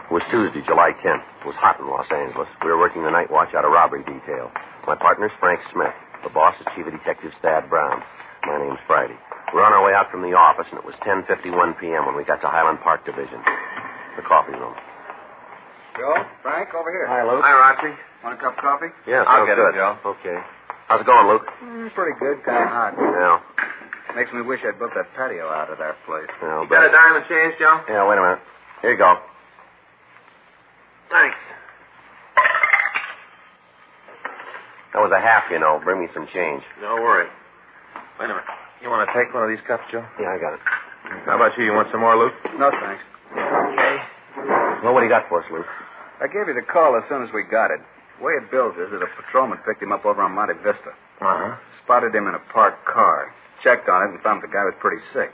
It was Tuesday, July 10th. It was hot in Los Angeles. We were working the night watch out of robbery detail. My partner's Frank Smith. The boss is Chief of Detectives Thad Brown. My name's Friday. We were on our way out from the office, and it was 10:51 p.m. when we got to Highland Park Division, the coffee room. Joe, Frank, over here. Hi, Luke. Hi, Roxy. Want a cup of coffee? Yeah, I'll get good. it, Joe. Okay. How's it going, Luke? Pretty good, kind of hot. Yeah. Makes me wish I'd built that patio out of that place. Yeah, You got a dime and change, Joe? Yeah, wait a minute. Here you go. Thanks. That was a half, you know. Bring me some change. Don't worry. Wait a minute. You want to take one of these cups, Joe? Yeah, I got it. How about you? You want some more, Luke? No, thanks. Okay. Well, what do you got for us, Luke? I gave you the call as soon as we got it. The way it bills is that a patrolman picked him up over on Monte Vista. Uh-huh. Spotted him in a parked car. Checked on it and found the guy was pretty sick.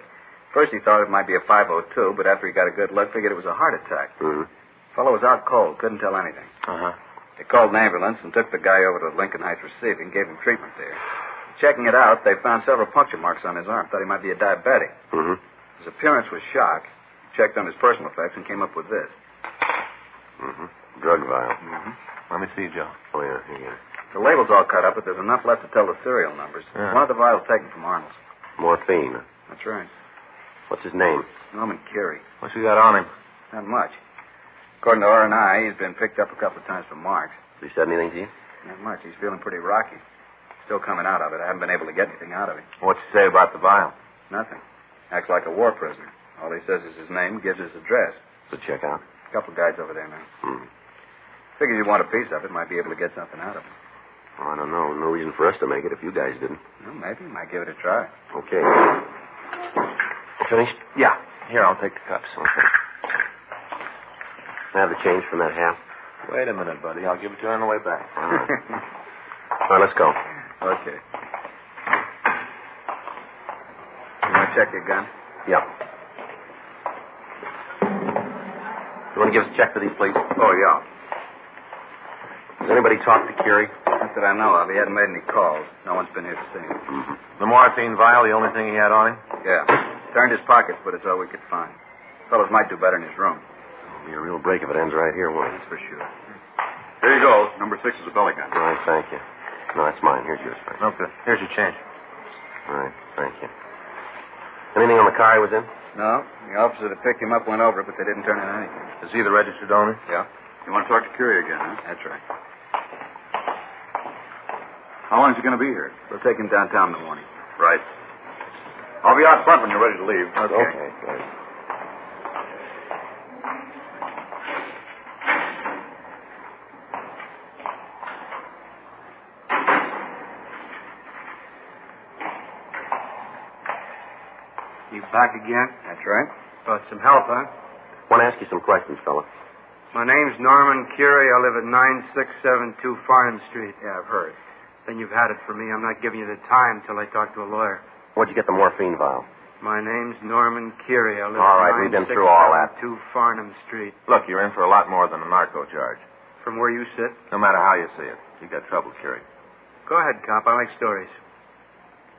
First he thought it might be a 502, but after he got a good look, figured it was a heart attack. Mm-hmm. Fellow was out cold, couldn't tell anything. Uh-huh. They called an ambulance and took the guy over to Lincoln Heights Receiving, gave him treatment there. Checking it out, they found several puncture marks on his arm. Thought he might be a diabetic. Mm-hmm. His appearance was shock. Checked on his personal effects and came up with this. Mm-hmm. Drug vial. Mm-hmm. Let me see, Joe. Oh, yeah, here you go. The label's all cut up, but there's enough left to tell the serial numbers. Yeah. One of the vials taken from Arnold's. Morphine. That's right. What's his name? Norman Curie. What's he got on him? Not much. According to R&I, he's been picked up a couple of times for marks. Has he said anything to you? Not much. He's feeling pretty rocky. Still coming out of it. I haven't been able to get anything out of him. What's he say about the vial? Nothing. Acts like a war prisoner. All he says is his name, gives his address. So check out. A couple of guys over there now. Hmm. Figures you want a piece of it, might be able to get something out of it. Well, I don't know. No reason for us to make it if you guys didn't. Well, maybe. Might give it a try. Okay. Finished? Yeah. Here, I'll take the cups. Okay. Can I have the change from that half? Wait a minute, buddy. I'll give it to you on the way back. All right. All right, let's go. Okay. You want to check your gun? Yeah. You want to give us a check for these, please? Oh, yeah. Has anybody talked to Curie? Not that I know of. He hadn't made any calls. No one's been here to see him. Mm-hmm. The morphine vial, the only thing he had on him? Yeah. Turned his pockets, but it's all we could find. Fellows might do better in his room. It'll be a real break if it ends right here, won't it? That's for sure. Here you go. Number 6 is a belly gun. All right, thank you. No, that's mine. Here's yours, Frank. Okay. Here's your change. All right, thank you. Anything on the car he was in? No. The officer that picked him up went over it, but they didn't turn in anything. Is he the registered owner? Yeah. You want to talk to Curie again, huh? That's right. How long is he going to be here? We'll take him downtown in the morning. Right. I'll be out front when you're ready to leave. Okay, good. You back again? That's right. Brought some help, huh? Want to ask you some questions, fella. My name's Norman Curie. I live at 9672 Farnham Street. Yeah, I've heard. Then you've had it for me. I'm not giving you the time till I talk to a lawyer. Where'd you get the morphine vial? My name's Norman Curie. I live All at right, we've been through all that. 9672 Farnham Street. Look, you're in for a lot more than a narco charge. From where you sit? No matter how you see it. You got trouble, Curie. Go ahead, cop. I like stories.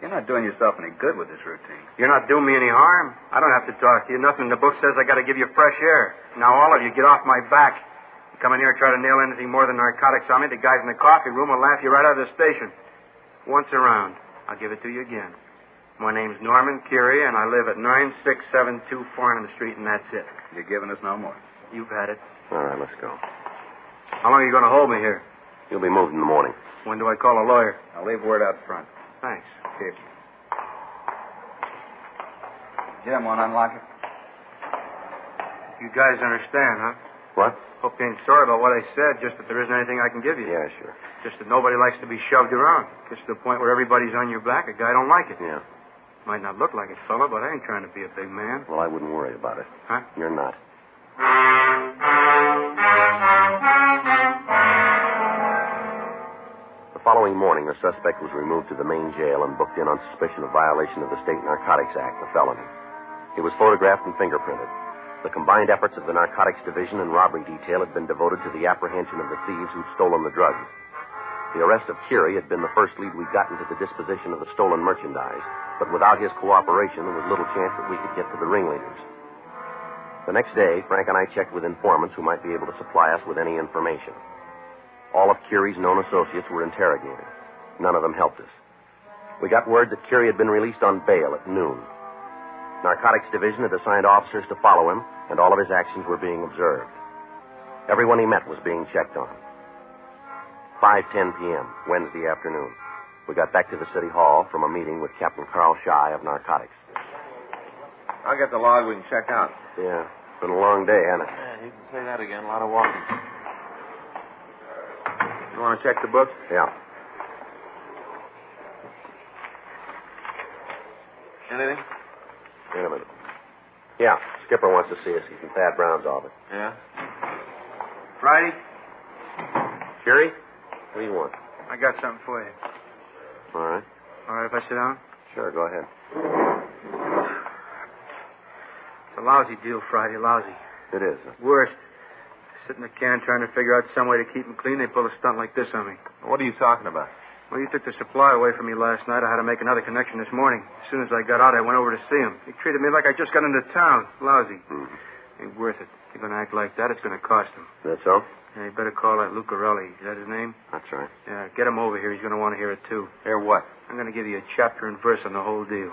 You're not doing yourself any good with this routine. You're not doing me any harm. I don't have to talk to you. Nothing in the book says I got to give you fresh air. Now, all of you, get off my back. You come in here and try to nail anything more than narcotics on me, the guys in the coffee room will laugh you right out of the station. Once around, I'll give it to you again. My name's Norman Curie, and I live at 9672 Farnham Street, and that's it. You're giving us no more. You've had it. All right, let's go. How long are you going to hold me here? You'll be moved in the morning. When do I call a lawyer? I'll leave word out front. Thanks. Here. Jim, want to unlock it? You guys understand, huh? What? Hope you ain't sorry about what I said, just that there isn't anything I can give you. Yeah, sure. Just that nobody likes to be shoved around. Gets to the point where everybody's on your back. A guy don't like it. Yeah. Might not look like it, fella, but I ain't trying to be a big man. Well, I wouldn't worry about it. Huh? You're not. The following morning, the suspect was removed to the main jail and booked in on suspicion of violation of the State Narcotics Act, a felony. He was photographed and fingerprinted. The combined efforts of the Narcotics Division and Robbery Detail had been devoted to the apprehension of the thieves who'd stolen the drugs. The arrest of Curie had been the first lead we'd gotten to the disposition of the stolen merchandise, but without his cooperation, there was little chance that we could get to the ringleaders. The next day, Frank and I checked with informants who might be able to supply us with any information. All of Curie's known associates were interrogated. None of them helped us. We got word that Curie had been released on bail at noon. Narcotics Division had assigned officers to follow him, and all of his actions were being observed. Everyone he met was being checked on. 5:10 p.m., Wednesday afternoon. We got back to the city hall from a meeting with Captain Carl Shy of Narcotics. I'll get the log. We can check out. Yeah, it's been a long day, hasn't it? Yeah, you can say that again. A lot of walking. You want to check the book? Yeah. Anything? Wait a minute. Yeah, Skipper wants to see us. He's in Thad Brown's office. Yeah? Friday? Curie? What do you want? I got something for you. All right. All right if I sit down? Sure, go ahead. It's a lousy deal, Friday, lousy. It is. Worst. Sit in the can trying to figure out some way to keep them clean. They pull a stunt like this on me. What are you talking about? Well, you took the supply away from me last night. I had to make another connection this morning. As soon as I got out, I went over to see him. He treated me like I just got into town. Lousy. Mm-hmm. Ain't worth it. If you're going to act like that, it's going to cost him. That so? Yeah, you better call that Lucarelli. Is that his name? That's right. Yeah, get him over here. He's going to want to hear it, too. Hear what? I'm going to give you a chapter and verse on the whole deal.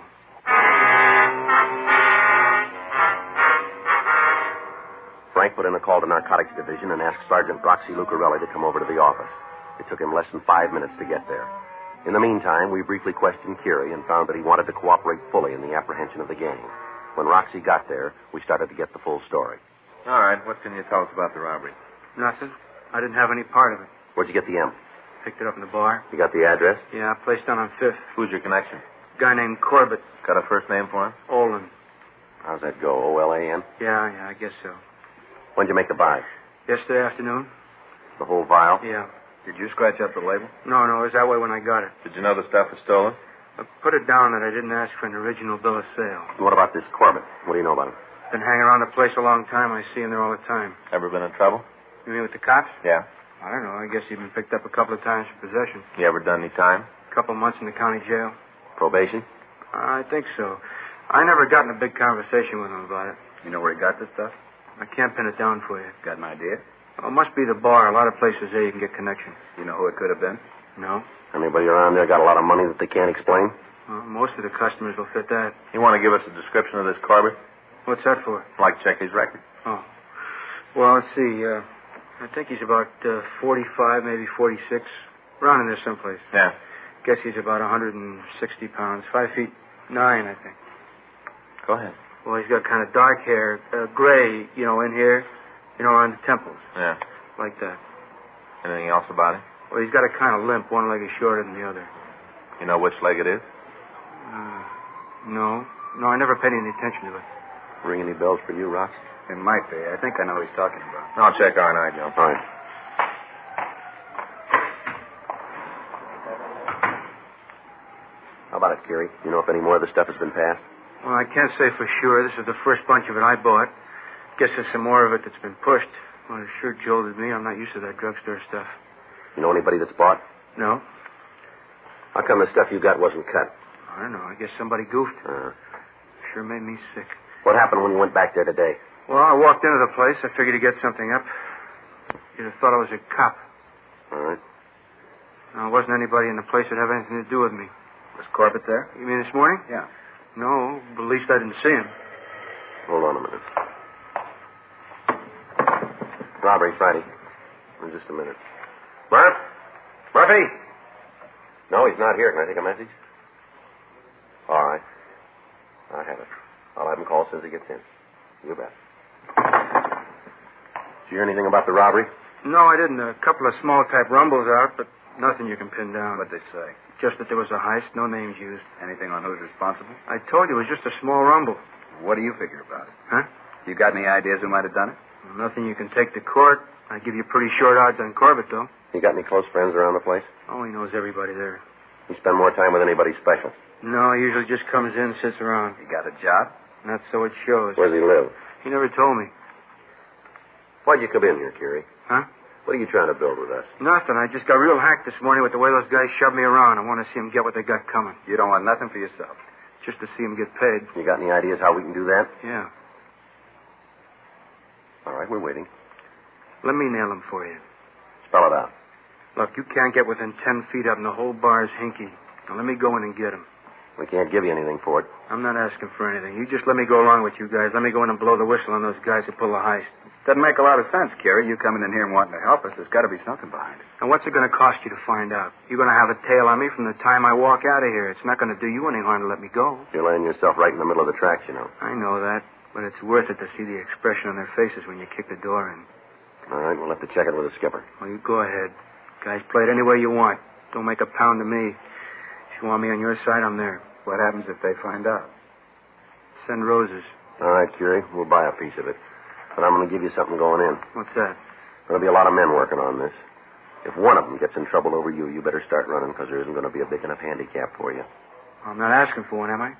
Frank put in a call to Narcotics Division and asked Sergeant Roxy Lucarelli to come over to the office. It took him less than 5 minutes to get there. In the meantime, we briefly questioned Curie and found that he wanted to cooperate fully in the apprehension of the gang. When Roxy got there, we started to get the full story. All right. What can you tell us about the robbery? Nothing. I didn't have any part of it. Where'd you get the M? Picked it up in the bar. You got the address? Yeah, place down on 5th. Who's your connection? Guy named Corbett. Got a first name for him? Olin. How's that go? O-L-A-N? Yeah, I guess so. When'd you make the buy? Yesterday afternoon. The whole vial? Yeah. Did you scratch up the label? No, it was that way when I got it. Did you know the stuff was stolen? I put it down that I didn't ask for an original bill of sale. What about this Corbett? What do you know about him? Been hanging around the place a long time. I see him there all the time. Ever been in trouble? You mean with the cops? Yeah. I don't know. I guess he's been picked up a couple of times for possession. You ever done any time? A couple of months in the county jail. Probation? I think so. I never got in a big conversation with him about it. You know where he got this stuff? I can't pin it down for you. Got an idea? Well, it must be the bar. A lot of places there you can get connection. You know who it could have been? No. Anybody around there got a lot of money that they can't explain? Well, most of the customers will fit that. You want to give us a description of this Corbett? What's that for? Like check his record. Oh. Well, let's see. I think he's about 45, maybe 46. Around in there someplace. Yeah. Guess he's about 160 pounds. 5'9", I think. Go ahead. Well, he's got kind of dark hair. Gray, in here. Around the temples. Yeah. Like that. Anything else about him? Well, he's got a kind of limp. One leg is shorter than the other. You know which leg it is? No, I never paid any attention to it. Ring any bells for you, Rox? It might be. I think I know what he's talking about. I'll check R&I, Joe. All right. How about it, Curie? You know if any more of the stuff has been passed? Well, I can't say for sure. This is the first bunch of it I bought. Guess there's some more of it that's been pushed. Well, it sure jolted me. I'm not used to that drugstore stuff. You know anybody that's bought? No. How come the stuff you got wasn't cut? I don't know. I guess somebody goofed. Sure made me sick. What happened when you went back there today? Well, I walked into the place. I figured to get something up. You'd have thought I was a cop. All right. There wasn't anybody in the place that had anything to do with me. Was Corbett there? You mean this morning? Yeah. No, but at least I didn't see him. Hold on a minute. Robbery, Friday. In just a minute. Murphy? No, he's not here. Can I take a message? All right. I have it. I'll have him call as soon as he gets in. You bet. Did you hear anything about the robbery? No, I didn't. A couple of small-type rumbles out, but nothing you can pin down. What'd they say? Just that there was a heist, no names used. Anything on who's responsible? I told you it was just a small rumble. What do you figure about it? Huh? You got any ideas who might have done it? Well, nothing you can take to court. I give you pretty short odds on Corbett, though. You got any close friends around the place? Oh, he knows everybody there. You spend more time with anybody special? No, he usually just comes in, sits around. You got a job? Not so it shows. Where does he live? He never told me. Why'd you come in here, Curie? Huh? What are you trying to build with us? Nothing. I just got real hacked this morning with the way those guys shoved me around. I want to see them get what they got coming. You don't want nothing for yourself? Just to see them get paid. You got any ideas how we can do that? Yeah. All right, we're waiting. Let me nail them for you. Spell it out. Look, you can't get within 10 feet of them. The whole bar's hinky. Now, let me go in and get them. We can't give you anything for it. I'm not asking for anything. You just let me go along with you guys. Let me go in and blow the whistle on those guys who pull the heist. Doesn't make a lot of sense, Kerry. You coming in here and wanting to help us. There's got to be something behind it. And what's it going to cost you to find out? You're going to have a tail on me from the time I walk out of here. It's not going to do you any harm to let me go. You're laying yourself right in the middle of the tracks, you know. I know that, but it's worth it to see the expression on their faces when you kick the door in. All right, we'll have to check it with the skipper. Well, you go ahead. Guys, play it any way you want. Don't make a pound to me. If you want me on your side, I'm there. What happens if they find out? Send roses. All right, Curie, we'll buy a piece of it. But I'm going to give you something going in. What's that? There'll be a lot of men working on this. If one of them gets in trouble over you, you better start running, because there isn't going to be a big enough handicap for you. I'm not asking for one, am I?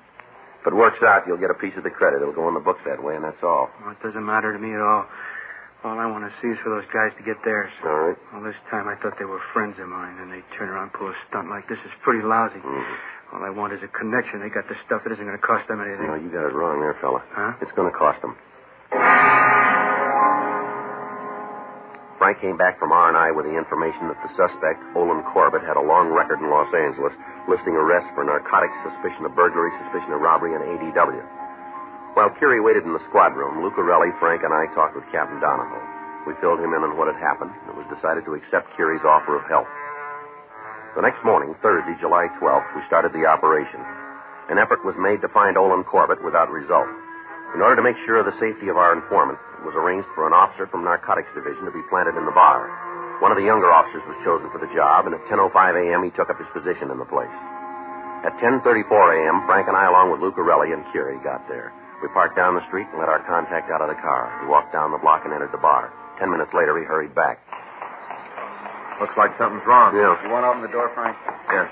If it works out, you'll get a piece of the credit. It'll go in the books that way, and that's all. Well, it doesn't matter to me at all. All I want to see is for those guys to get theirs. All right. Well, this time I thought they were friends of mine, and they turn around and pull a stunt like this. It's pretty lousy. Mm-hmm. All I want is a connection. They got the stuff that isn't going to cost them anything. No, you got it wrong there, fella. Huh? It's going to cost them. Frank came back from R&I with the information that the suspect, Olin Corbett, had a long record in Los Angeles, listing arrests for narcotics, suspicion of burglary, suspicion of robbery, and ADW. While Curie waited in the squad room, Lucarelli, Frank, and I talked with Captain Donahoe. We filled him in on what had happened. It was decided to accept Curie's offer of help. The next morning, Thursday, July 12th, we started the operation. An effort was made to find Olin Corbett without result. In order to make sure of the safety of our informant, it was arranged for an officer from Narcotics Division to be planted in the bar. One of the younger officers was chosen for the job, and at 10:05 a.m., he took up his position in the place. At 10:34 a.m., Frank and I, along with Lucarelli and Curie, got there. We parked down the street and let our contact out of the car. We walked down the block and entered the bar. 10 minutes later, he hurried back. Looks like something's wrong. Yeah. You want to open the door, Frank? Yes.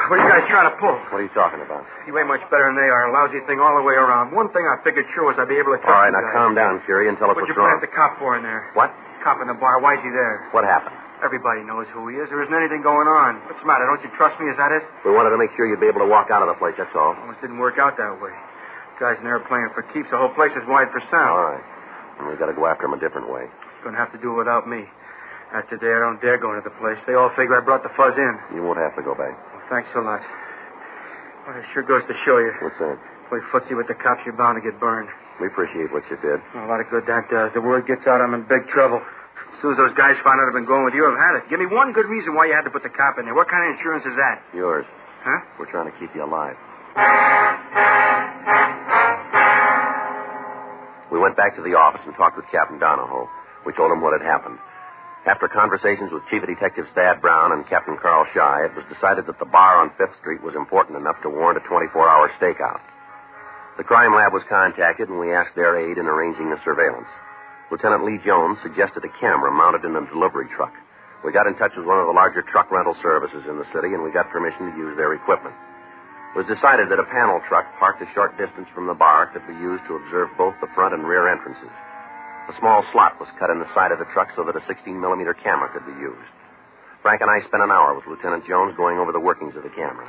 What are you guys trying to pull? What are you talking about? You ain't much better than they are. A lousy thing all the way around. One thing I figured sure was I'd be able to trust All right, you now guys. calm down, Curie, and tell us What'd what's you wrong. plant the cop for in there? What? Cop in the bar. Why's he there? What happened? Everybody knows who he is. There isn't anything going on. What's the matter? Don't you trust me? Is that it? We wanted to make sure you'd be able to walk out of the place, that's all. Well, it didn't work out that way. Guys in there are playing for keeps. The whole place is wide for sound. All right. And we've got to go after him a different way. Gonna have to do it without me. After today, I don't dare go into the place. They all figure I brought the fuzz in. You won't have to go back. Well, thanks a lot. Well, it sure goes to show you. What's that? Play footsie with the cops, you're bound to get burned. We appreciate what you did. Well, a lot of good that does. The word gets out, I'm in big trouble. As soon as those guys find out I've been going with you, I've had it. Give me one good reason why you had to put the cop in there. What kind of insurance is that? Yours. Huh? We're trying to keep you alive. We went back to the office and talked with Captain Donahoe. We told him what had happened. After conversations with Chief of Detectives Thad Brown and Captain Carl Shy, it was decided that the bar on 5th Street was important enough to warrant a 24-hour stakeout. The crime lab was contacted, and we asked their aid in arranging the surveillance. Lieutenant Lee Jones suggested a camera mounted in a delivery truck. We got in touch with one of the larger truck rental services in the city, and we got permission to use their equipment. It was decided that a panel truck parked a short distance from the bar could be used to observe both the front and rear entrances. A small slot was cut in the side of the truck so that a 16-millimeter camera could be used. Frank and I spent an hour with Lieutenant Jones going over the workings of the camera.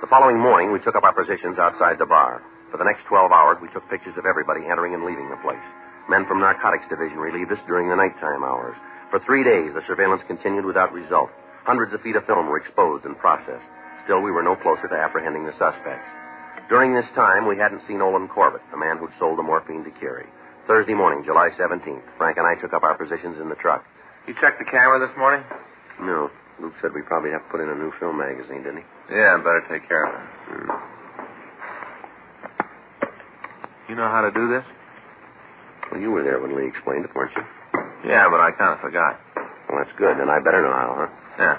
The following morning, we took up our positions outside the bar. For the next 12 hours, we took pictures of everybody entering and leaving the place. Men from Narcotics Division relieved us during the nighttime hours. For 3 days, the surveillance continued without result. Hundreds of feet of film were exposed and processed. Still, we were no closer to apprehending the suspects. During this time, we hadn't seen Olin Corbett, the man who'd sold the morphine to Curie. Thursday morning, July 17th, Frank and I took up our positions in the truck. You checked the camera this morning? No. Luke said we probably have to put in a new film magazine, didn't he? Yeah, better take care of it. You know how to do this? Well, you were there when Lee explained it, weren't you? Yeah, but I kind of forgot. Well, that's good. Then I better know how, huh? Yeah.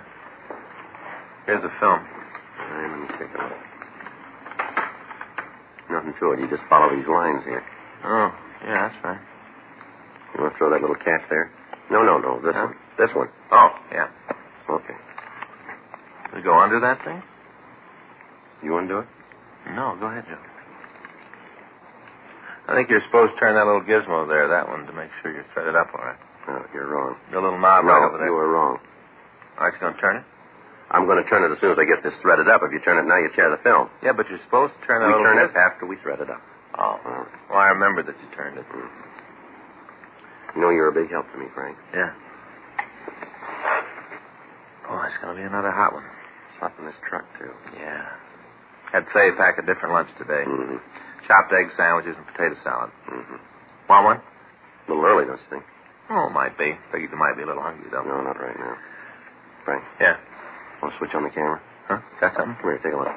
Here's the film. All right, let me take a look. Nothing to it. You just follow these lines here. Oh, yeah, that's right. You want to throw that little catch there? No. This one. This one. Oh, yeah. Okay. We go under that thing? You want to do it? No, go ahead, Joe. I think you're supposed to turn that little gizmo there, that one, to make sure you're threaded up all right. No, you're wrong. The little knob right over there. You were wrong. Aren't you going to turn it? I'm going to turn it as soon as I get this threaded up. If you turn it now, you tear the film. Yeah, but you're supposed to turn it. We turn it after we thread it up. Oh. Well, I remember that you turned it. You know you're a big help to me, Frank. Yeah. Oh, it's going to be another hot one. It's hot in this truck, too. Yeah. Had Faye pack a different lunch today. Mm-hmm. Chopped egg sandwiches and potato salad. Mm-hmm. Want one? A little early, don't you think? Oh, might be. Figured you might be a little hungry, though. No, not right now. Frank? Yeah? Want to switch on the camera? Huh? Got something? Come here, take a look.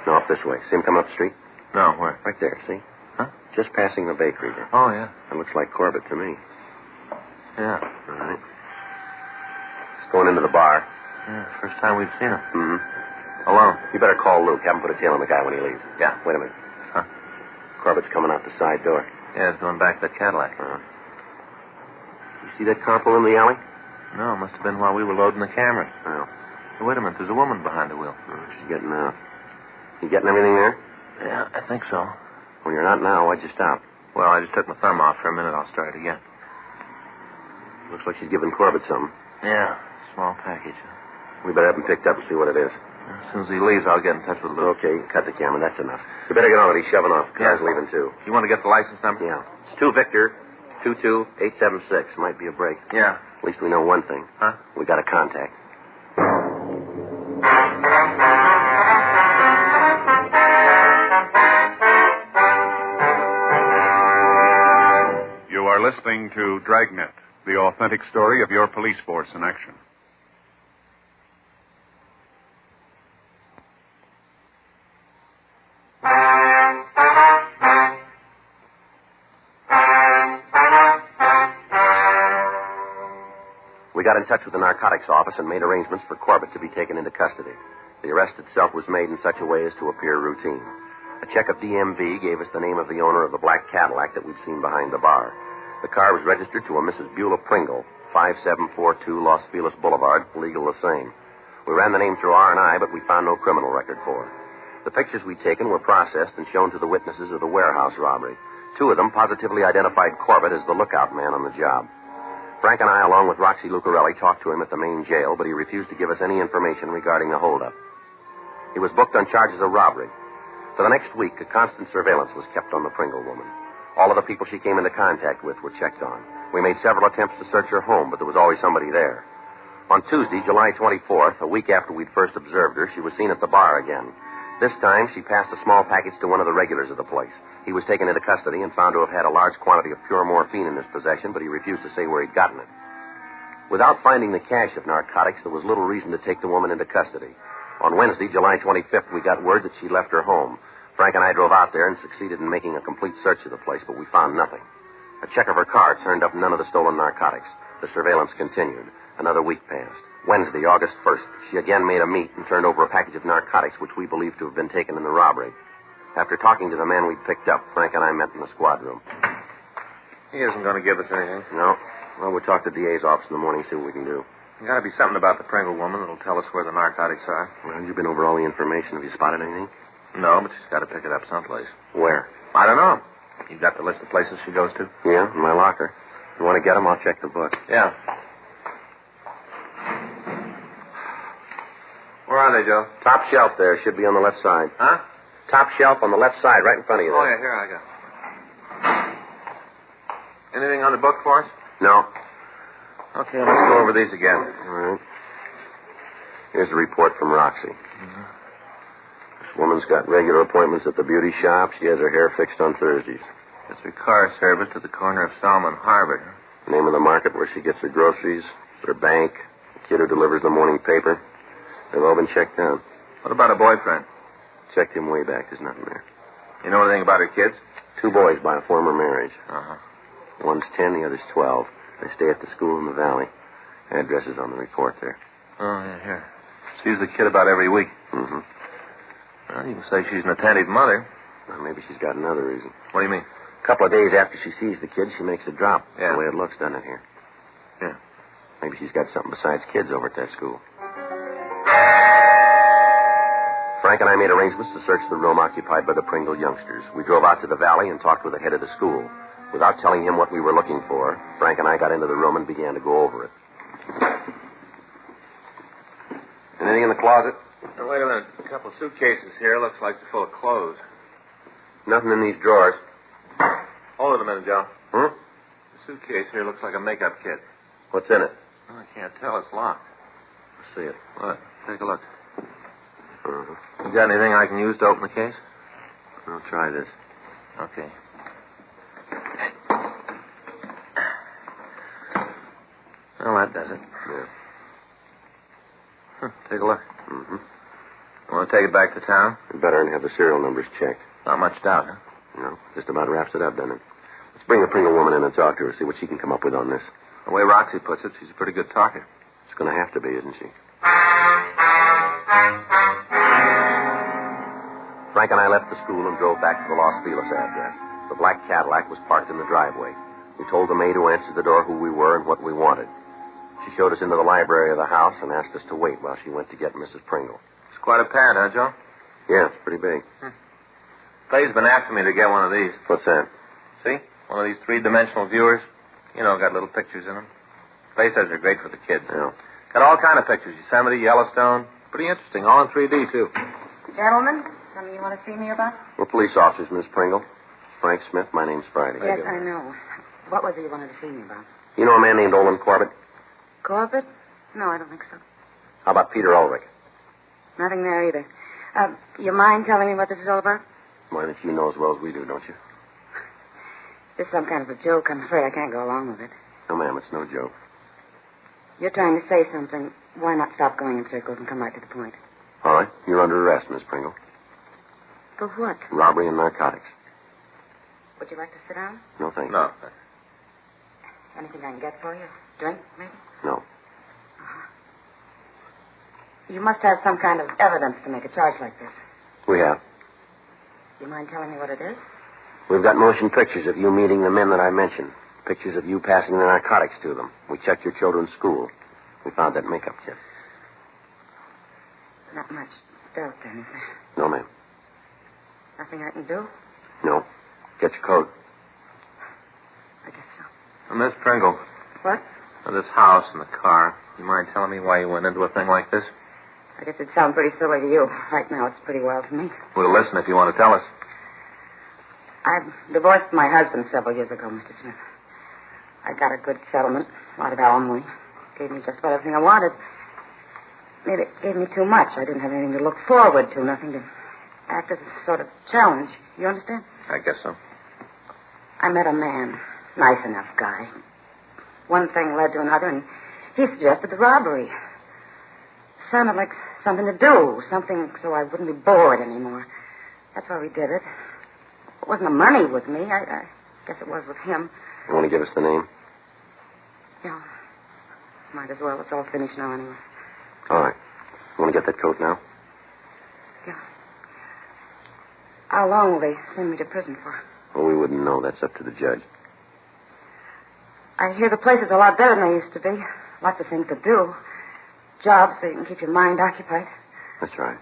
No, up this way. See him come up the street? No, where? Right there, see? Huh? Just passing the bakery there. Oh, yeah. It looks like Corbett to me. Yeah. All right. He's going into the bar. Yeah, first time we've seen him. Mm-hmm. Alone. You better call Luke. Have him put a tail on the guy when he leaves. Yeah. Wait a minute. Huh? Corbett's coming out the side door. Yeah, he's going back to that Cadillac. You see that corporal in the alley? No, it must have been while we were loading the cameras. Oh. Hey, wait a minute. There's a woman behind the wheel. Oh, she's getting out. You getting everything there? Yeah, I think so. Well, you're not now. Why'd you stop? Well, I just took my thumb off for a minute. I'll start it again. Looks like she's giving Corbett something. Yeah, small package. We better have him picked up and see what it is. As soon as he leaves, I'll get in touch with Luke. Okay, cut the camera. That's enough. You better get on it. He's shoving off. Car's leaving, too. You want to get the license number? Yeah. It's 2 Victor 22876. Might be a break. Yeah. At least we know one thing. Huh? We got a contact. You are listening to Dragnet, the authentic story of your police force in action. We got in touch with the narcotics office and made arrangements for Corbett to be taken into custody. The arrest itself was made in such a way as to appear routine. A check of DMV gave us the name of the owner of the black Cadillac that we'd seen behind the bar. The car was registered to a Mrs. Beulah Pringle, 5742 Los Feliz Boulevard, legal the same. We ran the name through R&I, but we found no criminal record for her. The pictures we'd taken were processed and shown to the witnesses of the warehouse robbery. 2 of them positively identified Corbett as the lookout man on the job. Frank and I, along with Roxy Lucarelli, talked to him at the main jail, but he refused to give us any information regarding the holdup. He was booked on charges of robbery. For the next week, a constant surveillance was kept on the Pringle woman. All of the people she came into contact with were checked on. We made several attempts to search her home, but there was always somebody there. On Tuesday, July 24th, a week after we'd first observed her, she was seen at the bar again. This time, she passed a small package to one of the regulars of the place. He was taken into custody and found to have had a large quantity of pure morphine in his possession, but he refused to say where he'd gotten it. Without finding the cache of narcotics, there was little reason to take the woman into custody. On Wednesday, July 25th, we got word that she left her home. Frank and I drove out there and succeeded in making a complete search of the place, but we found nothing. A check of her car turned up none of the stolen narcotics. The surveillance continued. Another week passed. Wednesday, August 1st, she again made a meet and turned over a package of narcotics which we believed to have been taken in the robbery. After talking to the man we'd picked up, Frank and I met in the squad room. He isn't going to give us anything. No. Well, we'll talk to the DA's office in the morning, see what we can do. There's got to be something about the Pringle woman that'll tell us where the narcotics are. Well, you've been over all the information. Have you spotted anything? No, but she's got to pick it up someplace. Where? I don't know. You've got the list of places she goes to? Yeah, in my locker. You want to get them? I'll check the book. Yeah. Where are they, Joe? Top shelf there. Should be on the left side. Huh? Top shelf on the left side, right in front of you there. Oh, yeah, here I got it. Anything on the book for us? No. Okay, let's go over these again. All right. Here's a report from Roxy. Mm-hmm. This woman's got regular appointments at the beauty shop. She has her hair fixed on Thursdays. It's her car service at the corner of Salmon Harbor. Name of the market where she gets her groceries, her bank, the kid who delivers the morning paper. They've all been checked out. What about a boyfriend? Checked him way back. There's nothing there. You know anything about her kids? 2 boys by a former marriage. Uh-huh. One's 10, the other's 12. They stay at the school in the valley. Address is on the report there. Oh, yeah, here. Sees the kid about every week. Mm-hmm. Well, you can say she's an attentive mother. Well, maybe she's got another reason. What do you mean? A couple of days after she sees the kid, she makes a drop. Yeah. That's the way it looks, doesn't it, here? Maybe she's got something besides kids over at that school. Frank and I made arrangements to search the room occupied by the Pringle youngsters. We drove out to the valley and talked with the head of the school. Without telling him what we were looking for, Frank and I got into the room and began to go over it. Anything in the closet? Now, wait a minute. A couple of suitcases here. Looks like they're full of clothes. Nothing in these drawers. Hold it a minute, Joe. Hmm? The suitcase here looks like a makeup kit. What's in it? Oh, I can't tell. It's locked. Let's see it. What? Take a look. Uh-huh. You got anything I can use to open the case? I'll try this. Okay. Well, that does it. Yeah. Take a look. Mm-hmm. You want to take it back to town? You better and have the serial numbers checked. Not much doubt, huh? No, just about wraps it up, doesn't it? Let's bring the Pringle woman in and talk to her, see what she can come up with on this. The way Roxy puts it, she's a pretty good talker. She's going to have to be, isn't she? Frank and I left the school and drove back to the Los Feliz address. The black Cadillac was parked in the driveway. We told the maid who answered the door who we were and what we wanted. She showed us into the library of the house and asked us to wait while she went to get Mrs. Pringle. It's quite a pad, huh, Joe? Yeah, it's pretty big. Clay's been after me to get one of these. What's that? See? One of these three-dimensional viewers. You know, got little pictures in them. Clay says they're great for the kids. Yeah. Got all kind of pictures. Yosemite, Yellowstone. Pretty interesting. All in 3D, too. Gentlemen, something you want to see me about? We're police officers, Miss Pringle. Frank Smith. My name's Friday. Yes, I know. What was it you wanted to see me about? You know a man named Olin Corbett? Corbett? No, I don't think so. How about Peter Ulrich? Nothing there either. You mind telling me what this is all about? Why, that you know as well as we do, don't you? This is some kind of a joke. I'm afraid I can't go along with it. No, ma'am, it's no joke. You're trying to say something. Why not stop going in circles and come right to the point? All right. You're under arrest, Miss Pringle. For what? Robbery and narcotics. Would you like to sit down? No, thank you. No. Anything I can get for you? Drink, maybe? No. You must have some kind of evidence to make a charge like this. We have. You mind telling me what it is? We've got motion pictures of you meeting the men that I mentioned. Pictures of you passing the narcotics to them. We checked your children's school. We found that makeup kit. Not much doubt, then, is there? No, ma'am. Nothing I can do? No. Get your coat. I guess so. Miss Pringle. What? This house and the car. You mind telling me why you went into a thing like this? I guess it'd sound pretty silly to you. Right now, it's pretty well to me. We'll listen if you want to tell us. I divorced my husband several years ago, Mr. Smith. I got a good settlement, a lot of alimony. Gave me just about everything I wanted. Maybe it gave me too much. I didn't have anything to look forward to, nothing to act as a sort of challenge. You understand? I guess so. I met a man, nice enough guy. One thing led to another, and he suggested the robbery. Sounded like something to do, something so I wouldn't be bored anymore. That's why we did it. It wasn't the money with me. I guess it was with him. You want to give us the name? Yeah. Might as well. It's all finished now anyway. All right. You want to get that coat now? Yeah. How long will they send me to prison for? Well, we wouldn't know. That's up to the judge. I hear the place is a lot better than they used to be. Lots of things to do. Jobs so you can keep your mind occupied. That's right.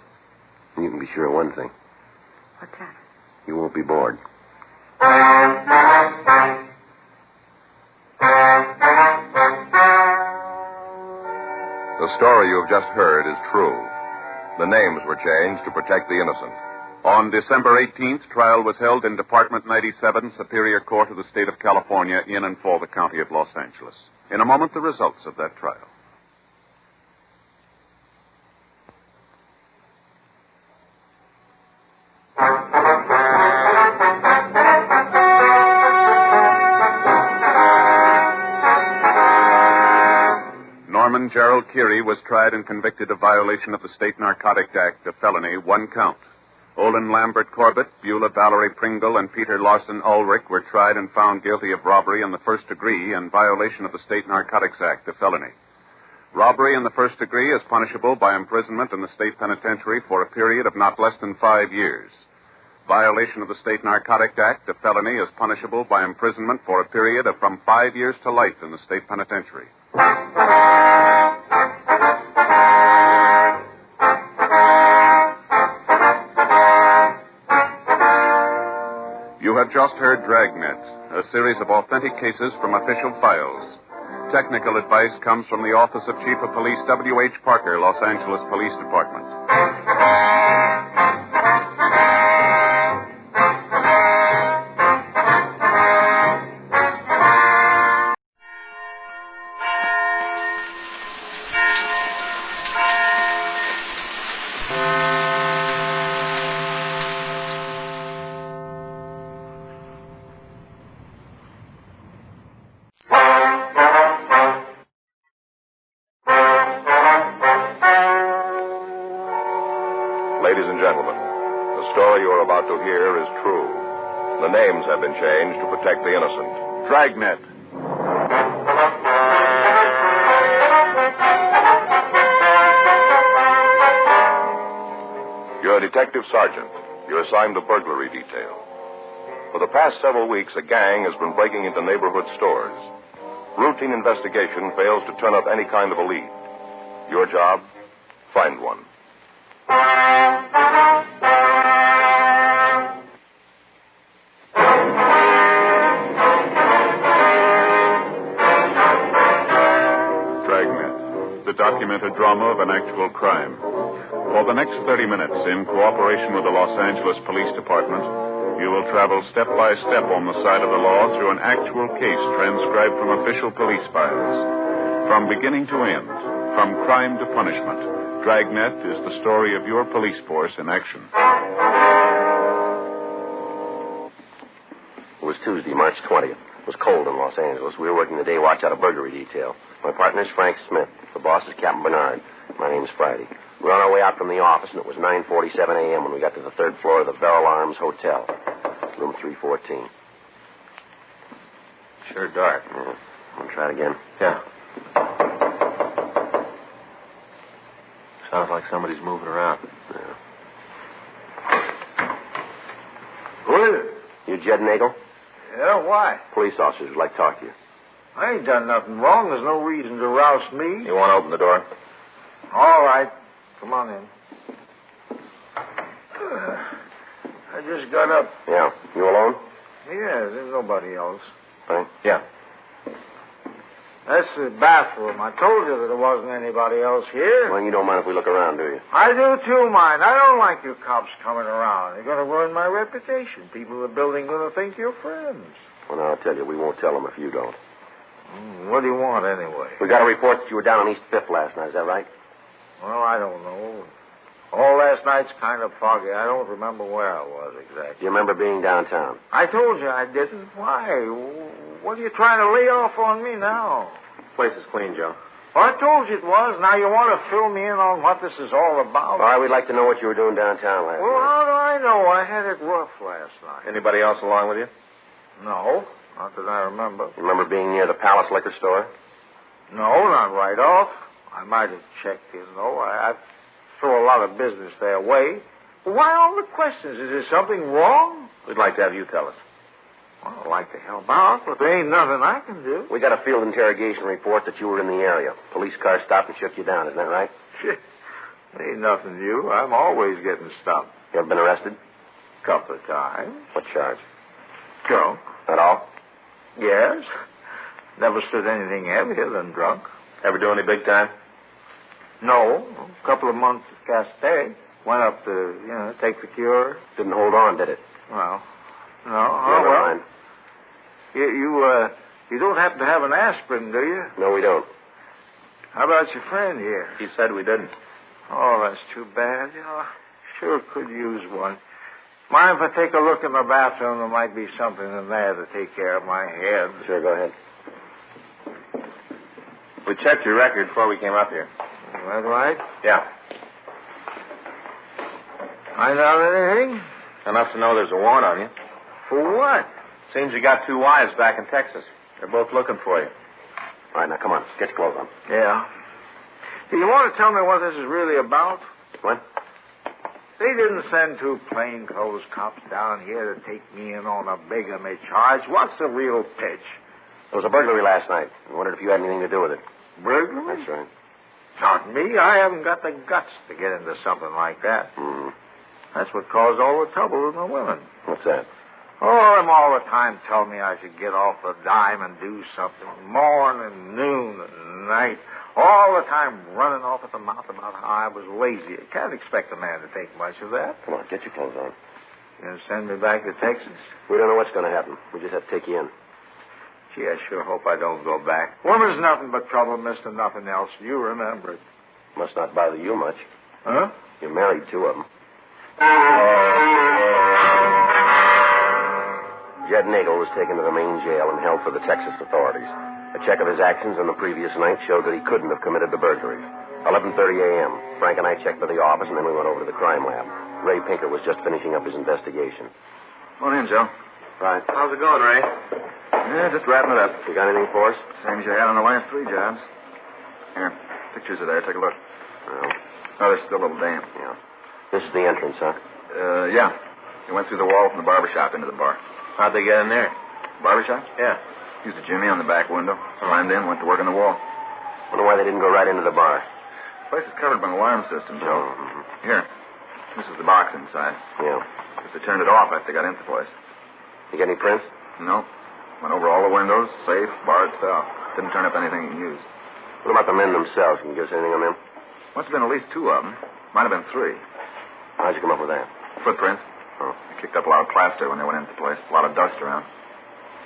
And you can be sure of one thing. What's that? You won't be bored. The story you have just heard is true. The names were changed to protect the innocent. On December 18th, trial was held in Department 97, Superior Court of the State of California, in and for the County of Los Angeles. In a moment, the results of that trial. Norman Gerald Keary was tried and convicted of violation of the State Narcotic Act, a felony, 1 count. Olin Lambert Corbett, Beulah Valerie Pringle, and Peter Larson Ulrich were tried and found guilty of robbery in the first degree and violation of the State Narcotics Act, a felony. Robbery in the first degree is punishable by imprisonment in the state penitentiary for a period of not less than 5 years. Violation of the State Narcotic Act, a felony, is punishable by imprisonment for a period of from 5 years to life in the state penitentiary. just heard Dragnet, a series of authentic cases from official files. Technical advice comes from the Office of Chief of Police W.H. Parker, Los Angeles Police Department. Ladies and gentlemen, the story you are about to hear is true. The names have been changed to protect the innocent. Dragnet. You're a detective sergeant. You're assigned to burglary detail. For the past several weeks, a gang has been breaking into neighborhood stores. Routine investigation fails to turn up any kind of a lead. Your job? Find one. Dragnet, the documented drama of an actual crime. For the next 30 minutes, in cooperation with the Los Angeles Police Department, you will travel step by step on the side of the law through an actual case transcribed from official police files. From beginning to end, from crime to punishment, Dragnet is the story of your police force in action. It was Tuesday, March 20th. It was cold in Los Angeles. We were working the day watch out of burglary detail. My partner's Frank Smith. The boss is Captain Bernard. My name's Friday. We were on our way out from the office, and it was 9:47 a.m. when we got to the third floor of the Beryl Arms Hotel, room 314. Sure dark. Yeah. Want to try it again? Yeah. Sounds like somebody's moving around. Yeah. Who is it? You Jed Nagel? Yeah, why? Police officers would like to talk to you. I ain't done nothing wrong. There's no reason to rouse me. You want to open the door? All right. Come on in. I just got up. Yeah. You alone? Yeah, there's nobody else. Thanks. Yeah. That's the bathroom. I told you that there wasn't anybody else here. Well, you don't mind if we look around, do you? I do too, mind. I don't like you cops coming around. You're going to ruin my reputation. People in the building going to think you're friends. Well, now, I'll tell you, we won't tell them if you don't. What do you want, anyway? We got a report that you were down on East 5th last night. Is that right? Well, I don't know. All last night's kind of foggy. I don't remember where I was exactly. Do you remember being downtown? I told you I didn't. Why? What are you trying to lay off on me now? Place is clean, Joe. Well, I told you it was. Now you want to fill me in on what this is all about? All right, we'd like to know what you were doing downtown last Well, night. how do I know? I had it rough last night. Anybody else along with you? No, not that I remember. You remember being near the Palace Liquor Store? No, not right off. I might have checked, I throw a lot of business their way. Well, why all the questions? Is there something wrong? We'd like to have you tell us. Well, I'd like to help out, but there ain't nothing I can do. We got a field interrogation report that you were in the area. Police car stopped and shook you down. Isn't that right? Shit. Ain't nothing new. I'm always getting stopped. You ever been arrested? Couple of times. What charge? Drunk. At all? Yes. Never stood anything heavier than drunk. Ever do any big time? No. A couple of months at Castell. Went up to, take the cure. Didn't hold on, did it? Well, no. Never mind. You don't happen to have an aspirin, do you? No, we don't. How about your friend here? He said we didn't. Oh, that's too bad. Sure could use one. Mind if I take a look in the bathroom? There might be something in there to take care of my head. Sure, go ahead. We checked your record before we came up here. Is that right? Yeah. Find out anything? Enough to know there's a warrant on you. For what? Seems you got two wives back in Texas. They're both looking for you. All right, now come on. Get your clothes on. Yeah. Do you want to tell me what this is really about? What? They didn't send two plainclothes cops down here to take me in on a bigamy charge. What's the real pitch? There was a burglary last night. I wondered if you had anything to do with it. Burglary? That's right. Not me. I haven't got the guts to get into something like that. Mm-hmm. That's what caused all the trouble with the women. What's that? Oh, I'm all the time telling me I should get off the dime and do something. Morning, noon, and night. All the time running off at the mouth about how I was lazy. You can't expect a man to take much of that. Come on, get your clothes on. You gonna send me back to Texas? We don't know what's going to happen. We just have to take you in. Gee, I sure hope I don't go back. Woman's nothing but trouble, mister, nothing else. You remember it. Must not bother you much. Huh? You married two of them. Jed Nagel was taken to the main jail and held for the Texas authorities. A check of his actions on the previous night showed that he couldn't have committed the burglaries. 11:30 a.m. Frank and I checked to the office, and then we went over to the crime lab. Ray Pinker was just finishing up his investigation. Come on in, Joe. Right. How's it going, Ray? Yeah, just wrapping it up. You got anything for us? Same as you had on the last three jobs. Here, pictures are there. Take a look. Well. Oh, they're still a little damp. Yeah. This is the entrance, huh? Yeah. They went through the wall from the barber shop into the bar. How'd they get in there? Barber shop? Yeah. Used a jimmy on the back window. Climbed in, went to work on the wall. Wonder why they didn't go right into the bar. Place is covered by an alarm system, Joe. Mm-hmm. Here. This is the box inside. Yeah. If they turned it off after they got into the place. You got any prints? No. Went over all the windows, safe, bar itself. Didn't turn up anything you can use. What about the men themselves? Can you give us anything on them? Must have been at least two of them. Might have been three. How'd you come up with that? Footprints. Oh. They kicked up a lot of plaster when they went into the place. A lot of dust around.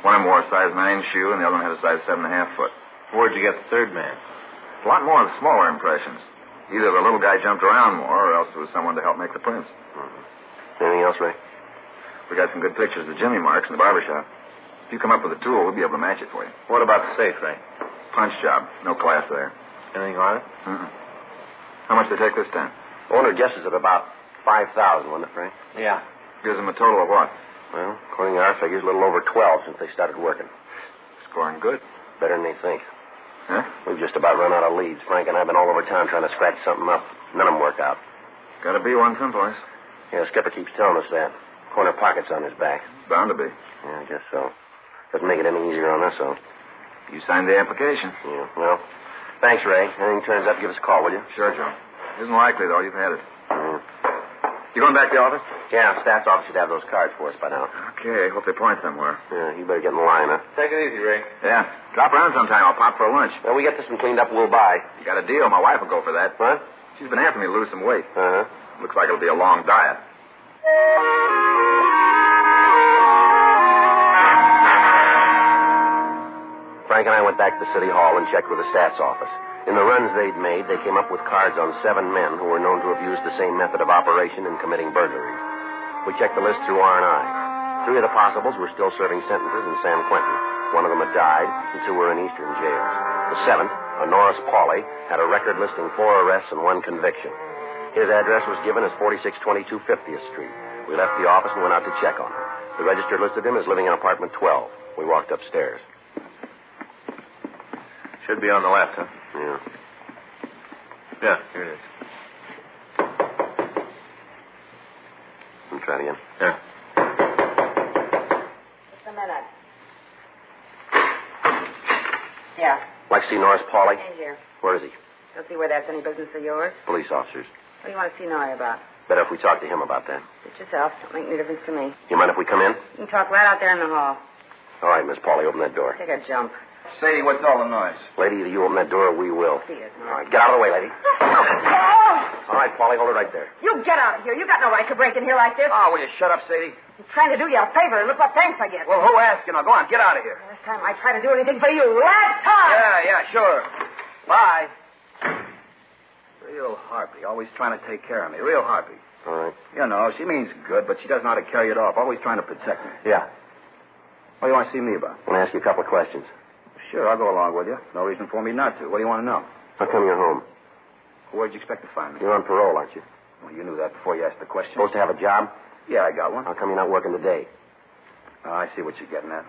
One of them wore a size 9 shoe, and the other one had a size 7.5 foot. Where'd you get the third man? A lot more of the smaller impressions. Either the little guy jumped around more, or else there was someone to help make the prints. Mm-hmm. Anything else, Ray? We got some good pictures of Jimmy marks in the barber shop. If you come up with a tool, we'll be able to match it for you. What about the safe, Ray? Punch job. No class there. Anything on it? Mm-mm. How much they take this time? Owner guesses at about 5,000, wasn't it, Frank? Yeah. Gives them a total of what? Well, according to our figures, a little over 12 since they started working. Scoring good. Better than they think. Huh? We've just about run out of leads. Frank and I have been all over town trying to scratch something up. None of them work out. Gotta be one someplace. Yeah, the skipper keeps telling us that. Corner pocket's on his back. Bound to be. Yeah, I guess so. Doesn't make it any easier on us, though. You signed the application. Yeah, well, thanks, Ray. Anything turns up, give us a call, will you? Sure, Joe. Isn't likely, though. You've had it. Yeah. You going back to the office? Yeah, staff's office should have those cards for us by now. Okay, hope they point somewhere. Yeah, you better get in line, huh? Take it easy, Ray. Yeah. Drop around sometime. I'll pop for a lunch. Well, we get this one cleaned up, we'll buy. You got a deal. My wife will go for that. What? She's been after me to lose some weight. Uh-huh. Looks like it'll be a long diet. Frank and I went back to City Hall and checked with the staff's office. In the runs they'd made, they came up with cards on 7 men who were known to have used the same method of operation in committing burglaries. We checked the list through R&I. 3 of the possibles were still serving sentences in San Quentin. 1 of them had died, and 2 were in eastern jails. The 7th, a Norris Pauley, had a record listing 4 arrests and 1 conviction. His address was given as 4622 50th Street. We left the office and went out to check on him. The register listed him as living in apartment 12. We walked upstairs. Should be on the left, huh? Yeah. Yeah, here it is. Let me try it again. Yeah. Just a minute. Yeah. Like to see Norris Pauley? In here. Where is he? Don't see where that's any business of yours. Police officers. What do you want to see Norrie about? Better if we talk to him about that. Suit yourself. Don't make any difference to me. You mind if we come in? You can talk right out there in the hall. All right, Miss Pauley, open that door. Take a jump. Sadie, what's all the noise? Lady, either you open that door or we will. See it. All right, get out of the way, lady. Oh! All right, Pauley, hold it right there. You get out of here. You got no right to break in here like this. Oh, will you shut up, Sadie? I'm trying to do you a favor. Look what thanks I get. Well, who asked you? Now, go on, get out of here. Last time I tried to do anything for you. Last time! Yeah, sure. Bye. Real harpy. Always trying to take care of me. Real harpy. All right. You know, she means good, but she doesn't know how to carry it off. Always trying to protect me. Yeah. What do you want to see me about? I want to ask you a couple of questions. Sure, I'll go along with you. No reason for me not to. What do you want to know? How come you're home? Where'd you expect to find me? You're on parole, aren't you? Well, you knew that before you asked the question. Supposed to have a job? Yeah, I got one. How come you're not working today? Oh, I see what you're getting at.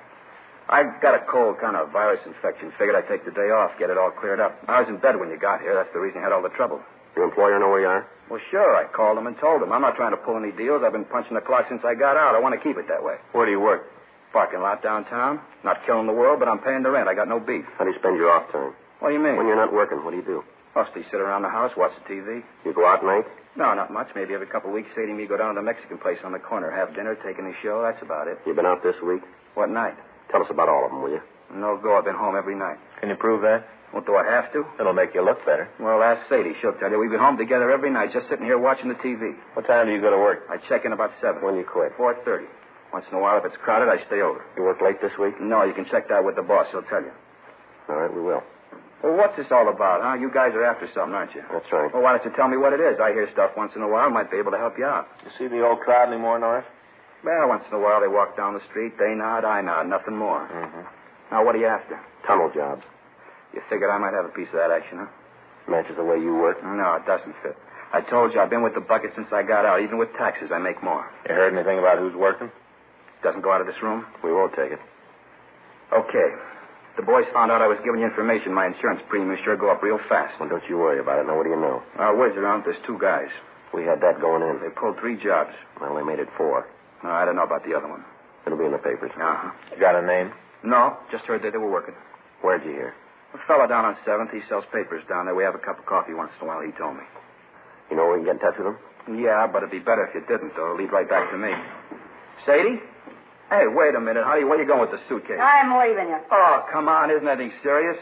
I got a cold, kind of virus infection. Figured I'd take the day off, get it all cleared up. I was in bed when you got here. That's the reason you had all the trouble. Your employer know where you are? Well, sure. I called him and told him. I'm not trying to pull any deals. I've been punching the clock since I got out. I want to keep it that way. Where do you work? Parking lot downtown. Not killing the world, but I'm paying the rent. I got no beef. How do you spend your off time? What do you mean? When you're not working, what do you do? Mostly sit around the house, watch the TV. You go out night? No, not much. Maybe every couple of weeks, Sadie and me go down to the Mexican place on the corner, have dinner, take in a show. That's about it. You been out this week? What night? Tell us about all of them, will you? No go. I've been home every night. Can you prove that? Well, do I have to? It'll make you look better. Well, ask Sadie. She'll tell you. We've been home together every night, just sitting here watching the TV. What time do you go to work? I check in about 7. When you quit? 4:30. Once in a while, if it's crowded, I stay over. You work late this week? No, you can check that with the boss. He'll tell you. All right, we will. Well, what's this all about, huh? You guys are after something, aren't you? That's right. Well, why don't you tell me what it is? I hear stuff once in a while. Might be able to help you out. You see the old crowd anymore, Norris? Well, once in a while they walk down the street. They nod, I nod. Nothing more. Mm-hmm. Now, what are you after? Tunnel jobs. You figured I might have a piece of that action, huh? Matches the way you work? No, it doesn't fit. I told you I've been with the bucket since I got out. Even with taxes, I make more. You heard anything about who's working? Doesn't go out of this room? We won't take it. Okay. The boys found out I was giving you information. My insurance premiums sure go up real fast. Well, don't you worry about it. Now, what do you know? Word's around, there's 2 guys. We had that going in. They pulled 3 jobs. Well, they made it 4. No, I don't know about the other one. It'll be in the papers. Uh-huh. You got a name? No, just heard that they were working. Where'd you hear? A fella down on 7th, he sells papers down there. We have a cup of coffee once in a while, he told me. You know where we can get in touch with him? Yeah, but it'd be better if you didn't, though. It'll lead right back to me. Sadie? Hey, wait a minute, honey. Where you going with the suitcase? I'm leaving you. Oh, come on. Isn't anything serious?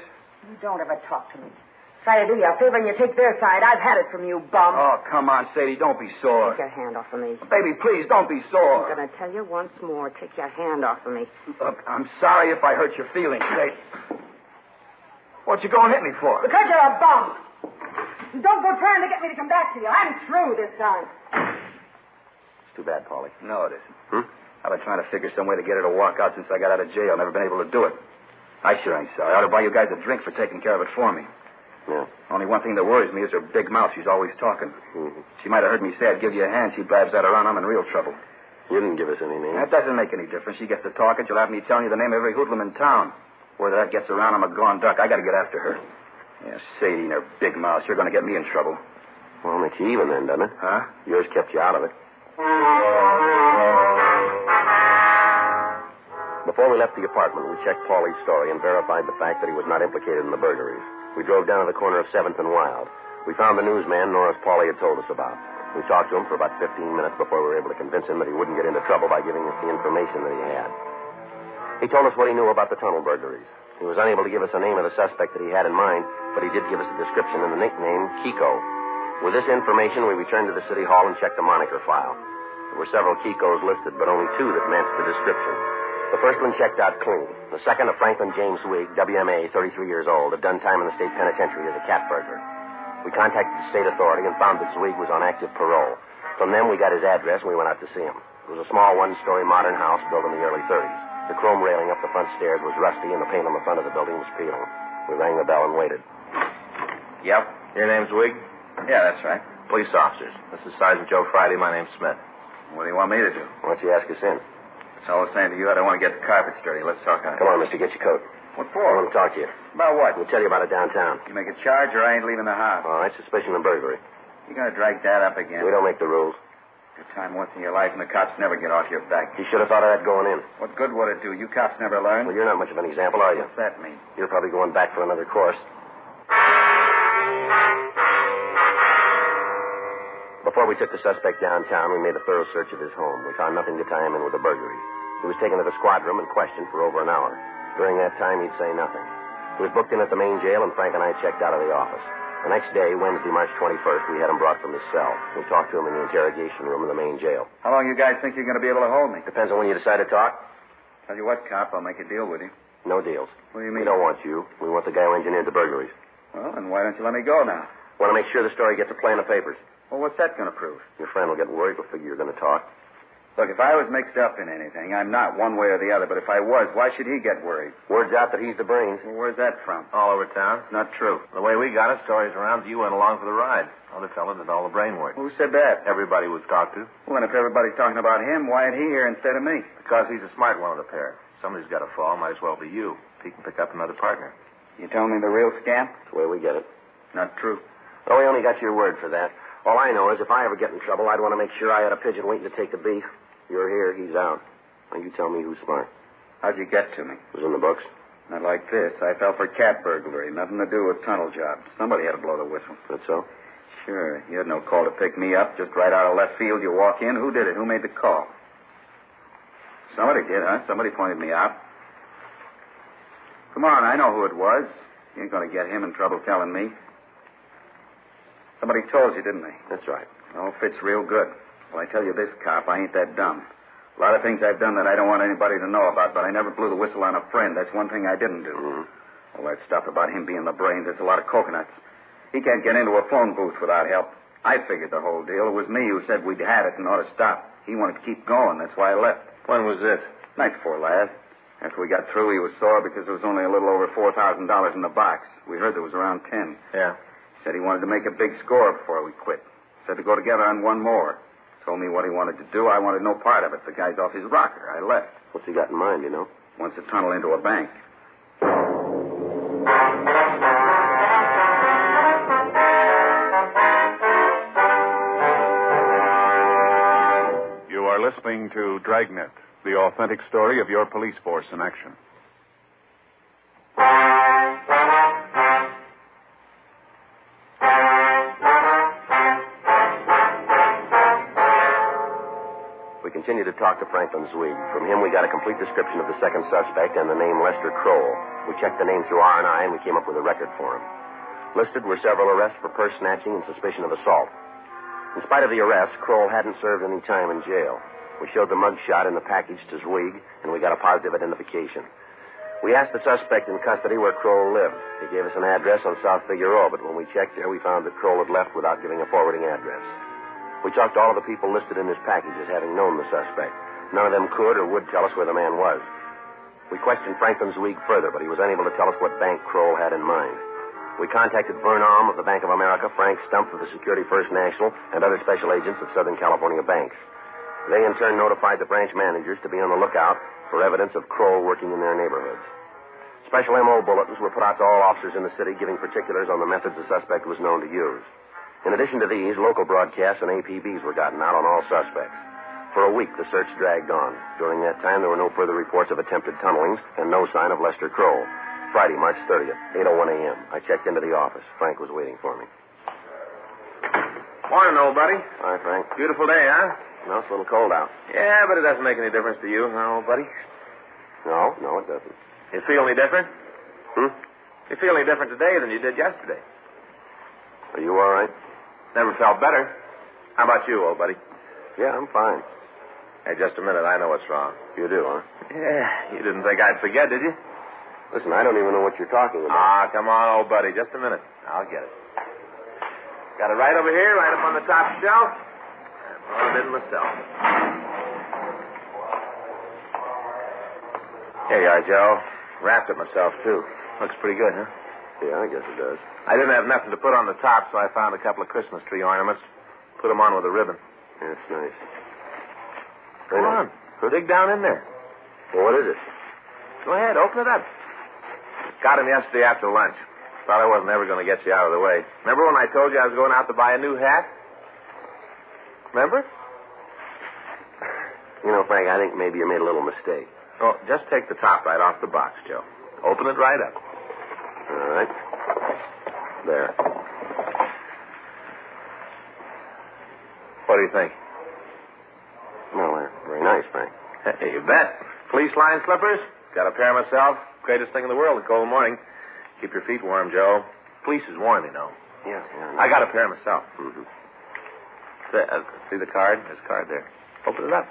You don't ever talk to me. Try to do you a favor and you take their side. I've had it from you, bum. Oh, come on, Sadie. Don't be sore. Take your hand off of me. Baby, please, don't be sore. I'm going to tell you once more. Take your hand off of me. Look, I'm sorry if I hurt your feelings, Sadie. What you going to hit me for? Because you're a bum. Don't go trying to get me to come back to you. I'm through this time. It's too bad, Paulie. No, it isn't. I've been trying to figure some way to get her to walk out since I got out of jail. Never been able to do it. I sure ain't sorry. I ought to buy you guys a drink for taking care of it for me. Yeah. Only one thing that worries me is her big mouth. She's always talking. Mm-hmm. She might have heard me say I'd give you a hand. She blabs that around. I'm in real trouble. You didn't give us any names. That doesn't make any difference. She gets to talking. She'll have me telling you the name of every hoodlum in town. Whether that gets around, I'm a gone duck. I got to get after her. Yeah, Sadie and her big mouth. You're going to get me in trouble. Well, makes you even then, doesn't it? Huh? Yours kept you out of it. Before we left the apartment, we checked Paulie's story and verified the fact that he was not implicated in the burglaries. We drove down to the corner of 7th and Wild. We found the newsman Norris Paulie had told us about. We talked to him for about 15 minutes before we were able to convince him that he wouldn't get into trouble by giving us the information that he had. He told us what he knew about the tunnel burglaries. He was unable to give us a name of the suspect that he had in mind, but he did give us a description and the nickname Kiko. With this information, we returned to the city hall and checked the moniker file. There were several Kikos listed, but only 2 that matched the description. The first one checked out clean. The second, a Franklin James Wigg, WMA, 33 years old, had done time in the state penitentiary as a cat burglar. We contacted the state authority and found that Zwig was on active parole. From them, we got his address and we went out to see him. It was a small one-story modern house built in the early 30s. The chrome railing up the front stairs was rusty and the paint on the front of the building was peeling. We rang the bell and waited. Yep. Your name's Wigg? Yeah, that's right. Police officers. This is Sergeant Joe Friday. My name's Smith. What do you want me to do? Why don't you ask us in? I was saying to you, I don't want to get the carpet dirty. Let's talk on it. Come on, mister, get your coat. What for? I want to talk to you. About what? We'll tell you about it downtown. You make a charge or I ain't leaving the house. All right, suspicion of burglary. You gonna drag that up again? We don't make the rules. Good time once in your life and the cops never get off your back. You should have thought of that going in. What good would it do? You cops never learn. Well, you're not much of an example, are you? What's that mean? You're probably going back for another course. Before we took the suspect downtown, we made a thorough search of his home. We found nothing to tie him in with the burglary. He was taken to the squad room and questioned for over an hour. During that time, he'd say nothing. He was booked in at the main jail, and Frank and I checked out of the office. The next day, Wednesday, March 21st, we had him brought from his cell. We talked to him in the interrogation room of the main jail. How long you guys think you're going to be able to hold me? Depends on when you decide to talk. Tell you what, cop, I'll make a deal with you. No deals. What do you mean? We don't want you. We want the guy who engineered the burglaries. Well, then why don't you let me go now? Want to make sure the story gets a play in the papers. Well, what's that going to prove? Your friend will get worried. We'll figure you're going to talk. Look, if I was mixed up in anything, I'm not one way or the other, but if I was, why should he get worried? Word's out that he's the brains. Well, where's that from? All over town. It's not true. The way we got it, stories around that you went along for the ride. Other fella did all the brain work. Who said that? Everybody was talked to. Well, then if everybody's talking about him, why ain't he here instead of me? Because he's a smart one of the pair. Somebody's got to fall, might as well be you. He can pick up another partner. You telling me the real scamp? That's the way we get it. Not true. Well, we only got your word for that. All I know is if I ever get in trouble, I'd want to make sure I had a pigeon waiting to take the beef. You're here, he's out. Now, you tell me who's smart. How'd you get to me? It was in the books. Not like this. I fell for cat burglary. Nothing to do with tunnel job. Somebody had to blow the whistle. That's so? Sure. You had no call to pick me up. Just right out of left field, you walk in. Who did it? Who made the call? Somebody did, huh? Somebody pointed me out. Come on, I know who it was. You ain't going to get him in trouble telling me. Somebody told you, didn't they? That's right. Oh, fits real good. Well, I tell you this, cop, I ain't that dumb. A lot of things I've done that I don't want anybody to know about, but I never blew the whistle on a friend. That's one thing I didn't do. Mm-hmm. All that stuff about him being the brains, it's a lot of coconuts. He can't get into a phone booth without help. I figured the whole deal. It was me who said we'd had it and ought to stop. He wanted to keep going. That's why I left. When was this? Night before last. After we got through, he was sore because there was only a little over $4,000 in the box. We heard there was around 10. Yeah. Said he wanted to make a big score before we quit. Said to go together on one more. Told me what he wanted to do. I wanted no part of it. The guy's off his rocker. I left. What's he got in mind, you know? Wants to tunnel into a bank. You are listening to Dragnet, the authentic story of your police force in action. We continued to talk to Franklin Zweig. From him, we got a complete description of the second suspect and the name Lester Kroll. We checked the name through R&I, and we came up with a record for him. Listed were several arrests for purse snatching and suspicion of assault. In spite of the arrest, Kroll hadn't served any time in jail. We showed the mug shot in the package to Zweig, and we got a positive identification. We asked the suspect in custody where Kroll lived. He gave us an address on South Figueroa, but when we checked there, we found that Kroll had left without giving a forwarding address. We talked to all of the people listed in his package as having known the suspect. None of them could or would tell us where the man was. We questioned Franklin Zweig further, but he was unable to tell us what bank Kroll had in mind. We contacted Vern Alm of the Bank of America, Frank Stump of the Security First National, and other special agents of Southern California banks. They, in turn, notified the branch managers to be on the lookout for evidence of Kroll working in their neighborhoods. Special M.O. bulletins were put out to all officers in the city, giving particulars on the methods the suspect was known to use. In addition to these, local broadcasts and APBs were gotten out on all suspects. For a week, the search dragged on. During that time, there were no further reports of attempted tunnelings and no sign of Lester Kroll. Friday, March 30th, 8:01 a.m. I checked into the office. Frank was waiting for me. Morning, old buddy. Hi, Frank. Beautiful day, huh? No, it's a little cold out. Yeah, but it doesn't make any difference to you, huh, old buddy? No, it doesn't. You feel any different? You feel any different today than you did yesterday? Are you all right? Never felt better. How about you, old buddy? Yeah, I'm fine. Hey, just a minute. I know what's wrong. You do, huh? Yeah. You didn't think I'd forget, did you? Listen, I don't even know what you're talking about. Ah, come on, old buddy. Just a minute. I'll get it. Got it right over here, right up on the top shelf. I brought it in myself. Here you are, Joe. Wrapped it myself, too. Looks pretty good, huh? Yeah, I guess it does. I didn't have nothing to put on the top, so I found a couple of Christmas tree ornaments. Put them on with a ribbon. Yeah, it's nice. Come on. Dig down in there. Well, what is it? Go ahead, open it up. Got him yesterday after lunch. Thought I wasn't ever going to get you out of the way. Remember when I told you I was going out to buy a new hat? Remember? You know, Frank, I think maybe you made a little mistake. Oh, just take the top right off the box, Joe. Open it right up. All right. There. What do you think? Well, they're very nice, Frank. Hey, you bet. Fleece line slippers? Got a pair myself. Greatest thing in the world, a cold morning. Keep your feet warm, Joe. Fleece is warm, you know. Yes, yeah. I got a pair myself. Mm-hmm. See the card? There's a card there. Open it up.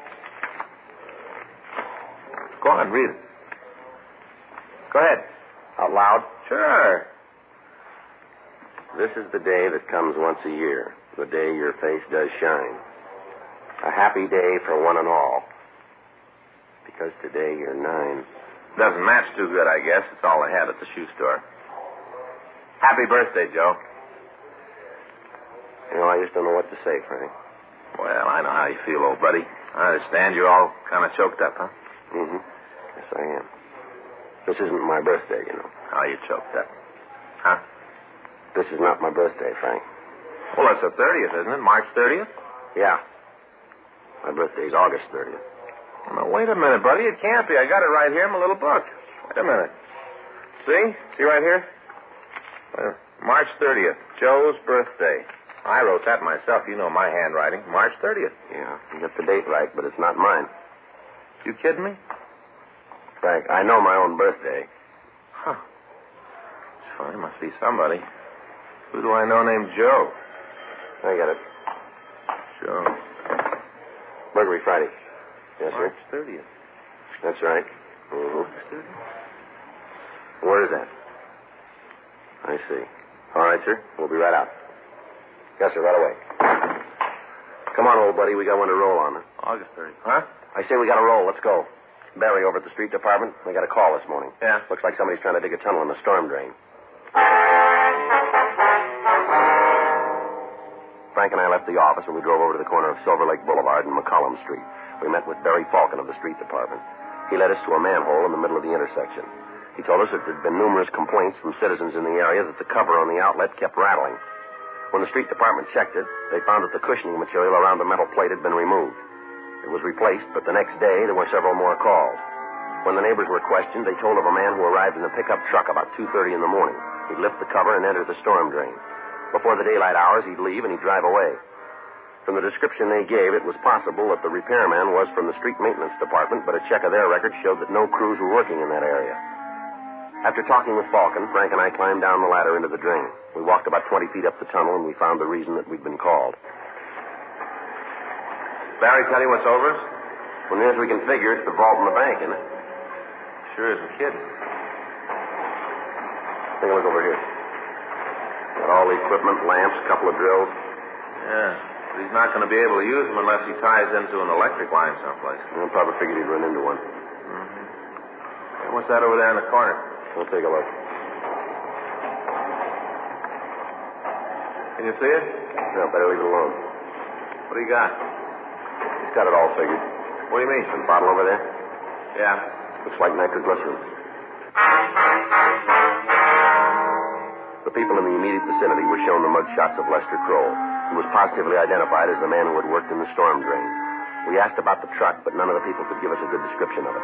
Go on, read it. Go ahead. Out loud? Sure. This is the day that comes once a year, the day your face does shine. A happy day for one and all, because today you're 9. Doesn't match too good, I guess. It's all I had at the shoe store. Happy birthday, Joe. You know, I just don't know what to say, Frank. Well, I know how you feel, old buddy. I understand you're all kind of choked up, huh? Mm-hmm. Yes, I am. This isn't my birthday, you know. How you choked up? Huh? This is not my birthday, Frank. Well, it's the 30th, isn't it? March 30th? Yeah. My birthday's August 30th. Now, wait a minute, buddy. It can't be. I got it right here in my little book. Wait a minute. See right here? March 30th, Joe's birthday. I wrote that myself. You know my handwriting. March 30th. Yeah, you got the date right, but it's not mine. You kidding me? Frank, I know my own birthday. Huh. It's funny. Must be somebody. Who do I know named Joe? I got it. Joe. Burglary Friday. Yes, March sir? 30th. That's right. Mm-hmm. March 30th? Where is that? I see. All right, sir. We'll be right out. Yes, sir, right away. Come on, old buddy. We got one to roll on. August 30th. Huh? I say we got to roll. Let's go. Barry over at the street department. We got a call this morning. Yeah. Looks like somebody's trying to dig a tunnel in the storm drain. Frank and I left the office and we drove over to the corner of Silver Lake Boulevard and McCollum Street. We met with Barry Falcon of the street department. He led us to a manhole in the middle of the intersection. He told us that there had been numerous complaints from citizens in the area that the cover on the outlet kept rattling. When the street department checked it, they found that the cushioning material around the metal plate had been removed. It was replaced, but the next day there were several more calls. When the neighbors were questioned, they told of a man who arrived in a pickup truck about 2:30 in the morning. He'd lift the cover and enter the storm drain. Before the daylight hours, he'd leave and he'd drive away. From the description they gave, it was possible that the repairman was from the street maintenance department, but a check of their records showed that no crews were working in that area. After talking with Falcon, Frank and I climbed down the ladder into the drain. We walked about 20 feet up the tunnel, and we found the reason that we'd been called. Barry tell you what's over us? Well, near as we can figure, it's the vault in the bank, isn't it? Sure isn't kidding. Take a look over here. Got all the equipment, lamps, a couple of drills. Yeah, but he's not going to be able to use them unless he ties into an electric line someplace. I probably figured he'd run into one. Mm-hmm. Hey, what's that over there in the corner? We'll take a look. Can you see it? No, better leave it alone. What do you got? He's got it all figured. What do you mean? The bottle over there? Yeah. Looks like nitroglycerin. The people in the immediate vicinity were shown the mug shots of Lester Kroll, who was positively identified as the man who had worked in the storm drain. We asked about the truck, but none of the people could give us a good description of it.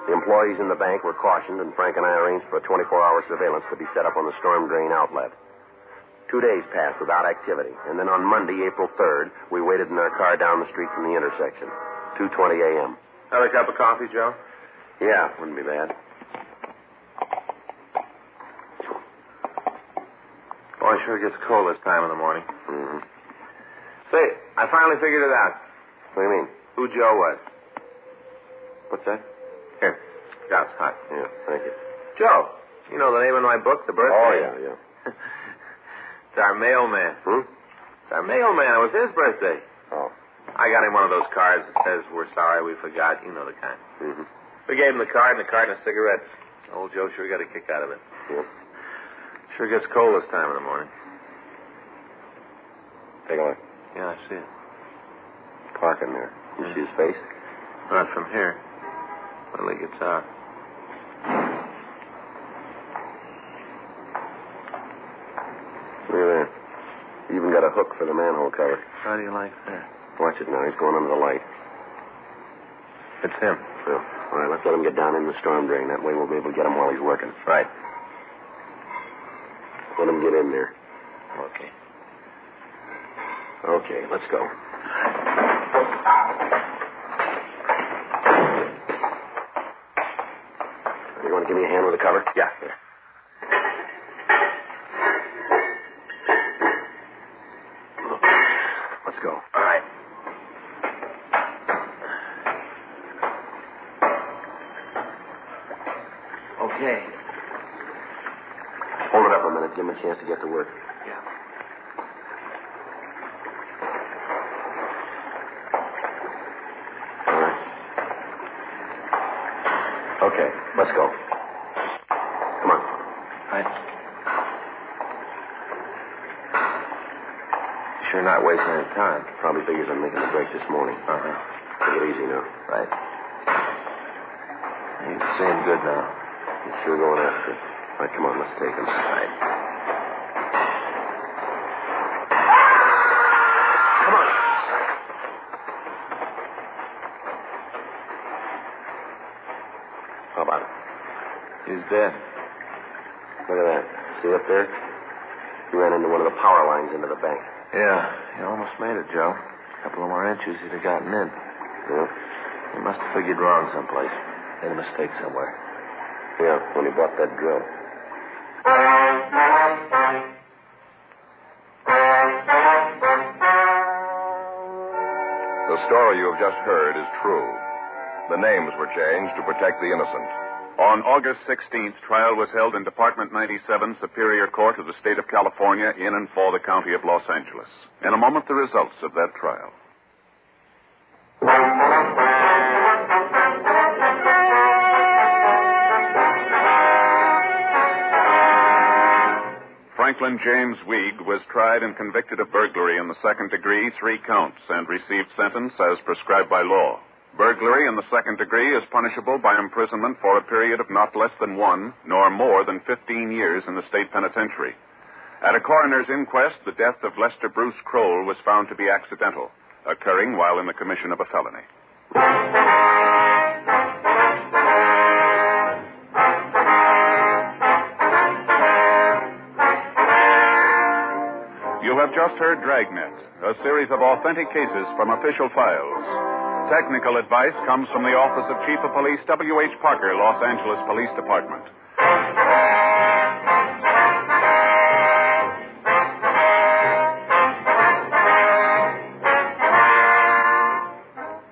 The employees in the bank were cautioned, and Frank and I arranged for a 24-hour surveillance to be set up on the storm drain outlet. 2 days passed without activity, and then on Monday, April 3rd, we waited in our car down the street from the intersection. 2:20 a.m. Have a cup of coffee, Joe? Yeah, wouldn't be bad. Boy, sure gets cold this time in the morning. Mm-hmm. Say, I finally figured it out. What do you mean? Who Joe was. What's that? Here. Got it's hot. Yeah, thank you. Joe. You know the name of my book, The Birthday? Oh, yeah. It's our mailman. It's our mailman. It was his birthday. Oh. I got him one of those cards that says, "We're sorry we forgot." You know the kind. Mm-hmm. We gave him the card and a carton of cigarettes. Old Joe sure got a kick out of it. Yeah. Sure gets cold this time in the morning. Take a look. Yeah, I see it. Clark in there. You see his face? Not from here. When he gets out. Look at that. He even got a hook for the manhole cover. How do you like that? Watch it now. He's going under the light. It's him. Well, all right, let's let him get down in the storm drain. That way we'll be able to get him while he's working. Right. Let him get in there. Okay. Okay, let's go. You want to give me a hand with the cover? Yeah. Let's go. All right. Okay. Hold it up a minute. Give him a chance to get to work. Yeah. All right. Okay, let's go. Come on. Right. Sure not wasting any time. Probably figures I'm making the break this morning. Uh-huh. Take it easy now. Right. He's seeing good now. He's sure going after it. All right, come on, let's take him. All right. Come on. How about it? He's dead. See up there? He ran into one of the power lines into the bank. Yeah, he almost made it, Joe. A couple of more inches, he'd have gotten in. Yeah? He must have figured wrong someplace. Made a mistake somewhere. Yeah, when he bought that drill. The story you have just heard is true. The names were changed to protect the innocent. On August 16th, trial was held in Department 97, Superior Court of the State of California, in and for the County of Los Angeles. In a moment, the results of that trial. Franklin James Weig was tried and convicted of burglary in the second degree, 3 counts, and received sentence as prescribed by law. Burglary in the second degree is punishable by imprisonment for a period of not less than 1, nor more than 15 years in the state penitentiary. At a coroner's inquest, the death of Lester Bruce Kroll was found to be accidental, occurring while in the commission of a felony. You have just heard Dragnet, a series of authentic cases from official files. Technical advice comes from the Office of Chief of Police W.H. Parker, Los Angeles Police Department.